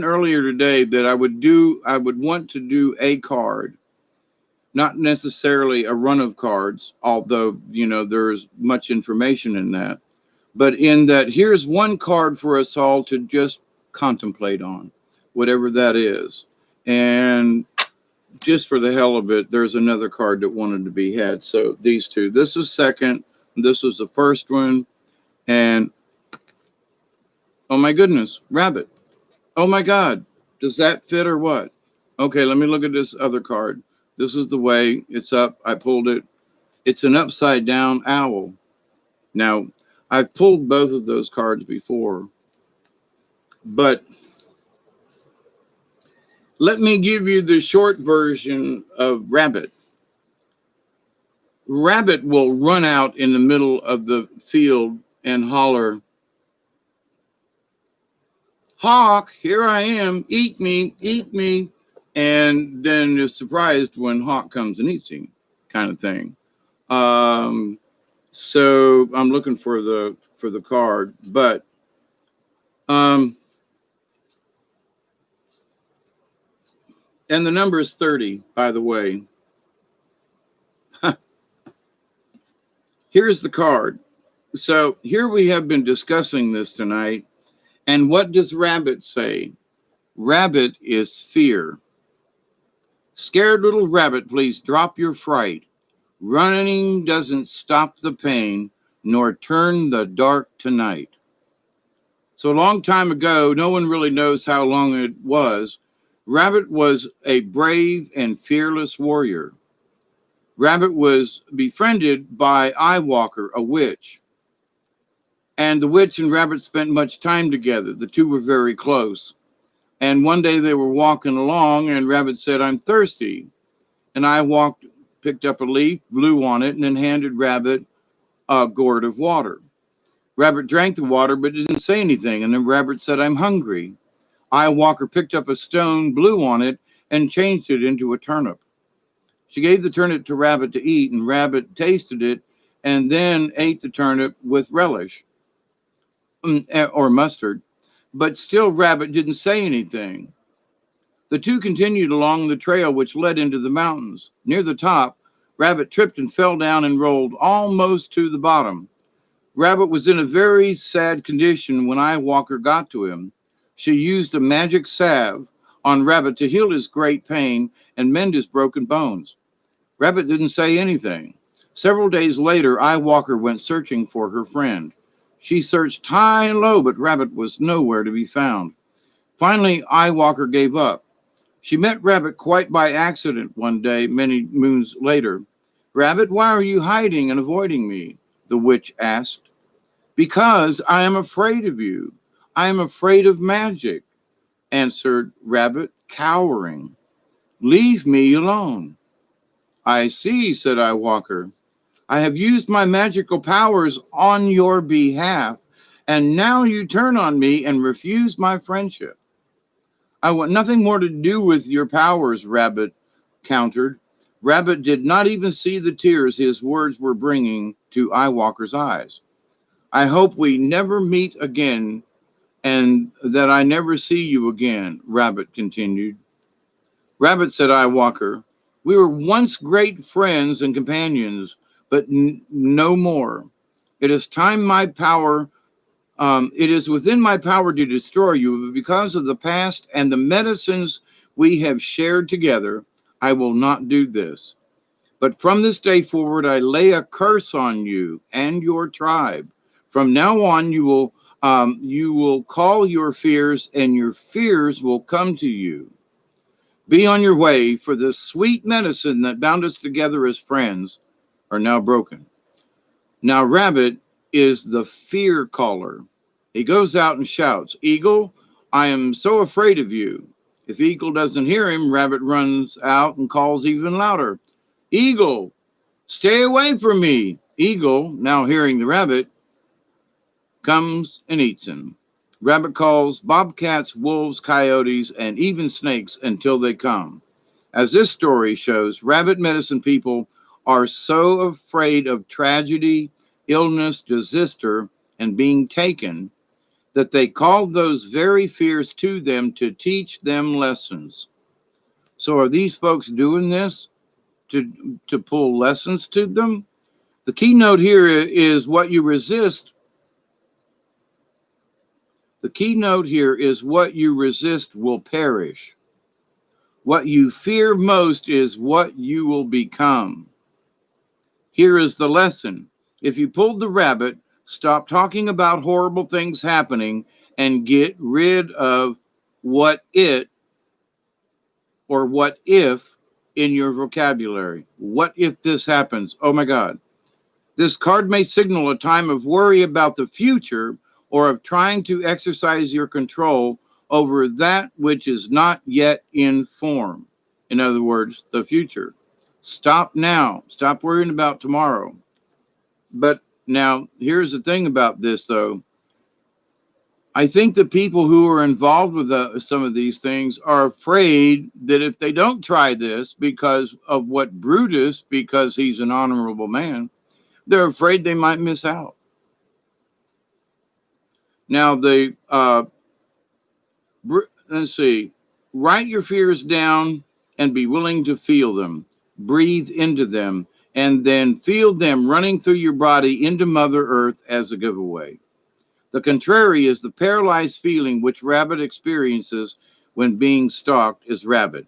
earlier today that I would want to do a card, not necessarily a run of cards, although, you know, there's much information in that, but in that here's one card for us all to just contemplate on, whatever that is. And just for the hell of it, there's another card that wanted to be had. So these two, this is second, this was the first one, and oh my goodness, rabbit. Oh my God, does that fit or what? Okay, let me look at this other card. This is the way it's up. I pulled it. It's an upside down owl. Now, I've pulled both of those cards before, but Let me give you the short version of rabbit. Rabbit will run out in the middle of the field and holler, "Hawk, here I am, eat me." And then is surprised when Hawk comes and eats him, kind of thing. Um, so I'm looking for the card, but um, and the number is 30, by the way. Here's the card. So here we have been discussing this tonight. And what does rabbit say? Rabbit is fear. Scared little rabbit, please drop your fright. Running doesn't stop the pain, nor turn the dark to night. So a long time ago, no one really knows how long it was, Rabbit was a brave and fearless warrior. Rabbit was befriended by Eyewalker, a witch. And the witch and Rabbit spent much time together. The two were very close. And one day they were walking along, and Rabbit said, "I'm thirsty." And picked up a leaf, blew on it, and then handed Rabbit a gourd of water. Rabbit drank the water, but didn't say anything. And then Rabbit said, "I'm hungry." Eyewalker picked up a stone, blew on it, and changed it into a turnip. She gave the turnip to Rabbit to eat, and Rabbit tasted it and then ate the turnip with relish or mustard. But still, Rabbit didn't say anything. The two continued along the trail which led into the mountains. Near the top, Rabbit tripped and fell down and rolled almost to the bottom. Rabbit was in a very sad condition when Eyewalker got to him. She used a magic salve on Rabbit to heal his great pain and mend his broken bones. Rabbit didn't say anything. Several days later, Eyewalker went searching for her friend. She searched high and low, but Rabbit was nowhere to be found. Finally, Eyewalker gave up. She met Rabbit quite by accident one day, many moons later. "Rabbit, why are you hiding and avoiding me?" the witch asked. "Because I am afraid of you. I am afraid of magic," answered Rabbit, cowering. "Leave me alone." "I see," said Eyewalker. "I have used my magical powers on your behalf, and now you turn on me and refuse my friendship." "I want nothing more to do with your powers," Rabbit countered. Rabbit did not even see the tears his words were bringing to Eyewalker's eyes. "I hope we never meet again and that I never see you again," Rabbit continued. "Rabbit," said Eyewalker, "we were once great friends and companions, but no more. It is time my power, it is within my power to destroy you, but because of the past and the medicines we have shared together, I will not do this. But from this day forward, I lay a curse on you and your tribe. From now on, you will call your fears, and your fears will come to you. Be on your way, for the sweet medicine that bound us together as friends are now broken." Now, Rabbit is the fear caller. He goes out and shouts, "Eagle, I am so afraid of you." If Eagle doesn't hear him, Rabbit runs out and calls even louder, "Eagle, stay away from me." Eagle, now hearing the rabbit, comes and eats him. Rabbit calls bobcats, wolves, coyotes, and even snakes until they come. As this story shows, rabbit medicine people are so afraid of tragedy, illness, disaster, and being taken that they call those very fears to them to teach them lessons. So are these folks doing this to pull lessons to them? The keynote here is what you resist. The keynote here is what you resist will perish. What you fear most is what you will become. Here is the lesson. If you pulled the rabbit, stop talking about horrible things happening and get rid of what it or what if in your vocabulary. What if this happens? Oh my God. This card may signal a time of worry about the future or of trying to exercise your control over that which is not yet in form. In other words, the future. Stop now. Stop worrying about tomorrow. But now, here's the thing about this, though. I think the people who are involved with some of these things are afraid that if they don't try this because of what Brutus, because he's an honorable man, they're afraid they might miss out. Now, let's see, write your fears down and be willing to feel them. Breathe into them and then feel them running through your body into Mother Earth as a giveaway. The contrary is the paralyzed feeling which rabbit experiences when being stalked is rabbit.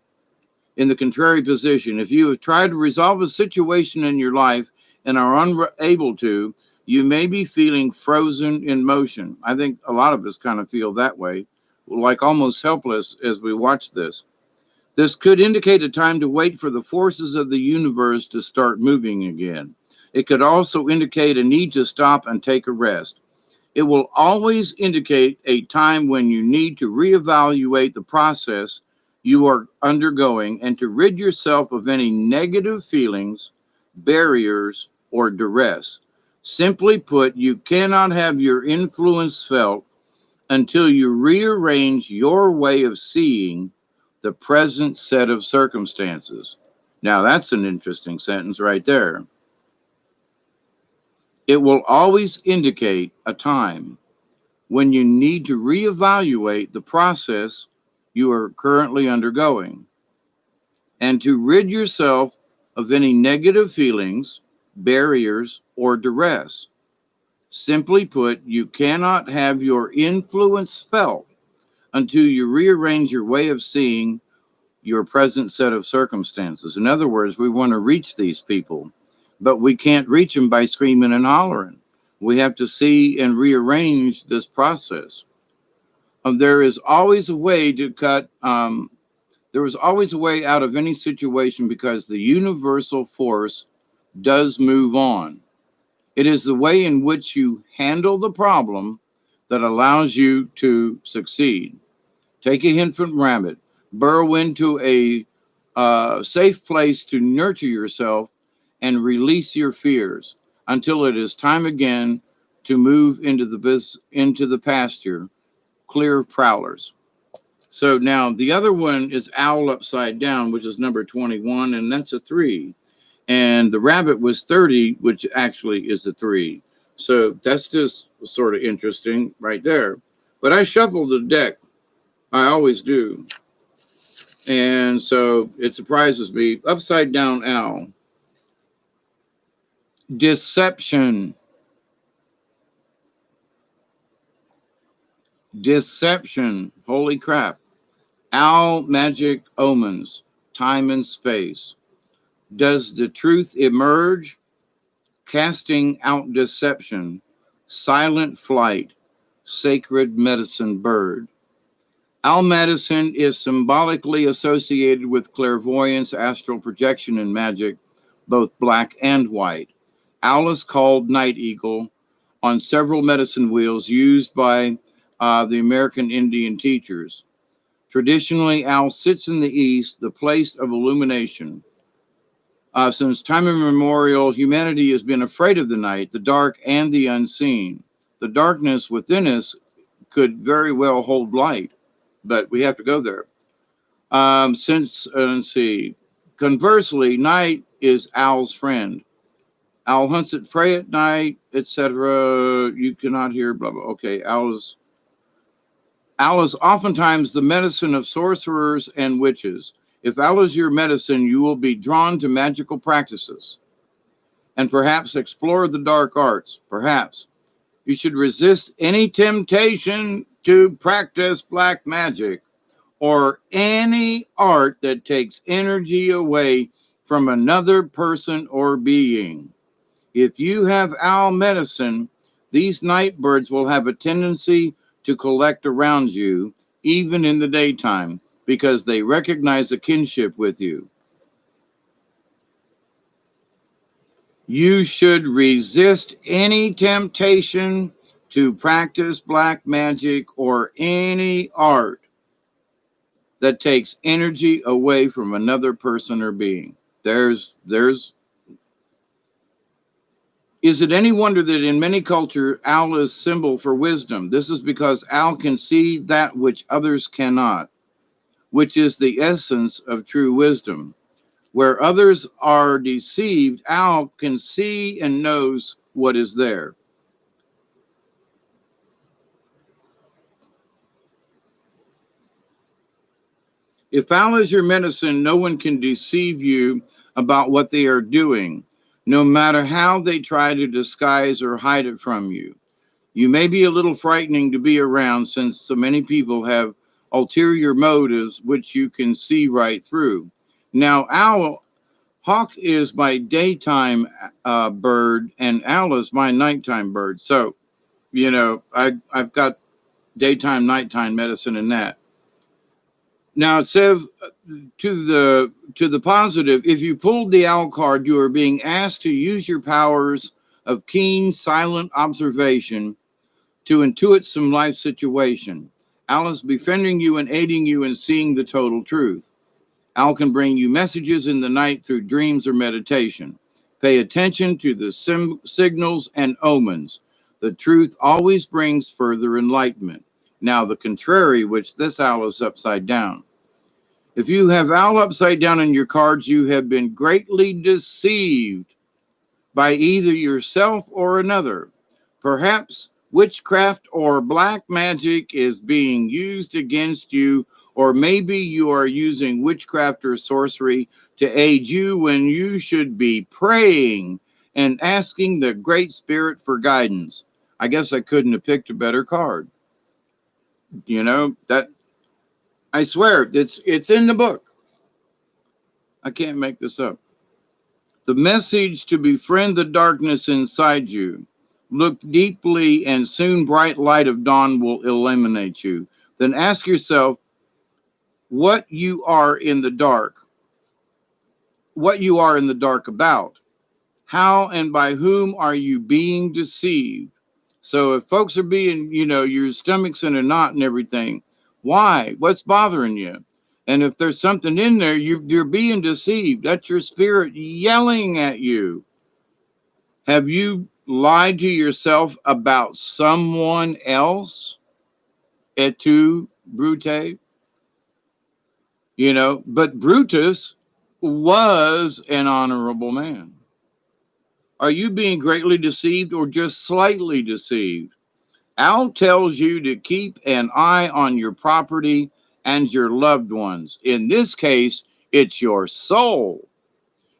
In the contrary position, if you have tried to resolve a situation in your life and are unable to, you may be feeling frozen in motion. I think a lot of us kind of feel that way, like almost helpless as we watch this. This could indicate a time to wait for the forces of the universe to start moving again. It could also indicate a need to stop and take a rest. It will always indicate a time when you need to reevaluate the process you are undergoing and to rid yourself of any negative feelings, barriers, or duress. Simply put, you cannot have your influence felt until you rearrange your way of seeing the present set of circumstances. Now, that's an interesting sentence right there. It will always indicate a time when you need to reevaluate the process you are currently undergoing and to rid yourself of any negative feelings, barriers, or duress. Simply put, you cannot have your influence felt until you rearrange your way of seeing your present set of circumstances. In other words, we want to reach these people, but we can't reach them by screaming and hollering. We have to see and rearrange this process. There is always a way to there is always a way out of any situation because the universal force does move on. It is the way in which you handle the problem that allows you to succeed. Take a hint from Rabbit. Burrow into a safe place to nurture yourself and release your fears until it is time again to move into the pasture, clear of prowlers. So now the other one is Owl Upside Down, which is number 21, and that's a 3. And the rabbit was 30, which actually is a 3. So that's just sort of interesting right there. But I shuffled the deck. I always do. And so it surprises me. Upside Down Owl. Deception. Deception. Holy crap. Owl magic omens. Time and space. Does the truth emerge? Casting out deception. Silent flight. Sacred medicine bird. Owl medicine is symbolically associated with clairvoyance, astral projection, and magic, both black and white. Owl is called night eagle on several medicine wheels used by the American Indian teachers. Traditionally, owl sits in the east, the place of illumination. Since time immemorial, humanity has been afraid of the night, the dark, and the unseen. The darkness within us could very well hold light, but we have to go there. Let's see. Conversely, night is owl's friend. Owl hunts at prey at night, etc. You cannot hear, blah, blah. Okay, owl is oftentimes the medicine of sorcerers and witches. If owl is your medicine, you will be drawn to magical practices and perhaps explore the dark arts. Perhaps you should resist any temptation to practice black magic or any art that takes energy away from another person or being. If you have owl medicine, these night birds will have a tendency to collect around you, even in the daytime, because they recognize a kinship with you. You should resist any temptation to practice black magic or any art that takes energy away from another person or being. There's Is it any wonder that in many cultures owl is symbol for wisdom? This is because owl can see that which others cannot, which is the essence of true wisdom. Where others are deceived, owl can see and knows what is there. If owl is your medicine, no one can deceive you about what they are doing, no matter how they try to disguise or hide it from you. You may be a little frightening to be around since so many people have ulterior motives which you can see right through. Now, hawk is my daytime bird, and owl is my nighttime bird. So, I've got daytime, nighttime medicine in that. Now it says to the positive, if you pulled the owl card, you are being asked to use your powers of keen, silent observation to intuit some life situation. Owl is befriending you and aiding you in seeing the total truth. Owl can bring you messages in the night through dreams or meditation. Pay attention to the signals and omens. The truth always brings further enlightenment. Now, the contrary, which this owl is upside down. If you have owl upside down in your cards, you have been greatly deceived by either yourself or another. Perhaps witchcraft or black magic is being used against you, or maybe you are using witchcraft or sorcery to aid you when you should be praying and asking the Great Spirit for guidance. I guess I couldn't have picked a better card. That I swear it's in the book. I can't make this up. The message to befriend the darkness inside you. Look deeply, and soon bright light of dawn will illuminate you. Then ask yourself what you are in the dark, what you are in the dark about. How and by whom are you being deceived? So if folks are being, your stomach's in a knot and everything, why? What's bothering you? And if there's something in there, you're being deceived. That's your spirit yelling at you. Have you lied to yourself about someone else? Et tu, Brute? But Brutus was an honorable man. Are you being greatly deceived or just slightly deceived? Al tells you to keep an eye on your property and your loved ones. In this case, it's your soul.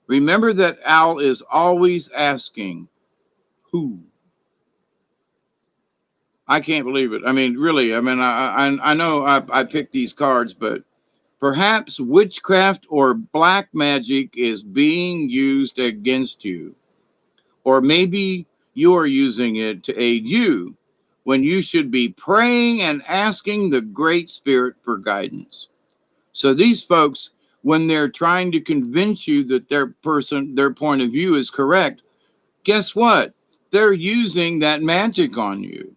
Remember that Al is always asking, who? I can't believe it. I mean, really, I know I picked these cards, but perhaps witchcraft or black magic is being used against you. Or maybe you're using it to aid you when you should be praying and asking the Great Spirit for guidance. So these folks, when they're trying to convince you that their point of view is correct, guess what? They're using that magic on you.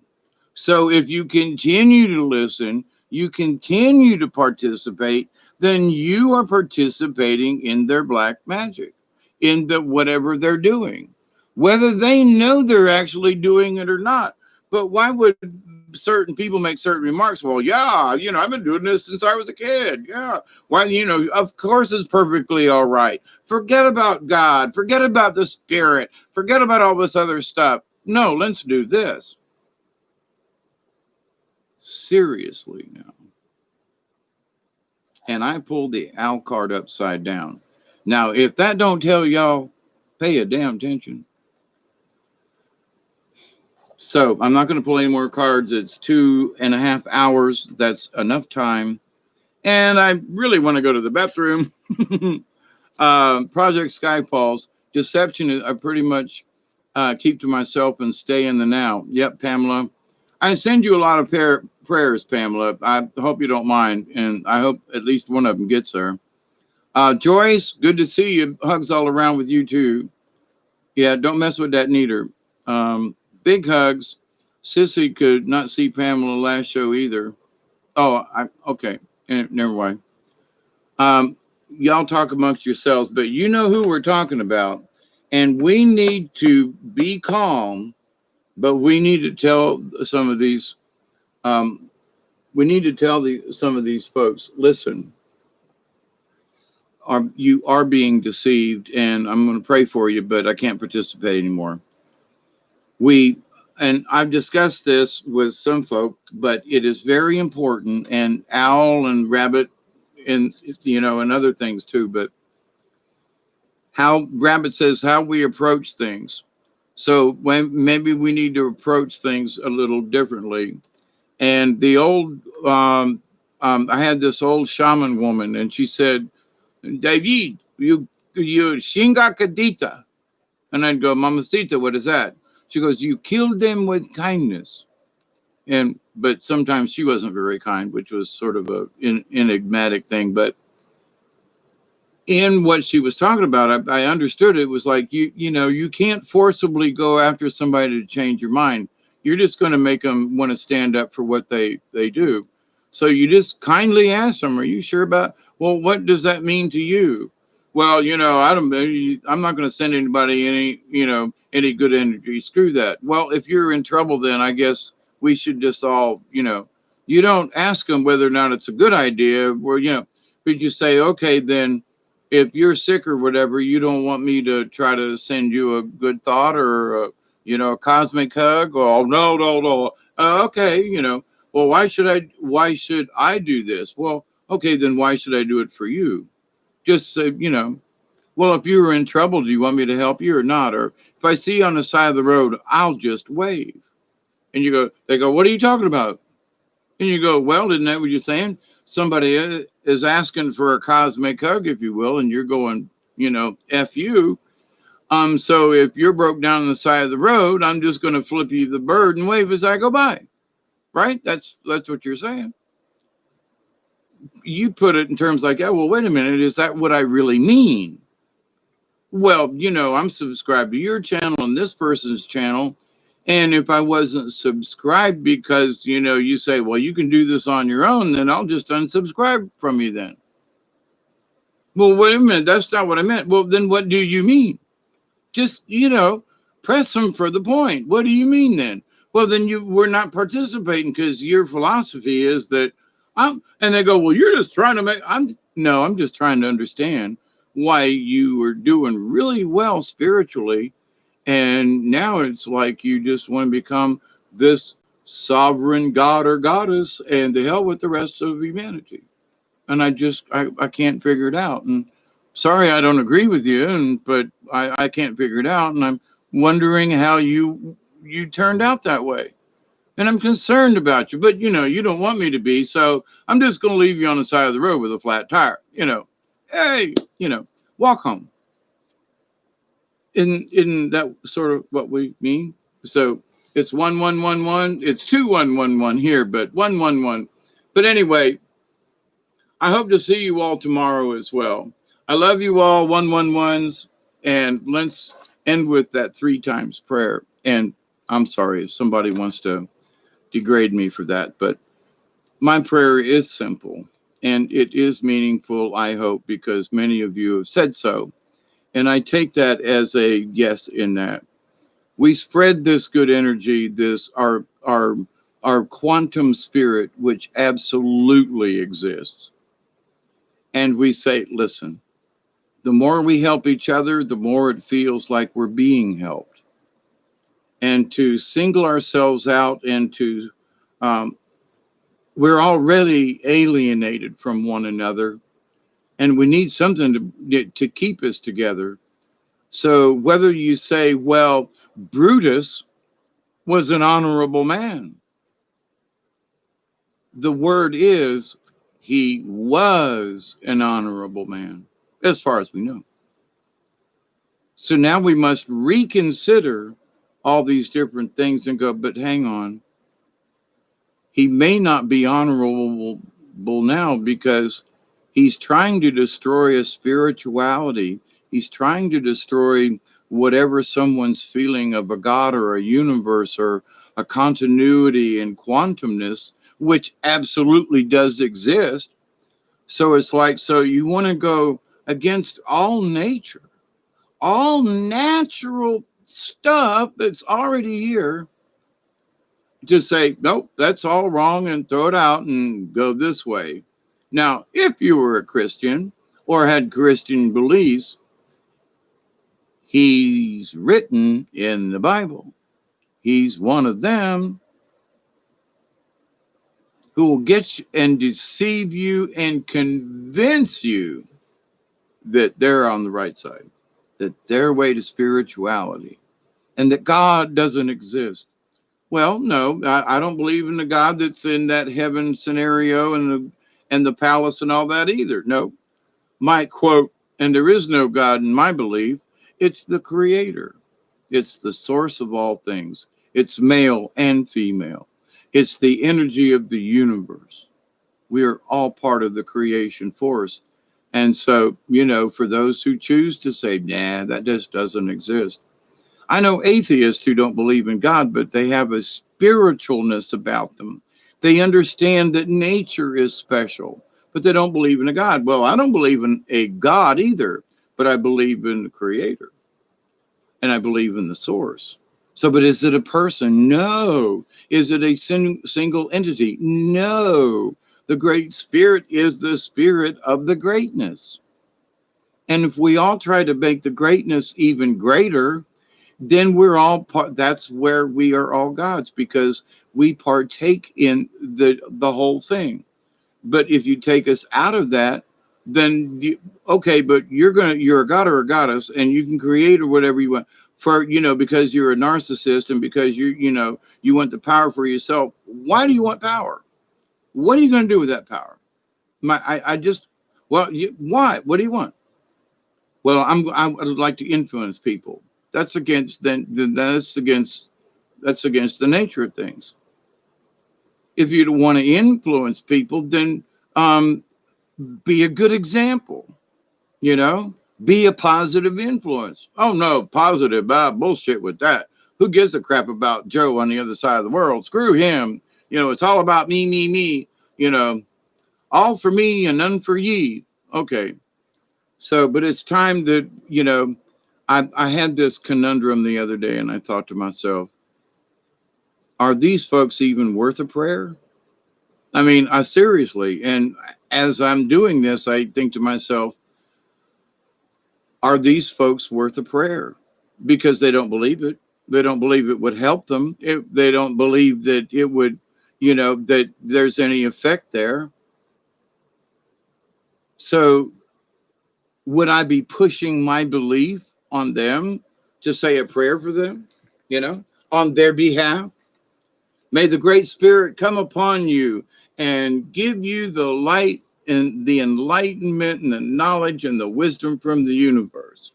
So if you continue to listen, you continue to participate, then you are participating in their black magic, in the whatever they're doing, whether they know they're actually doing it or not. But why would certain people make certain remarks? Well, yeah, I've been doing this since I was a kid. Yeah. Why, of course it's perfectly all right. Forget about God. Forget about the spirit. Forget about all this other stuff. No, let's do this. Seriously now. And I pulled the owl card upside down. Now, if that don't tell y'all, pay a damn attention. So I'm not going to pull any more cards. It's 2.5 hours. That's enough time. And I really want to go to the bathroom. Project Skyfalls. Deception is I pretty much keep to myself and stay in the now. Yep, Pamela. I send you a lot of prayers, Pamela. I hope you don't mind. And I hope at least one of them gets there. Joyce, good to see you. Hugs all around with you too. Yeah, don't mess with that neither. Big hugs. Sissy could not see Pamela last show either. Oh, okay. Never mind. Um, y'all talk amongst yourselves, but you know who we're talking about. And we need to be calm, but we need to tell some of these, um, we need to tell some of these folks, listen, you are being deceived, and I'm going to pray for you, but I can't participate anymore. We, and I've discussed this with some folk, but it is very important, and owl and rabbit, and and other things too. But how rabbit says how we approach things. So when maybe we need to approach things a little differently. And the old, I had this old shaman woman, and she said, "David, you shinga kadita." And I'd go, "Mamacita, what is that?" She goes, "You kill them with kindness." And but sometimes she wasn't very kind, which was sort of a enigmatic thing. But in what she was talking about, I understood it was like you can't forcibly go after somebody to change your mind. You're just going to make them want to stand up for what they do. So you just kindly ask them, "Are you sure about? Well, what does that mean to you?" Well, I don't. I'm not going to send anybody any good energy. Screw that. Well, if you're in trouble, then I guess we should just all. You don't ask them whether or not it's a good idea, or but you say, okay, then if you're sick or whatever, you don't want me to try to send you a good thought or a cosmic hug. Oh no, no, no. Okay, well, why should I do this? Well, okay, then why should I do it for you? Just well, if you were in trouble, do you want me to help you or not? Or if I see you on the side of the road, I'll just wave. And they go, what are you talking about? And you go, well, isn't that what you're saying? Somebody is asking for a cosmic hug, if you will, and you're going, F you. So if you're broke down on the side of the road, I'm just going to flip you the bird and wave as I go by. Right? That's what you're saying. You put it in terms like, oh, well, wait a minute. Is that what I really mean? Well, I'm subscribed to your channel and this person's channel. And if I wasn't subscribed because, you say, well, you can do this on your own, then I'll just unsubscribe from you then. Well, wait a minute. That's not what I meant. Well, then what do you mean? Just, press them for the point. What do you mean then? Well, then we're not participating because your philosophy is that and they go, well, you're just trying to I'm just trying to understand why you were doing really well spiritually. And now it's like you just want to become this sovereign god or goddess and the hell with the rest of humanity. And I can't figure it out. And sorry, I don't agree with you, but I can't figure it out. And I'm wondering how you turned out that way. And I'm concerned about you, but you don't want me to be. So I'm just going to leave you on the side of the road with a flat tire. Hey, walk home. Isn't that sort of what we mean? So it's 1111. It's 2111 here, but 111. But anyway, I hope to see you all tomorrow as well. I love you all, 111s, and let's end with that 3 times prayer. And I'm sorry if somebody wants to degrade me for that, but my prayer is simple and it is meaningful, I hope, because many of you have said so. And I take that as a yes in that. We spread this good energy, this our quantum spirit, which absolutely exists. And we say, listen, the more we help each other, the more it feels like we're being helped. And to single ourselves out and to, we're already alienated from one another, and we need something to keep us together. So whether you say, well, Brutus was an honorable man, the word is he was an honorable man, as far as we know. So now we must reconsider all these different things and go, but hang on. He may not be honorable now because he's trying to destroy a spirituality. He's trying to destroy whatever someone's feeling of a God or a universe or a continuity and quantumness, which absolutely does exist. So it's like, so you want to go against all nature, all natural stuff that's already here, to say, nope, that's all wrong and throw it out and go this way. Now, if you were a Christian or had Christian beliefs, he's written in the Bible. He's one of them who will get you and deceive you and convince you that they're on the right side, that their way to spirituality, and that God doesn't exist. Well, no, I don't believe in the God that's in that heaven scenario and the palace and all that either. No, my quote, and there is no God in my belief. It's the creator. It's the source of all things. It's male and female. It's the energy of the universe. We are all part of the creation force. And so, for those who choose to say, nah, that just doesn't exist. I know atheists who don't believe in God, but they have a spiritualness about them. They understand that nature is special, but they don't believe in a God. Well, I don't believe in a God either, but I believe in the creator and I believe in the source. So, but is it a person? No. Is it a single entity? No. The Great Spirit is the spirit of the greatness. And if we all try to make the greatness even greater, then we're all part. That's where we are all gods, because we partake in the whole thing. But if you take us out of that, then okay, but you're a god or a goddess, and you can create or whatever you want for, because you're a narcissist and because you want the power for yourself. Why do you want power? What are you going to do with that power? I just, well, why? What do you want? Well, I would like to influence people. That's against that's against the nature of things. If you want to influence people, then be a good example. You know, be a positive influence. Oh no, positive, bullshit with that. Who gives a crap about Joe on the other side of the world? Screw him. It's all about me, me, me. You know, all for me and none for ye. Okay, so, but it's time that, I had this conundrum the other day and I thought to myself, are these folks even worth a prayer? I mean, I seriously, and as I'm doing this, I think to myself, are these folks worth a prayer? Because they don't believe it. They don't believe it would help them. They don't believe that it would, that there's any effect there. So would I be pushing my belief on them to say a prayer for them, on their behalf? May the Great Spirit come upon you and give you the light and the enlightenment and the knowledge and the wisdom from the universe.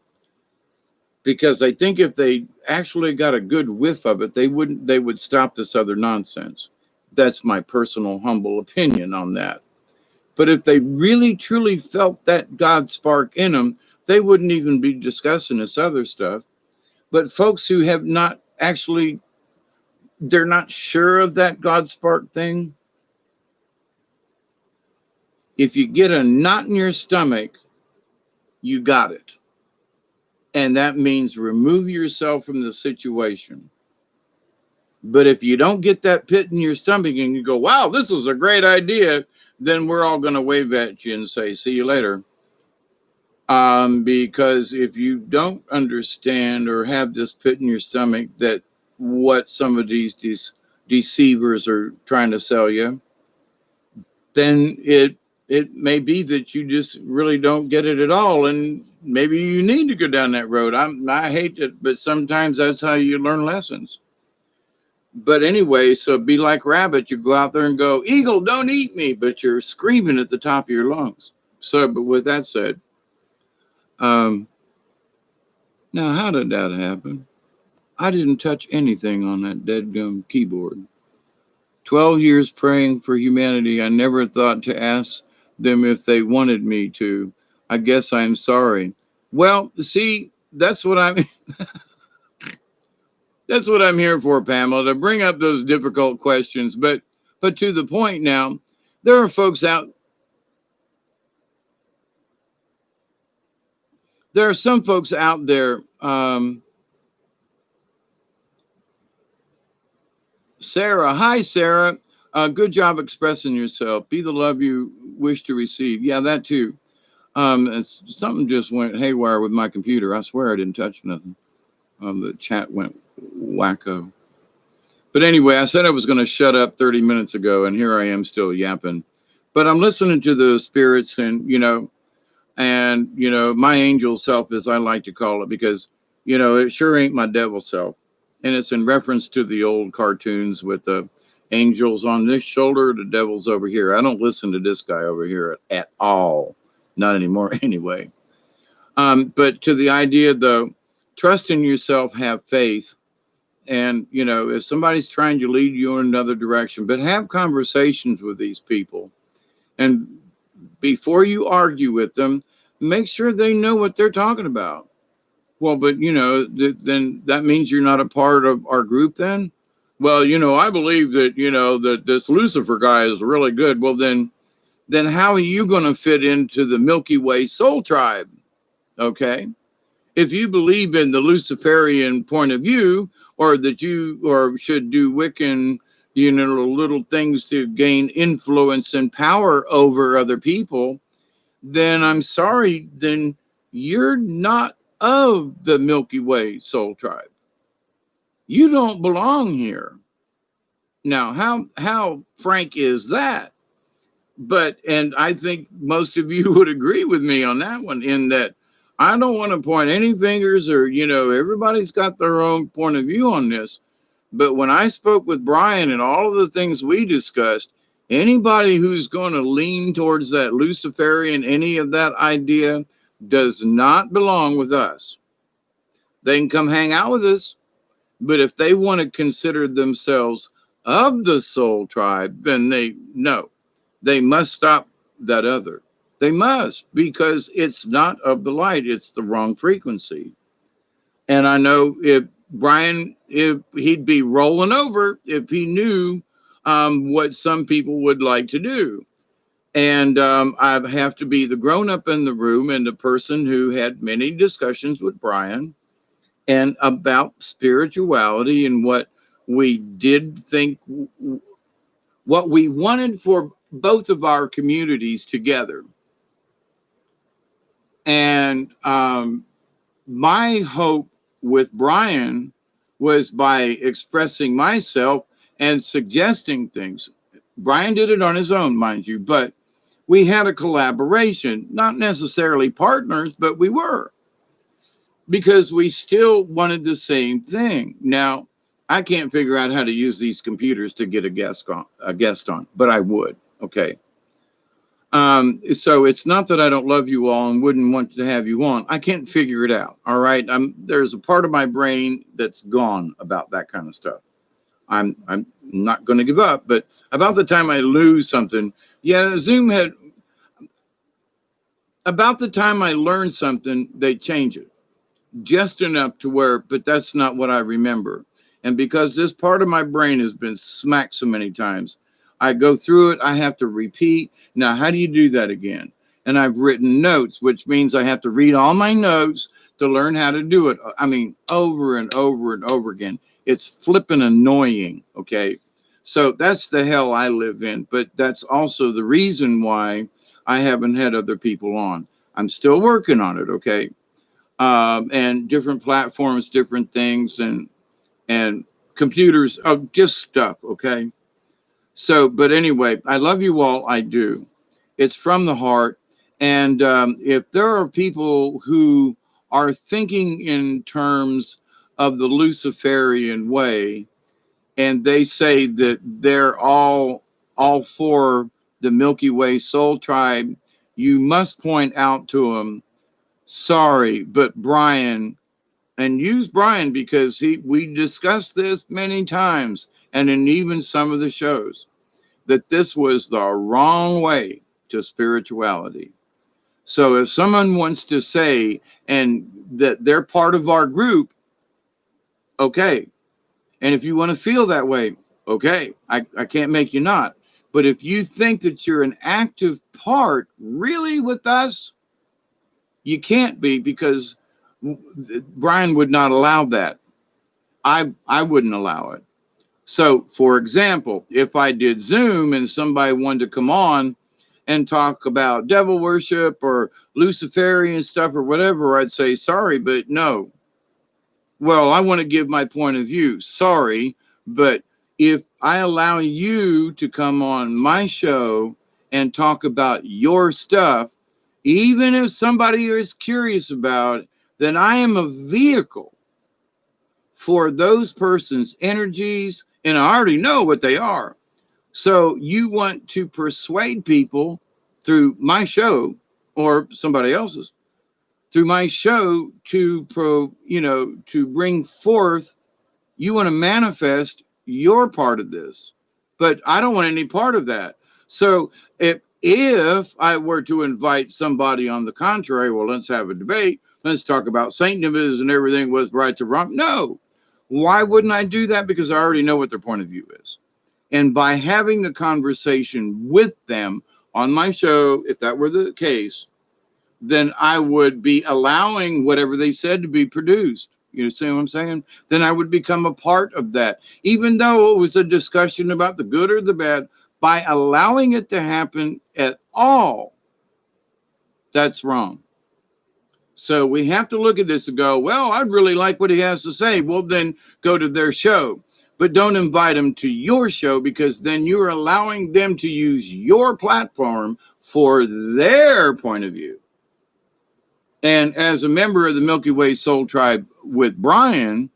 Because I think if they actually got a good whiff of it, they would stop this other nonsense. That's my personal humble opinion on that. But if they really truly felt that God spark in them, they wouldn't even be discussing this other stuff. But folks who have not actually, they're not sure of that God spark thing. If you get a knot in your stomach, you got it. And that means remove yourself from the situation. But if you don't get that pit in your stomach and you go, wow, this is a great idea, then we're all going to wave at you and say, see you later. Because if you don't understand or have this pit in your stomach that what some of these deceivers are trying to sell you, then it may be that you just really don't get it at all, and maybe you need to go down that road. I hate it, but sometimes that's how you learn lessons. But anyway, so be like rabbit. You go out there and go, eagle, don't eat me, but you're screaming at the top of your lungs. So, but with that said, now how did that happen? I didn't touch anything on that deadgum keyboard. 12 years praying for humanity. I never thought to ask them if they wanted me to. I guess I'm sorry. Well, see, that's what I'm that's what I'm here for, Pamela, to bring up those difficult questions. But to the point now, there are folks out. There are some folks out there. Sarah, hi, Sarah. Good job expressing yourself. Be the love you wish to receive. Yeah, that too. Something just went haywire with my computer. I swear I didn't touch nothing. The chat went wacko. But anyway, I said I was going to shut up 30 minutes ago, and here I am still yapping. But I'm listening to the spirits, and my angel self, as I like to call it, because it sure ain't my devil self, and it's in reference to the old cartoons with the angels on this shoulder, the devil's over here. I don't listen to this guy over here at all, not anymore, anyway. But to the idea, though, trust in yourself, have faith. And, if somebody's trying to lead you in another direction, but have conversations with these people. And before you argue with them, make sure they know what they're talking about. Well, but, then that means you're not a part of our group then? Well, I believe that, that this Lucifer guy is really good. Well, then how are you going to fit into the Milky Way soul tribe? Okay. If you believe in the Luciferian point of view, or that you or should do Wiccan, little things to gain influence and power over other people, then I'm sorry, then you're not of the Milky Way soul tribe. You don't belong here. Now, how frank is that? And I think most of you would agree with me on that one, in that I don't want to point any fingers, or, everybody's got their own point of view on this. But when I spoke with Brian and all of the things we discussed, anybody who's going to lean towards that Luciferian, any of that idea, does not belong with us. They can come hang out with us, but if they want to consider themselves of the soul tribe, then they must stop that other. They must, because it's not of the light. It's the wrong frequency. And I know if he'd be rolling over if he knew what some people would like to do. And I have to be the grown up in the room and the person who had many discussions with Brian and about spirituality and what we did think, what we wanted for both of our communities together. And my hope with Brian was by expressing myself and suggesting things. Brian did it on his own, mind you, but we had a collaboration, not necessarily partners, but we were, because we still wanted the same thing. Now, I can't figure out how to use these computers to get a guest on, but I would. Okay. So it's not that I don't love you all and wouldn't want to have you on. I can't figure it out. All right. There's a part of my brain that's gone about that kind of stuff. I'm not going to give up, but about the time I lose something, Zoom had, about the time I learn something, they change it just enough to where, but that's not what I remember. And because this part of my brain has been smacked so many times, I go through it, I have to repeat. Now, how do you do that again? And I've written notes, which means I have to read all my notes to learn how to do it. I mean, over and over and over again. It's flipping annoying, okay? So that's the hell I live in. But that's also the reason why I haven't had other people on. I'm still working on it, okay? And different platforms, different things, and computers, just stuff, okay? So, but anyway, I love you all. I do. It's from the heart. And if there are people who are thinking in terms of the Luciferian way, and they say that they're all for the Milky Way soul tribe, you must point out to them, sorry, but Brian, and use Brian, because we discussed this many times, and in even some of the shows, that this was the wrong way to spirituality. So if someone wants to say and that they're part of our group, okay. And if you want to feel that way, okay, I can't make you not. But if you think that you're an active part really with us, You can't be, because Brian would not allow that. I wouldn't allow it. So, for example, if I did Zoom and somebody wanted to come on and talk about devil worship or Luciferian stuff or whatever, I'd say, sorry, but no. Well, I want to give my point of view. Sorry, but if I allow you to come on my show and talk about your stuff, even if somebody is curious about it, then I am a vehicle for those persons' energies, and I already know what they are. So you want to persuade people through my show or somebody else's, through my show to bring forth, you want to manifest your part of this. But I don't want any part of that. So if I were to invite somebody on the contrary, well, let's have a debate. Let's talk about Satanism and everything was right to wrong. No. Why wouldn't I do that? Because I already know what their point of view is. And by having the conversation with them on my show, if that were the case, then I would be allowing whatever they said to be produced. You see what I'm saying? Then I would become a part of that. Even though it was a discussion about the good or the bad, by allowing it to happen at all, that's wrong. So we have to look at this and go, well, I'd really like what he has to say. Well, then go to their show. But don't invite them to your show, because then you're allowing them to use your platform for their point of view. And as a member of the Milky Way Soul Tribe with Brian,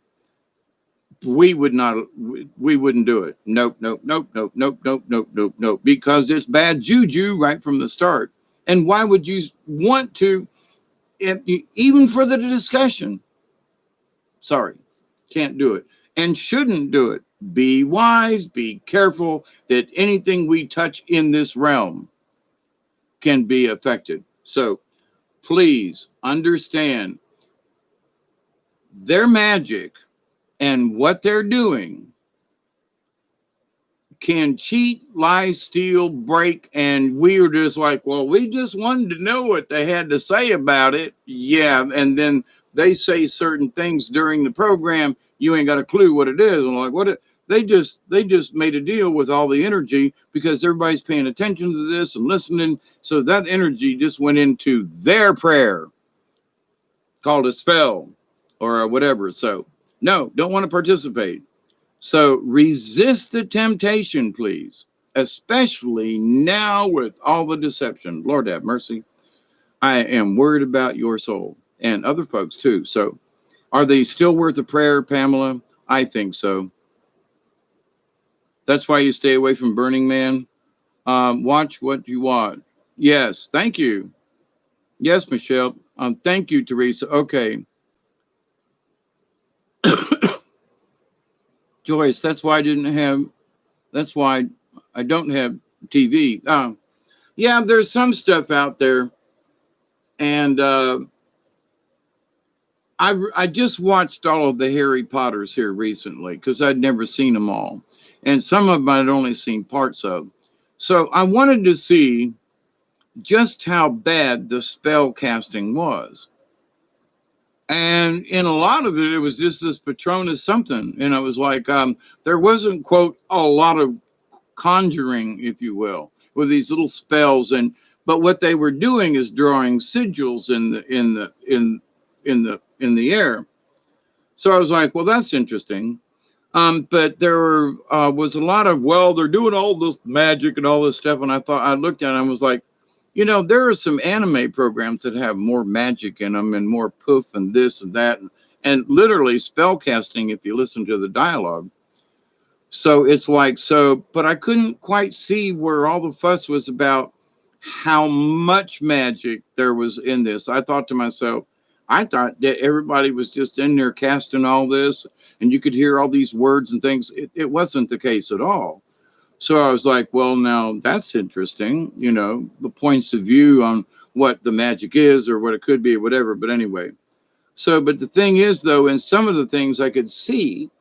we wouldn't do it. Nope, nope, nope, nope, nope, nope, nope, nope, nope, because it's bad juju right from the start. And why would you want to, even for the discussion? Sorry, can't do it and shouldn't do it. Be wise, be careful that anything we touch in this realm can be affected. So please understand their magic and what they're doing can cheat, lie, steal, break, and we are just like, well, we just wanted to know what they had to say about it. Yeah, and then they say certain things during the program, you ain't got a clue what it is. I'm like, they just made a deal with all the energy because everybody's paying attention to this and listening. So that energy just went into their prayer, called a spell or whatever. So no, don't want to participate. So resist the temptation, please, especially now with all the deception. Lord have mercy. I am worried about your soul and other folks too. So are they still worth a prayer, Pamela? I think so. That's why you stay away from Burning Man. Watch what you want. Yes, thank you. Yes, Michelle. Thank you, Teresa. Okay. Joyce, that's why I don't have TV. Yeah, there's some stuff out there. And I just watched all of the Harry Potters here recently because I'd never seen them all. And some of them I'd only seen parts of. So I wanted to see just how bad the spell casting was. And in a lot of it, it was just this Patronus something. And I was like, there wasn't, quote, a lot of conjuring, if you will, with these little spells. But what they were doing is drawing sigils in the air. So I was like, well, that's interesting. But there was a lot of, well, they're doing all this magic and all this stuff. And I looked at it and I was like, there are some anime programs that have more magic in them and more poof and this and that, and literally spell casting if you listen to the dialogue. So it's like, but I couldn't quite see where all the fuss was about how much magic there was in this. I thought to myself, I thought that everybody was just in there casting all this and you could hear all these words and things. It wasn't the case at all. So I was like, well, now that's interesting, the points of view on what the magic is or what it could be or whatever. But anyway, but the thing is, though, in some of the things I could see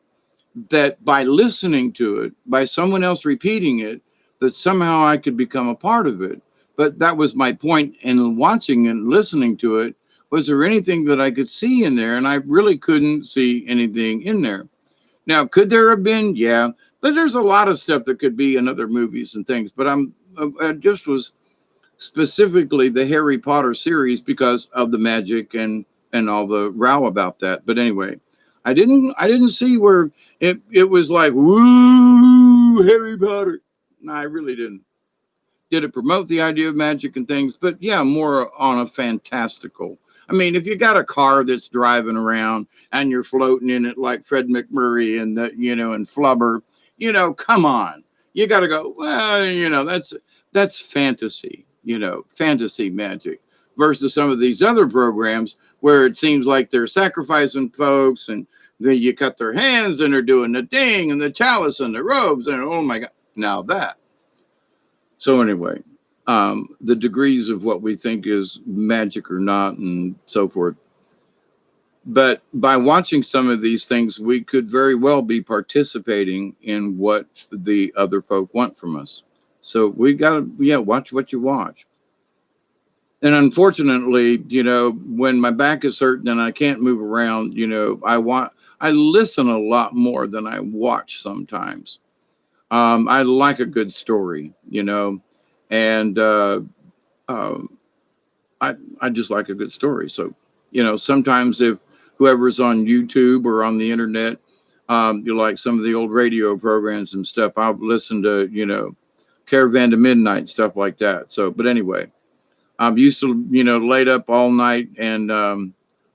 that by listening to it, by someone else repeating it, that somehow I could become a part of it. But that was my point in watching and listening to it, was there anything that I could see in there? And I really couldn't see anything in there. Now, could there have been? Yeah, but there's a lot of stuff that could be in other movies and things. But I just was specifically the Harry Potter series because of the magic and all the row about that. But anyway, I didn't see where it was like woo Harry Potter. No, I really didn't. Did it promote the idea of magic and things? But yeah, more on a fantastical. I mean, if you got a car that's driving around and you're floating in it like Fred McMurray and and Flubber, come on. You got to go, well, that's fantasy, fantasy magic versus some of these other programs where it seems like they're sacrificing folks and then you cut their hands and they're doing the thing and the chalice and the robes and oh my God. Now that. So anyway, the degrees of what we think is magic or not and so forth. But by watching some of these things, we could very well be participating in what the other folk want from us. So we got to, watch what you watch. And unfortunately, when my back is hurting and I can't move around, I listen a lot more than I watch sometimes. I like a good story, and I just like a good story. So, sometimes if whoever's on YouTube or on the internet, you like some of the old radio programs and stuff, I'll listen to, Caravan to Midnight, stuff like that. So, but anyway, I'm used to, laid up all night. And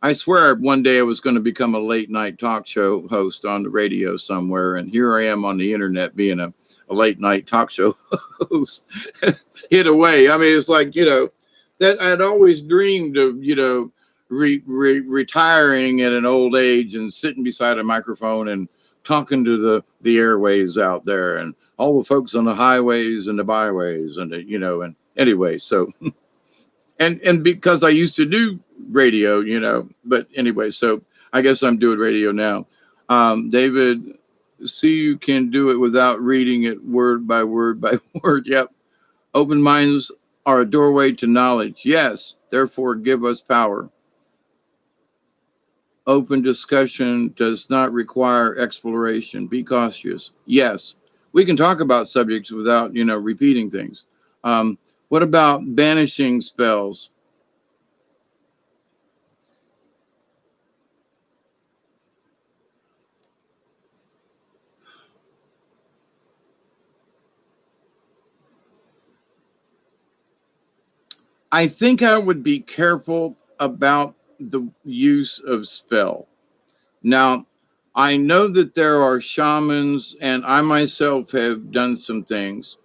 I swear one day I was going to become a late night talk show host on the radio somewhere. And here I am on the internet being a late night talk show host. Hit away. I mean, it's like, that I'd always dreamed of, retiring at an old age and sitting beside a microphone and talking to the airways out there and all the folks on the highways and the byways and, and anyway, so, and because I used to do radio, but anyway, so I guess I'm doing radio now. David, see, you can do it without reading it word by word by word. Yep. Open minds are a doorway to knowledge. Yes, therefore give us power. Open discussion does not require exploration. Be cautious. Yes, we can talk about subjects without, repeating things. What about banishing spells? I think I would be careful about the use of spell. Now, I know that there are shamans, and I myself have done some things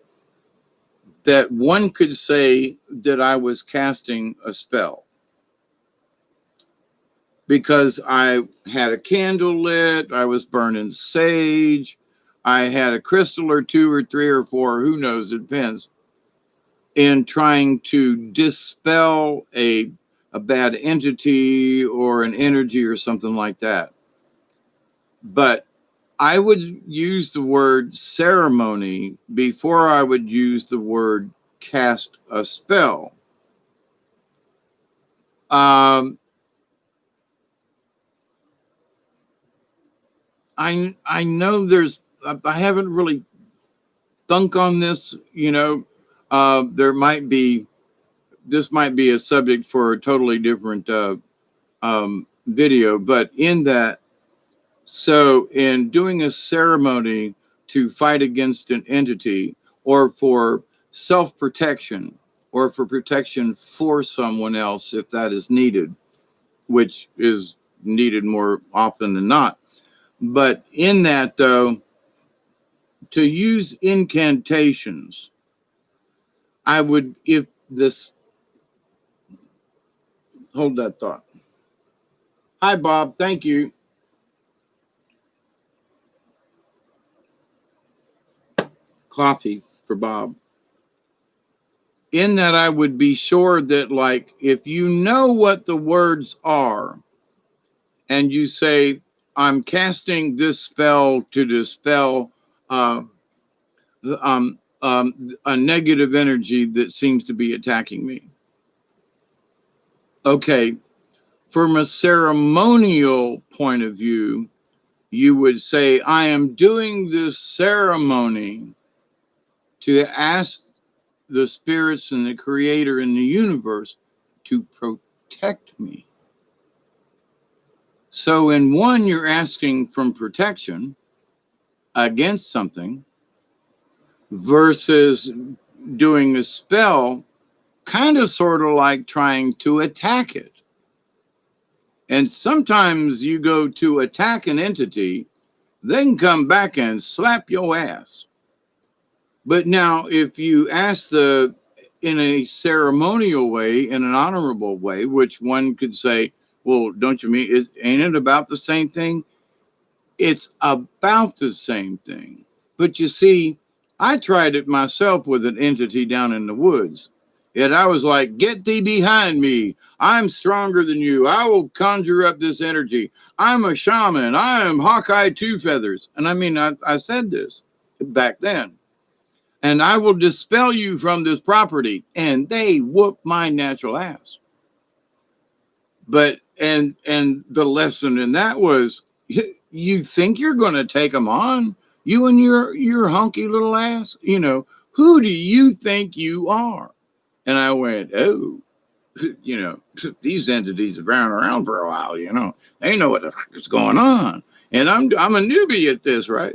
that one could say that I was casting a spell because I had a candle lit, I was burning sage, I had a crystal or two or three or four, who knows, it depends, in trying to dispel a bad entity or an energy or something like that. But I would use the word ceremony before I would use the word cast a spell. I know I haven't really thunk on this, this might be a subject for a totally different video, but in that, so in doing a ceremony to fight against an entity or for self-protection or for protection for someone else, if that is needed, which is needed more often than not. But in that, though, to use incantations, I would, if this, hold that thought. Hi, Bob. Thank you. Coffee for Bob. In that, I would be sure that, like, if you know what the words are and you say, I'm casting this spell to dispel a negative energy that seems to be attacking me. Okay, From a ceremonial point of view, you would say, I am doing this ceremony to ask the spirits and the creator in the universe to protect me. So in one, you're asking from protection against something versus doing a spell, kind of sort of like trying to attack it. And sometimes you go to attack an entity, they can come back and slap your ass. But now, if you ask in a ceremonial way, in an honorable way, which one could say, well, don't you mean, ain't it about the same thing? It's about the same thing. But you see, I tried it myself with an entity down in the woods. And I was like, get thee behind me. I'm stronger than you. I will conjure up this energy. I'm a shaman. I am Hawkeye Two Feathers. And I mean, I said this back then. And I will dispel you from this property. And they whooped my natural ass. But, and the lesson in that was, you think you're going to take them on? You and your hunky little ass? You know, who do you think you are? And I went, oh, you know, these entities have been around for a while, you know. They know what the fuck is going on. And I'm a newbie at this, right?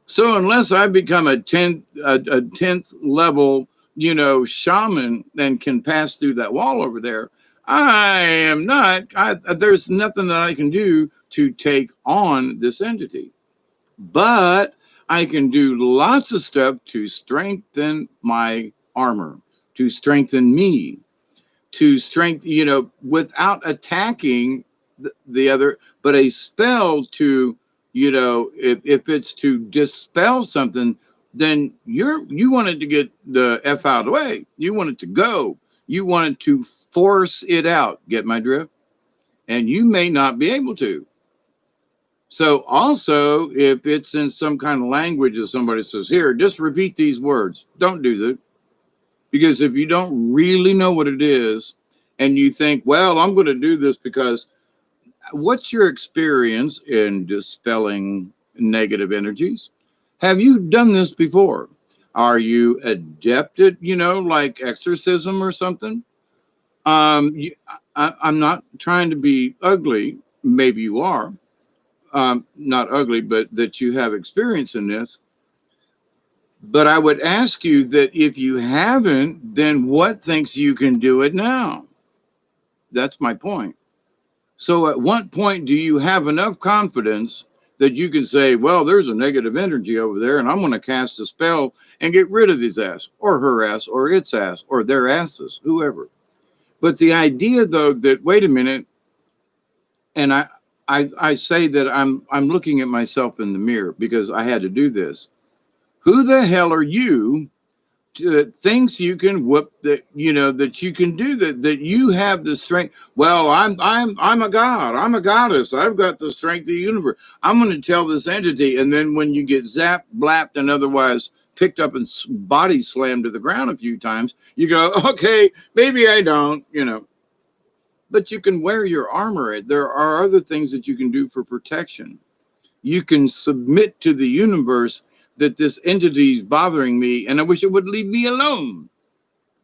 So unless I become a 10th level, you know, shaman and can pass through that wall over there, I am not, there's nothing that I can do to take on this entity. But I can do lots of stuff to strengthen my armor, to strengthen me, to strengthen, you know, without attacking the other, but a spell to, you know, if it's to dispel something, then you want it to get the F out of the way. You want it to go. You want it to force it out. Get my drift? And you may not be able to. So also, if it's in some kind of language that somebody says, here, just repeat these words. Don't do that. Because if you don't really know what it is, and you think, well, I'm going to do this because, what's your experience in dispelling negative energies? Have you done this before? Are you adept at, you know, like exorcism or something? I'm not trying to be ugly. Maybe you are. Not ugly, but that you have experience in this. But I would ask you that if you haven't, then what thinks you can do it now? That's my point. So at what point do you have enough confidence that you can say, well, there's a negative energy over there, and I'm going to cast a spell and get rid of his ass or her ass or its ass or their asses, whoever. But the idea, though, that, wait a minute, and I say that I'm looking at myself in the mirror because I had to do this. Who the hell are you that thinks you can whoop that, you know, that you can do that you have the strength? Well, I'm a god, I'm a goddess, I've got the strength of the universe. I'm going to tell this entity, and then when you get zapped, blapped, and otherwise picked up and body slammed to the ground a few times, you go, okay, maybe I don't, you know. But you can wear your armor. There are other things that you can do for protection. You can submit to the universe that this entity is bothering me and I wish it would leave me alone,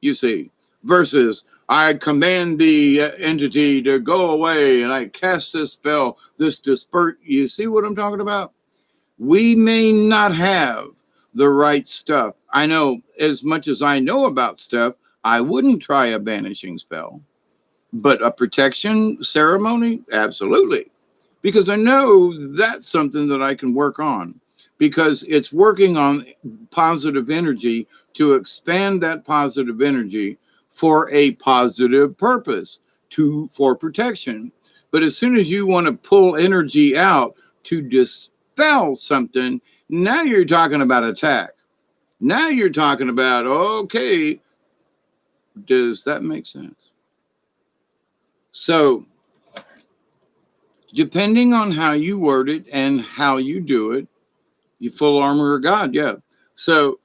you see, versus I command the entity to go away and I cast this spell, this disperse. You see what I'm talking about? We may not have the right stuff. I know, as much as I know about stuff, I wouldn't try a banishing spell. But a protection ceremony, absolutely. Because I know that's something that I can work on, because it's working on positive energy to expand that positive energy for a positive purpose, for protection. But as soon as you want to pull energy out to dispel something, now you're talking about attack. Now you're talking about, okay, does that make sense? So, depending on how you word it and how you do it, you full armor of God, yeah. So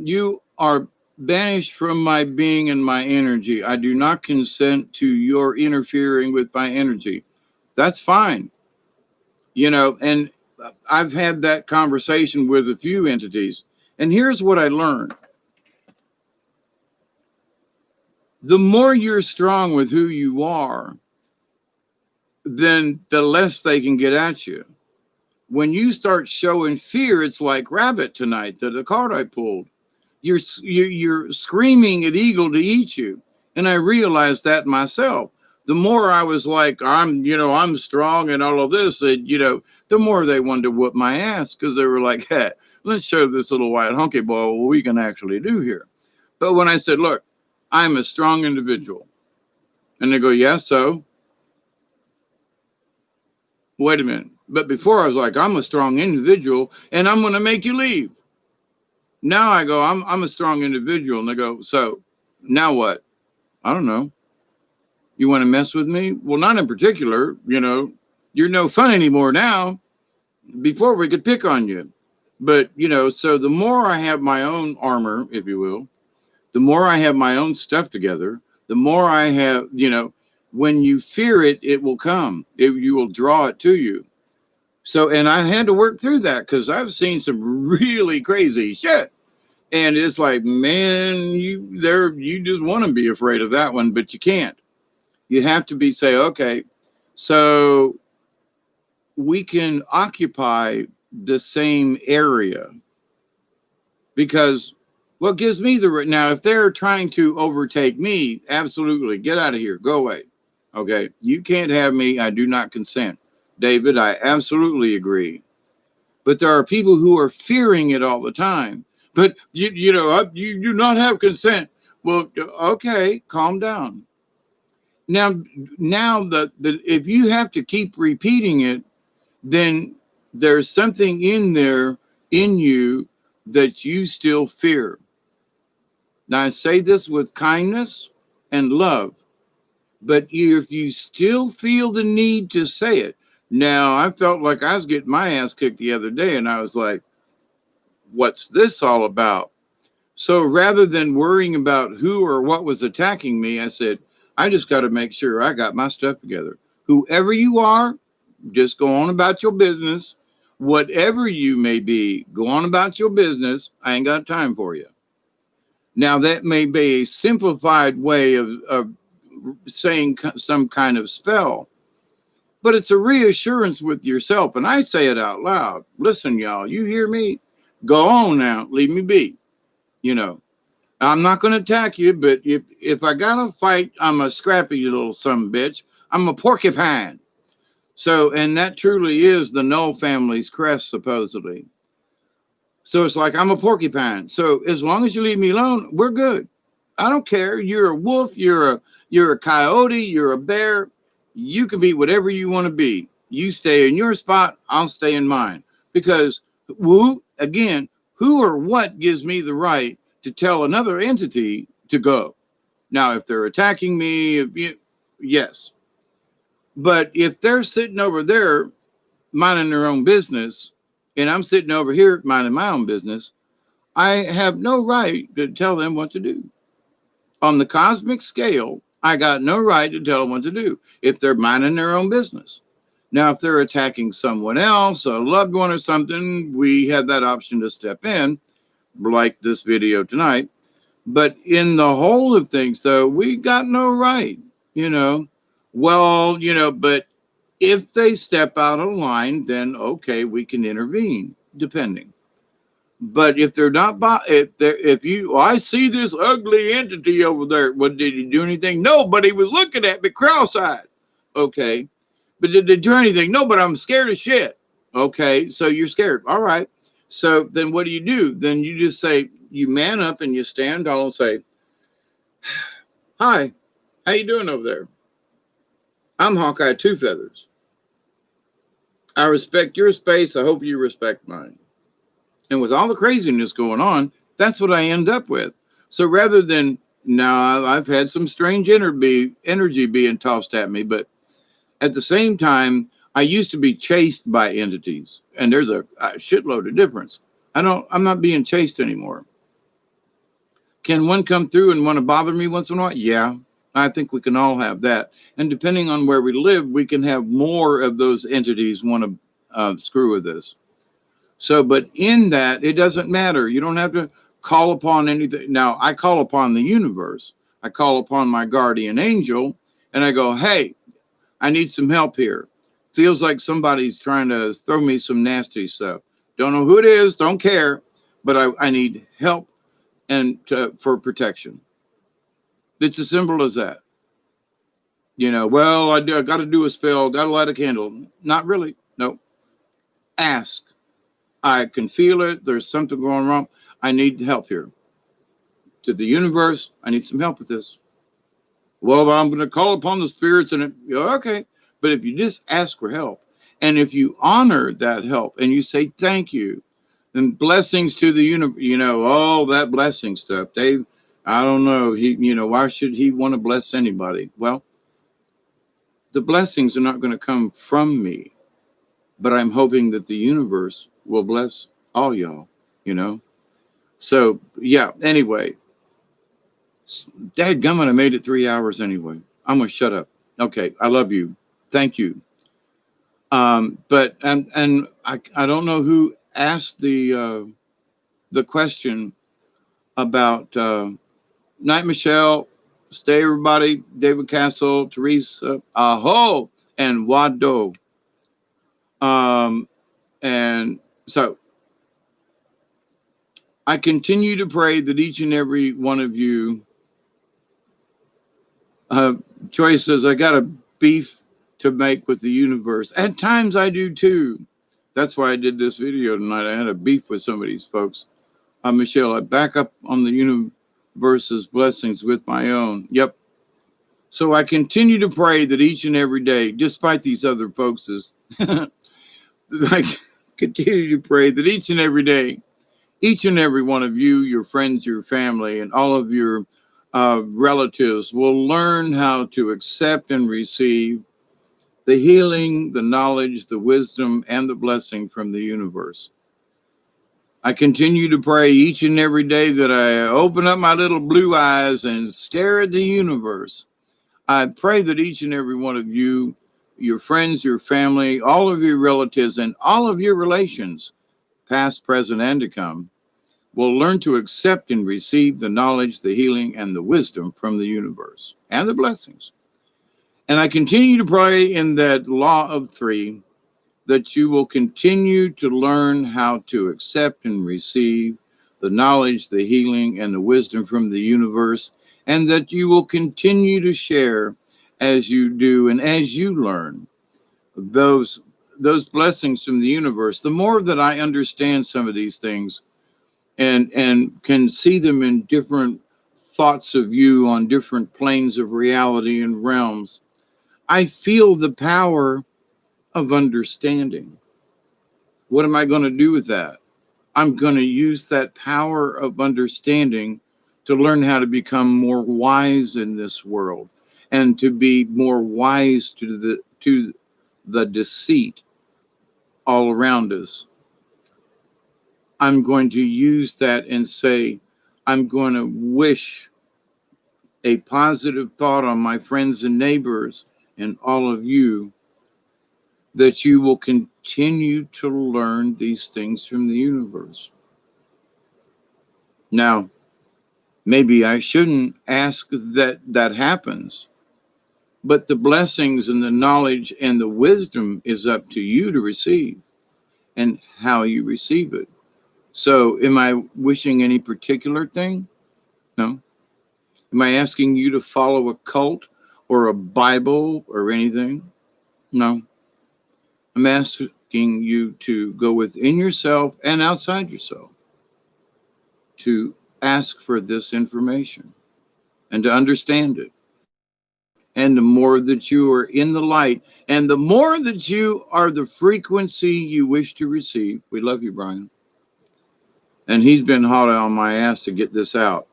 you are banish from my being and my energy. I do not consent to your interfering with my energy. That's fine. And I've had that conversation with a few entities. And here's what I learned. The more you're strong with who you are, then the less they can get at you. When you start showing fear, it's like Rabbit tonight, the card I pulled. You're screaming at eagle to eat you. And I realized that myself. The more I was like, I'm strong and all of this, the more they wanted to whoop my ass because they were like, hey, let's show this little white hunky boy what we can actually do here. But when I said, look, I'm a strong individual. And they go, yeah, so wait a minute. But before I was like, I'm a strong individual and I'm going to make you leave. Now I go, I'm a strong individual. And they go, so now what? I don't know. You want to mess with me? Well, not in particular. You're no fun anymore now. Before we could pick on you. But, so the more I have my own armor, if you will, the more I have my own stuff together, the more I have, when you fear it, it will come. You will draw it to you. So, and I had to work through that because I've seen some really crazy shit. And it's like, man, you just want to be afraid of that one, but you can't. You have to say, okay, so we can occupy the same area. Because what gives me now, if they're trying to overtake me, absolutely, get out of here, go away. Okay, you can't have me. I do not consent. David, I absolutely agree. But there are people who are fearing it all the time. But you do not have consent. Well, okay, calm down. Now that if you have to keep repeating it, then there's something in there in you that you still fear. Now I say this with kindness and love, but if you still feel the need to say it, now I felt like I was getting my ass kicked the other day, and I was like, what's this all about? So rather than worrying about who or what was attacking me, I said, I just got to make sure I got my stuff together. Whoever you are, just go on about your business. Whatever you may be, go on about your business. I ain't got time for you. Now, that may be a simplified way of saying some kind of spell, but it's a reassurance with yourself. And I say it out loud. Listen, y'all, you hear me? Go on now. Leave me be. I'm not going to attack you, but if I got to fight, I'm a scrappy little son of a bitch. I'm a porcupine. So, and that truly is the Null family's crest, supposedly. So it's like, I'm a porcupine. So as long as you leave me alone, we're good. I don't care. You're a wolf. You're a coyote. You're a bear. You can be whatever you want to be. You stay in your spot. I'll stay in mine. Because who or what gives me the right to tell another entity to go? Now, if they're attacking me, yes. But if they're sitting over there minding their own business, and I'm sitting over here minding my own business, I have no right to tell them what to do. On the cosmic scale, I got no right to tell them what to do if they're minding their own business. Now, if they're attacking someone else, a loved one or something, we have that option to step in, like this video tonight. But in the whole of things, though, we got no right, but if they step out of line, then okay, we can intervene, depending. But if they're not, I see this ugly entity over there. What, did he do anything? Nobody was looking at me cross-eyed. Okay, but did they do anything? No, but I'm scared of shit. Okay, so you're scared. All right. So then what do? Then you just say, you man up and you stand tall and say, hi, how you doing over there? I'm Hawkeye Two Feathers. I respect your space. I hope you respect mine. And with all the craziness going on, that's what I end up with. So rather than, now I've had some strange energy being tossed at me, but at the same time, I used to be chased by entities, and there's a shitload of difference. I'm not being chased anymore. Can one come through and want to bother me once in a while? Yeah, I think we can all have that. And depending on where we live, we can have more of those entities want to screw with us. So, but in that, it doesn't matter. You don't have to call upon anything. Now, I call upon the universe. I call upon my guardian angel and I go, hey, I need some help here. Feels like somebody's trying to throw me some nasty stuff. Don't know who it is, don't care, but I need help and for protection. It's as simple as that. You know, well, I got to do a spell, got to light a candle. Not really. No. Ask. I can feel it. There's something going wrong. I need help here. To the universe, I need some help with this. Well, I'm going to call upon the spirits and okay. But if you just ask for help and if you honor that help and you say thank you, then blessings to the universe, you know, all that blessing stuff. Dave, I don't know. Why should he want to bless anybody? Well, the blessings are not going to come from me, but I'm hoping that the universe will bless all y'all, you know? So, yeah, anyway, dadgummit, I made it 3 hours anyway. I'm going to shut up. Okay, I love you. Thank you. But I don't know who asked the question about Night Michelle, stay everybody, David Castle, Teresa, Aho, and Wado. And so I continue to pray that each and every one of you, Joy says, I got a beef to make with the universe. At times I do too. That's why I did this video tonight. I had a beef with some of these folks. Michelle, I back up on the universe's blessings with my own. Yep. So I continue to pray that each and every day, despite these other folks, I continue to pray that each and every day, each and every one of you, your friends, your family, and all of your relatives will learn how to accept and receive the healing, the knowledge, the wisdom, and the blessing from the universe. I continue to pray each and every day that I open up my little blue eyes and stare at the universe. I pray that each and every one of you, your friends, your family, all of your relatives, and all of your relations, past, present, and to come, will learn to accept and receive the knowledge, the healing, and the wisdom from the universe and the blessings. And I continue to pray in that law of three that you will continue to learn how to accept and receive the knowledge, the healing, and the wisdom from the universe, and that you will continue to share as you do and as you learn those blessings from the universe. The more that I understand some of these things and can see them in different thoughts of you on different planes of reality and realms, I feel the power of understanding. What am I going to do with that? I'm going to use that power of understanding to learn how to become more wise in this world and to be more wise to the deceit all around us. I'm going to use that and say, I'm going to wish a positive thought on my friends and neighbors and all of you that you will continue to learn these things from the universe. Now, maybe I shouldn't ask that happens, but the blessings and the knowledge and the wisdom is up to you to receive and how you receive it. So am I wishing any particular thing? No. Am I asking you to follow a cult or a Bible or anything? No. I'm asking you to go within yourself and outside yourself to ask for this information and to understand it. And the more that you are in the light and the more that you are the frequency you wish to receive. We love you, Brian. And he's been hot on my ass to get this out.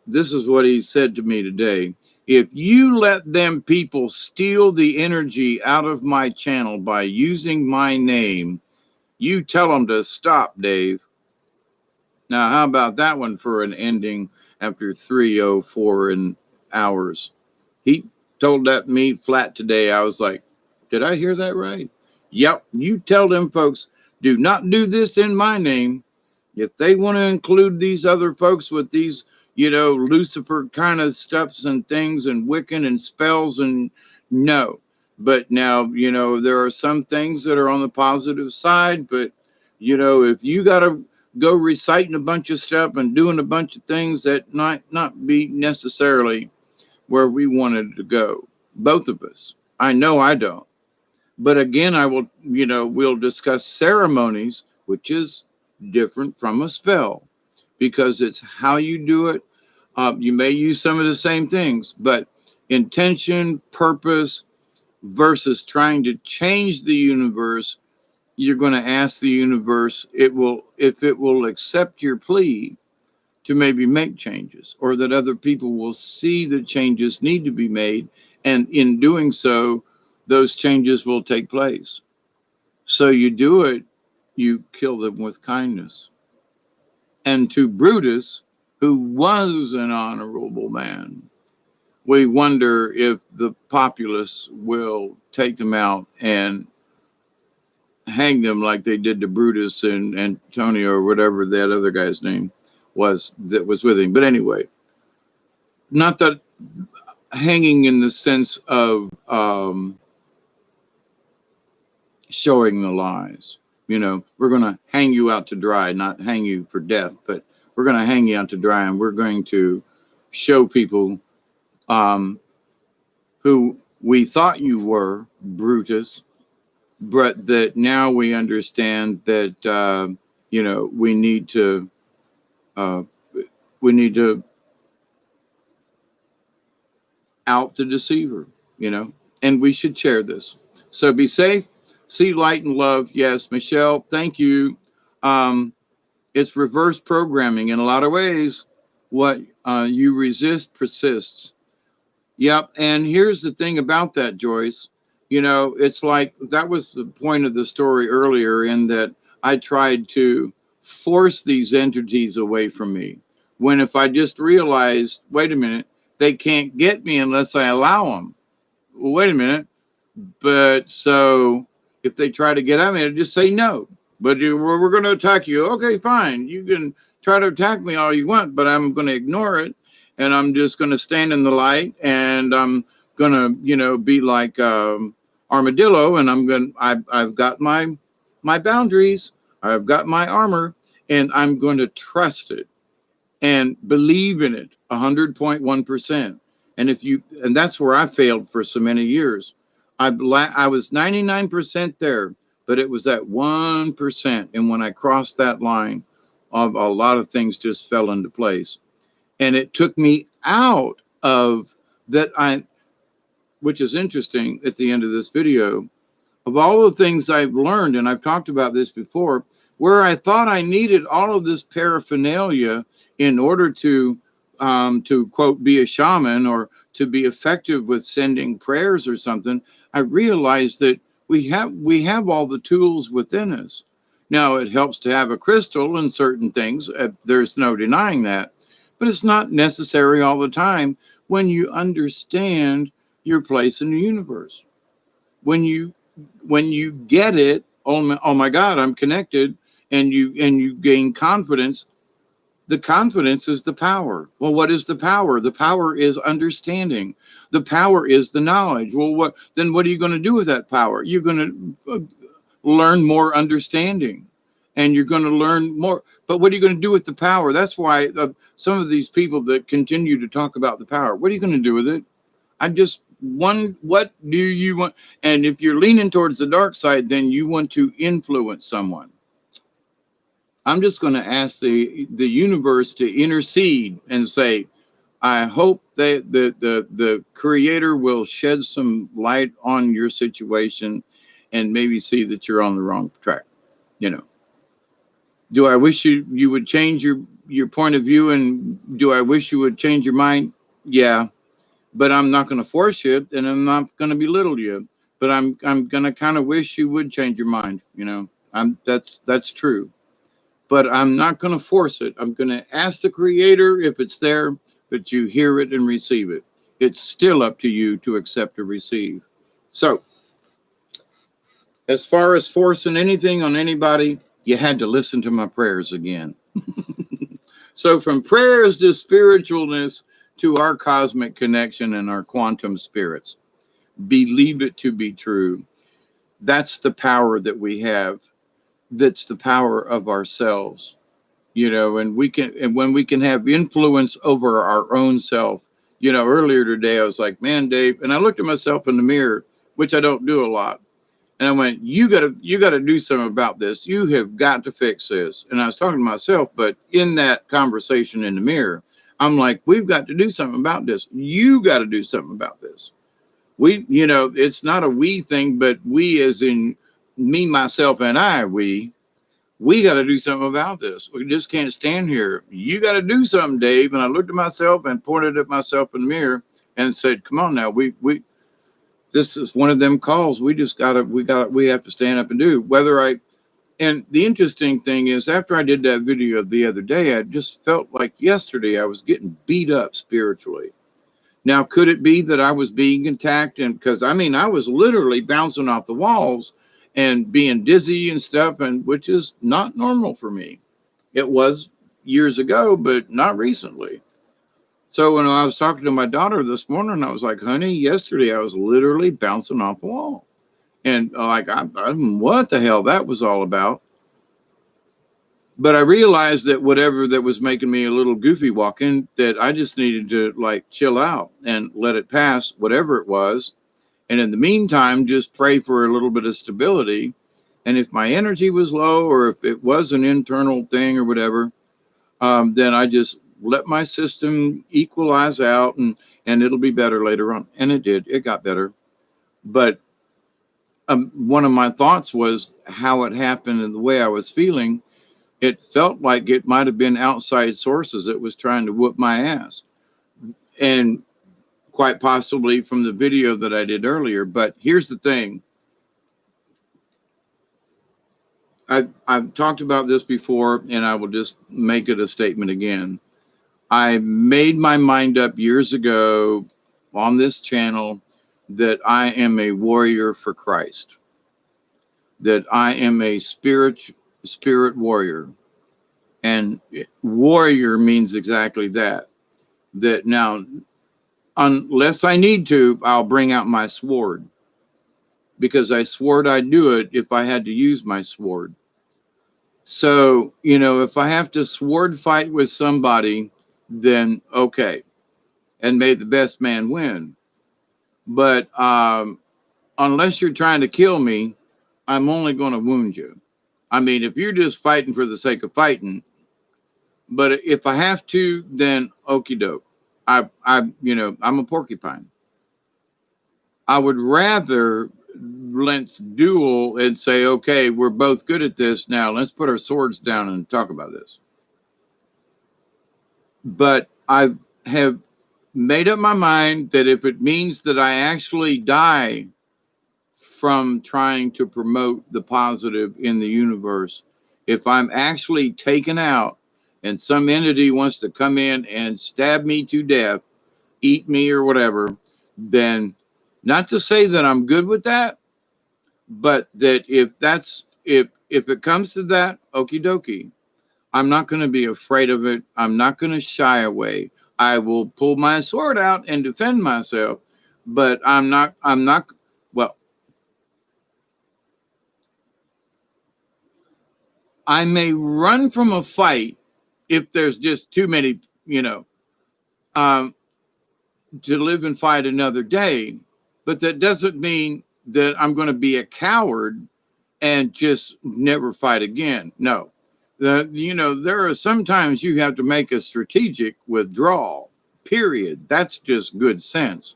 This is what he said to me today. If you let them people steal the energy out of my channel by using my name, you tell them to stop, Dave. Now, how about that one for an ending after 3:04 in hours? He told that me flat today. I was like, did I hear that right? Yep. You tell them folks, do not do this in my name. If they want to include these other folks with these, Lucifer kind of stuffs and things and Wiccan and spells and no. But now, there are some things that are on the positive side, but if you got to go reciting a bunch of stuff and doing a bunch of things that might not be necessarily where we wanted to go, both of us. I know I don't. But again, I will, we'll discuss ceremonies, which is different from a spell because it's how you do it. You may use some of the same things, but intention, purpose versus trying to change the universe, you're going to ask the universe, if it will accept your plea to maybe make changes, or that other people will see that changes need to be made. And in doing so, those changes will take place. So you do it, you kill them with kindness. And to Brutus, who was an honorable man, we wonder if the populace will take them out and hang them like they did to Brutus and Antonio or whatever that other guy's name was that was with him. But anyway, not that hanging in the sense of showing the lies. We're going to hang you out to dry, not hang you for death, but we're going to hang you out to dry, and we're going to show people who we thought you were, Brutus, but that now we understand that we need to uh, out the deceiver, and we should share this. So be safe, see light and love. Yes, Michelle, thank you. It's reverse programming in a lot of ways. What you resist persists. Yep. And here's the thing about that, Joyce. It's like that was the point of the story earlier, in that I tried to force these entities away from me. When if I just realized, wait a minute, they can't get me unless I allow them. Well, wait a minute. But so if they try to get at me, I just say no. But we're going to attack you. Okay, fine. You can try to attack me all you want, but I'm going to ignore it. And I'm just going to stand in the light, and I'm going to, be like armadillo. And I've got my boundaries. I've got my armor, and I'm going to trust it and believe in it 100.1%. And that's where I failed for so many years. I was 99% there, but it was that 1%. And when I crossed that line, a lot of things just fell into place. And it took me out of that. Which is interesting at the end of this video, of all the things I've learned, and I've talked about this before, where I thought I needed all of this paraphernalia in order to quote, be a shaman or to be effective with sending prayers or something, I realized that we have all the tools within us. Now, it helps to have a crystal and certain things. There's no denying that. But it's not necessary all the time when you understand your place in the universe. When you get it, oh my God, I'm connected, and you gain confidence. The confidence is the power. Well, what is the power? The power is understanding. The power is the knowledge. Well, what are you going to do with that power? You're going to learn more understanding, and you're going to learn more. But what are you going to do with the power? That's why some of these people that continue to talk about the power, what are you going to do with it? What do you want? And if you're leaning towards the dark side, then you want to influence someone. I'm just going to ask the universe to intercede and say, I hope that the creator will shed some light on your situation and maybe see that you're on the wrong track. Do I wish you would change your point of view, and do I wish you would change your mind? Yeah, but I'm not going to force you, and I'm not going to belittle you, but I'm going to kind of wish you would change your mind. That's true. but I'm not going to force it. I'm going to ask the Creator if it's there, but you hear it and receive it. It's still up to you to accept or receive. So, as far as forcing anything on anybody, you had to listen to my prayers again. So, from prayers to spiritualness to our cosmic connection and our quantum spirits, believe it to be true. That's the power that we have. That's the power of ourselves, and when we can have influence over our own self. Earlier today, I was like, man, Dave, and I looked at myself in the mirror, which I don't do a lot. And I went, you gotta do something about this. You have got to fix this. And I was talking to myself, but in that conversation in the mirror, I'm like, we've got to do something about this. You got to do something about this. It's not a we thing, but we as in me, myself, and I, we got to do something about this. We just can't stand here. You got to do something, Dave. And I looked at myself and pointed at myself in the mirror and said, come on now, this is one of them calls. We have to stand up and do and the interesting thing is after I did that video the other day, I just felt like yesterday I was getting beat up spiritually. Now, could it be that I was being attacked? And because I was literally bouncing off the walls and being dizzy and stuff, and which is not normal for me. It was years ago, but not recently. So when I was talking to my daughter this morning, I was like, honey, yesterday I was literally bouncing off the wall. And like, I what the hell that was all about. But I realized that whatever that was making me a little goofy walking, that I just needed to like chill out and let it pass, whatever it was. And in the meantime, just pray for a little bit of stability. And if my energy was low or if it was an internal thing or whatever, then I just let my system equalize out and it'll be better later on. And it did. It got better. But one of my thoughts was how it happened and the way I was feeling. It felt like it might have been outside sources that was trying to whoop my ass. And quite possibly from the video that I did earlier. But here's the thing. I've talked about this before, and I will just make it a statement again. I made my mind up years ago on this channel that I am a warrior for Christ, that I am a spirit warrior. And warrior means exactly that. That now, unless I need to, I'll bring out my sword. Because I swore I'd do it if I had to use my sword. So, if I have to sword fight with somebody, then okay. And may the best man win. But unless you're trying to kill me, I'm only going to wound you. If you're just fighting for the sake of fighting, but if I have to, then okie doke. I'm a porcupine. I would rather let's duel and say, okay, we're both good at this. Now let's put our swords down and talk about this. But I have made up my mind that if it means that I actually die from trying to promote the positive in the universe, if I'm actually taken out and some entity wants to come in and stab me to death, eat me or whatever, then not to say that I'm good with that, but that if it comes to that, okie dokie, I'm not going to be afraid of it. I'm not going to shy away. I will pull my sword out and defend myself, but well, I may run from a fight if there's just too many, to live and fight another day. But that doesn't mean that I'm going to be a coward and just never fight again. No. There are sometimes you have to make a strategic withdrawal, period. That's just good sense.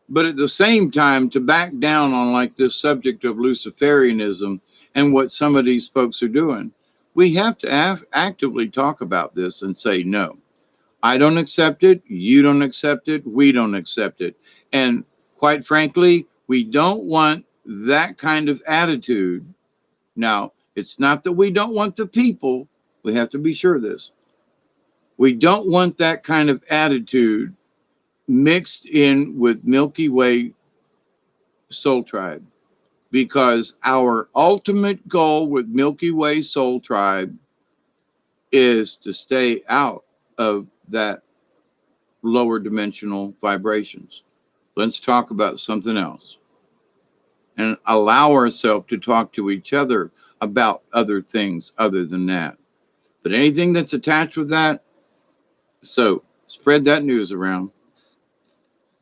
But at the same time, to back down on like this subject of Luciferianism and what some of these folks are doing, we have to actively talk about this and say, no, I don't accept it. You don't accept it. We don't accept it. And quite frankly, we don't want that kind of attitude. Now, it's not that we don't want the people. We have to be sure of this. We don't want that kind of attitude mixed in with Milky Way Soul Tribe, because our ultimate goal with Milky Way Soul Tribe is to stay out of that lower dimensional vibrations. Let's talk about something else and allow ourselves to talk to each other about other things other than that. But anything that's attached with that, so spread that news around.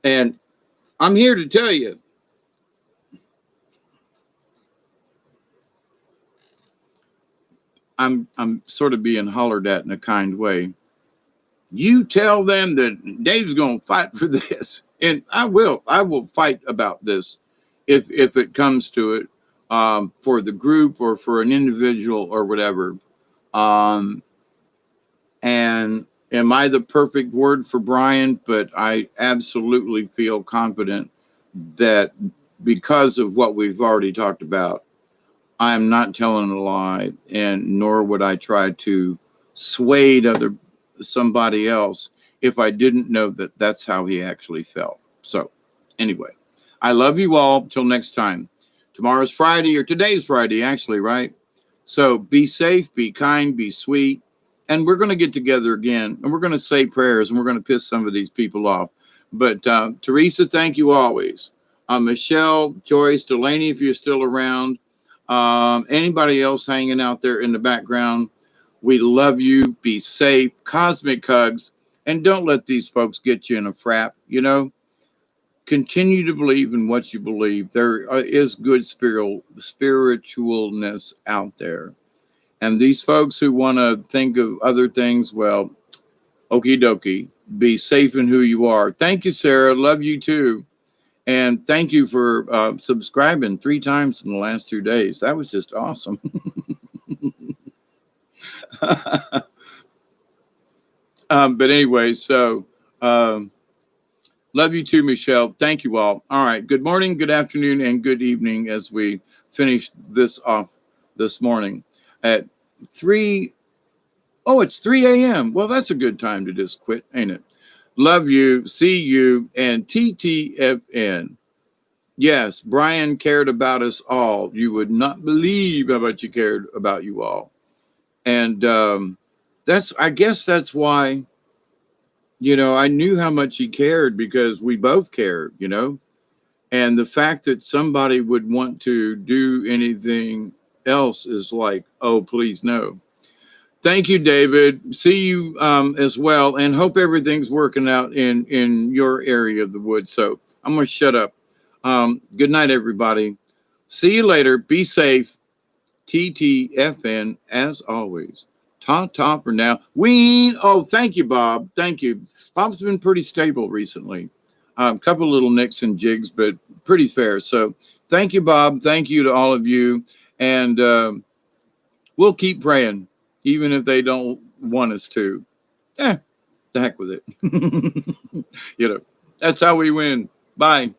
And I'm here to tell you, I'm sort of being hollered at in a kind way. You tell them that Dave's going to fight for this, and I will. I will fight about this if it comes to it, for the group or for an individual or whatever. Um, and am I the perfect word for Brian? But I absolutely feel confident that because of what we've already talked about, I am not telling a lie, and nor would I try to sway somebody else if I didn't know that that's how he actually felt. So, anyway, I love you all. Till next time. Tomorrow's Friday, or today's Friday, actually, right? So be safe, be kind, be sweet, and we're going to get together again, and we're going to say prayers, and we're going to piss some of these people off. But Teresa, thank you always. Michelle, Joyce, Delaney, if you're still around. Anybody else hanging out there in the background, we love you. Be safe. Cosmic hugs. And don't let these folks get you in a frap. Continue to believe in what you believe. There is good spiritualness out there. And these folks who want to think of other things, well, okie dokie. Be safe in who you are. Thank you, Sarah. Love you too. And thank you for subscribing 3 times in the last 2 days. That was just awesome. But anyway, so love you too, Michelle. Thank you all. All right. Good morning, good afternoon, and good evening as we finish this off this morning at 3. Oh, it's 3 a.m. Well, that's a good time to just quit, ain't it? Love you. See you. And TTFN. Yes, Brian cared about us all. You would not believe how much he cared about you all. And I guess that's why, I knew how much he cared, because we both cared, and the fact that somebody would want to do anything else is like, oh, please no. Thank you, David. See you as well, and hope everything's working out in your area of the woods. So I'm going to shut up. Good night, everybody. See you later. Be safe. TTFN as always. Ta-ta for now. Oh, thank you, Bob. Thank you. Bob's been pretty stable recently. A couple little nicks and jigs, but pretty fair. So thank you, Bob. Thank you to all of you. And we'll keep praying, even if they don't want us to. The heck with it. That's how we win. Bye.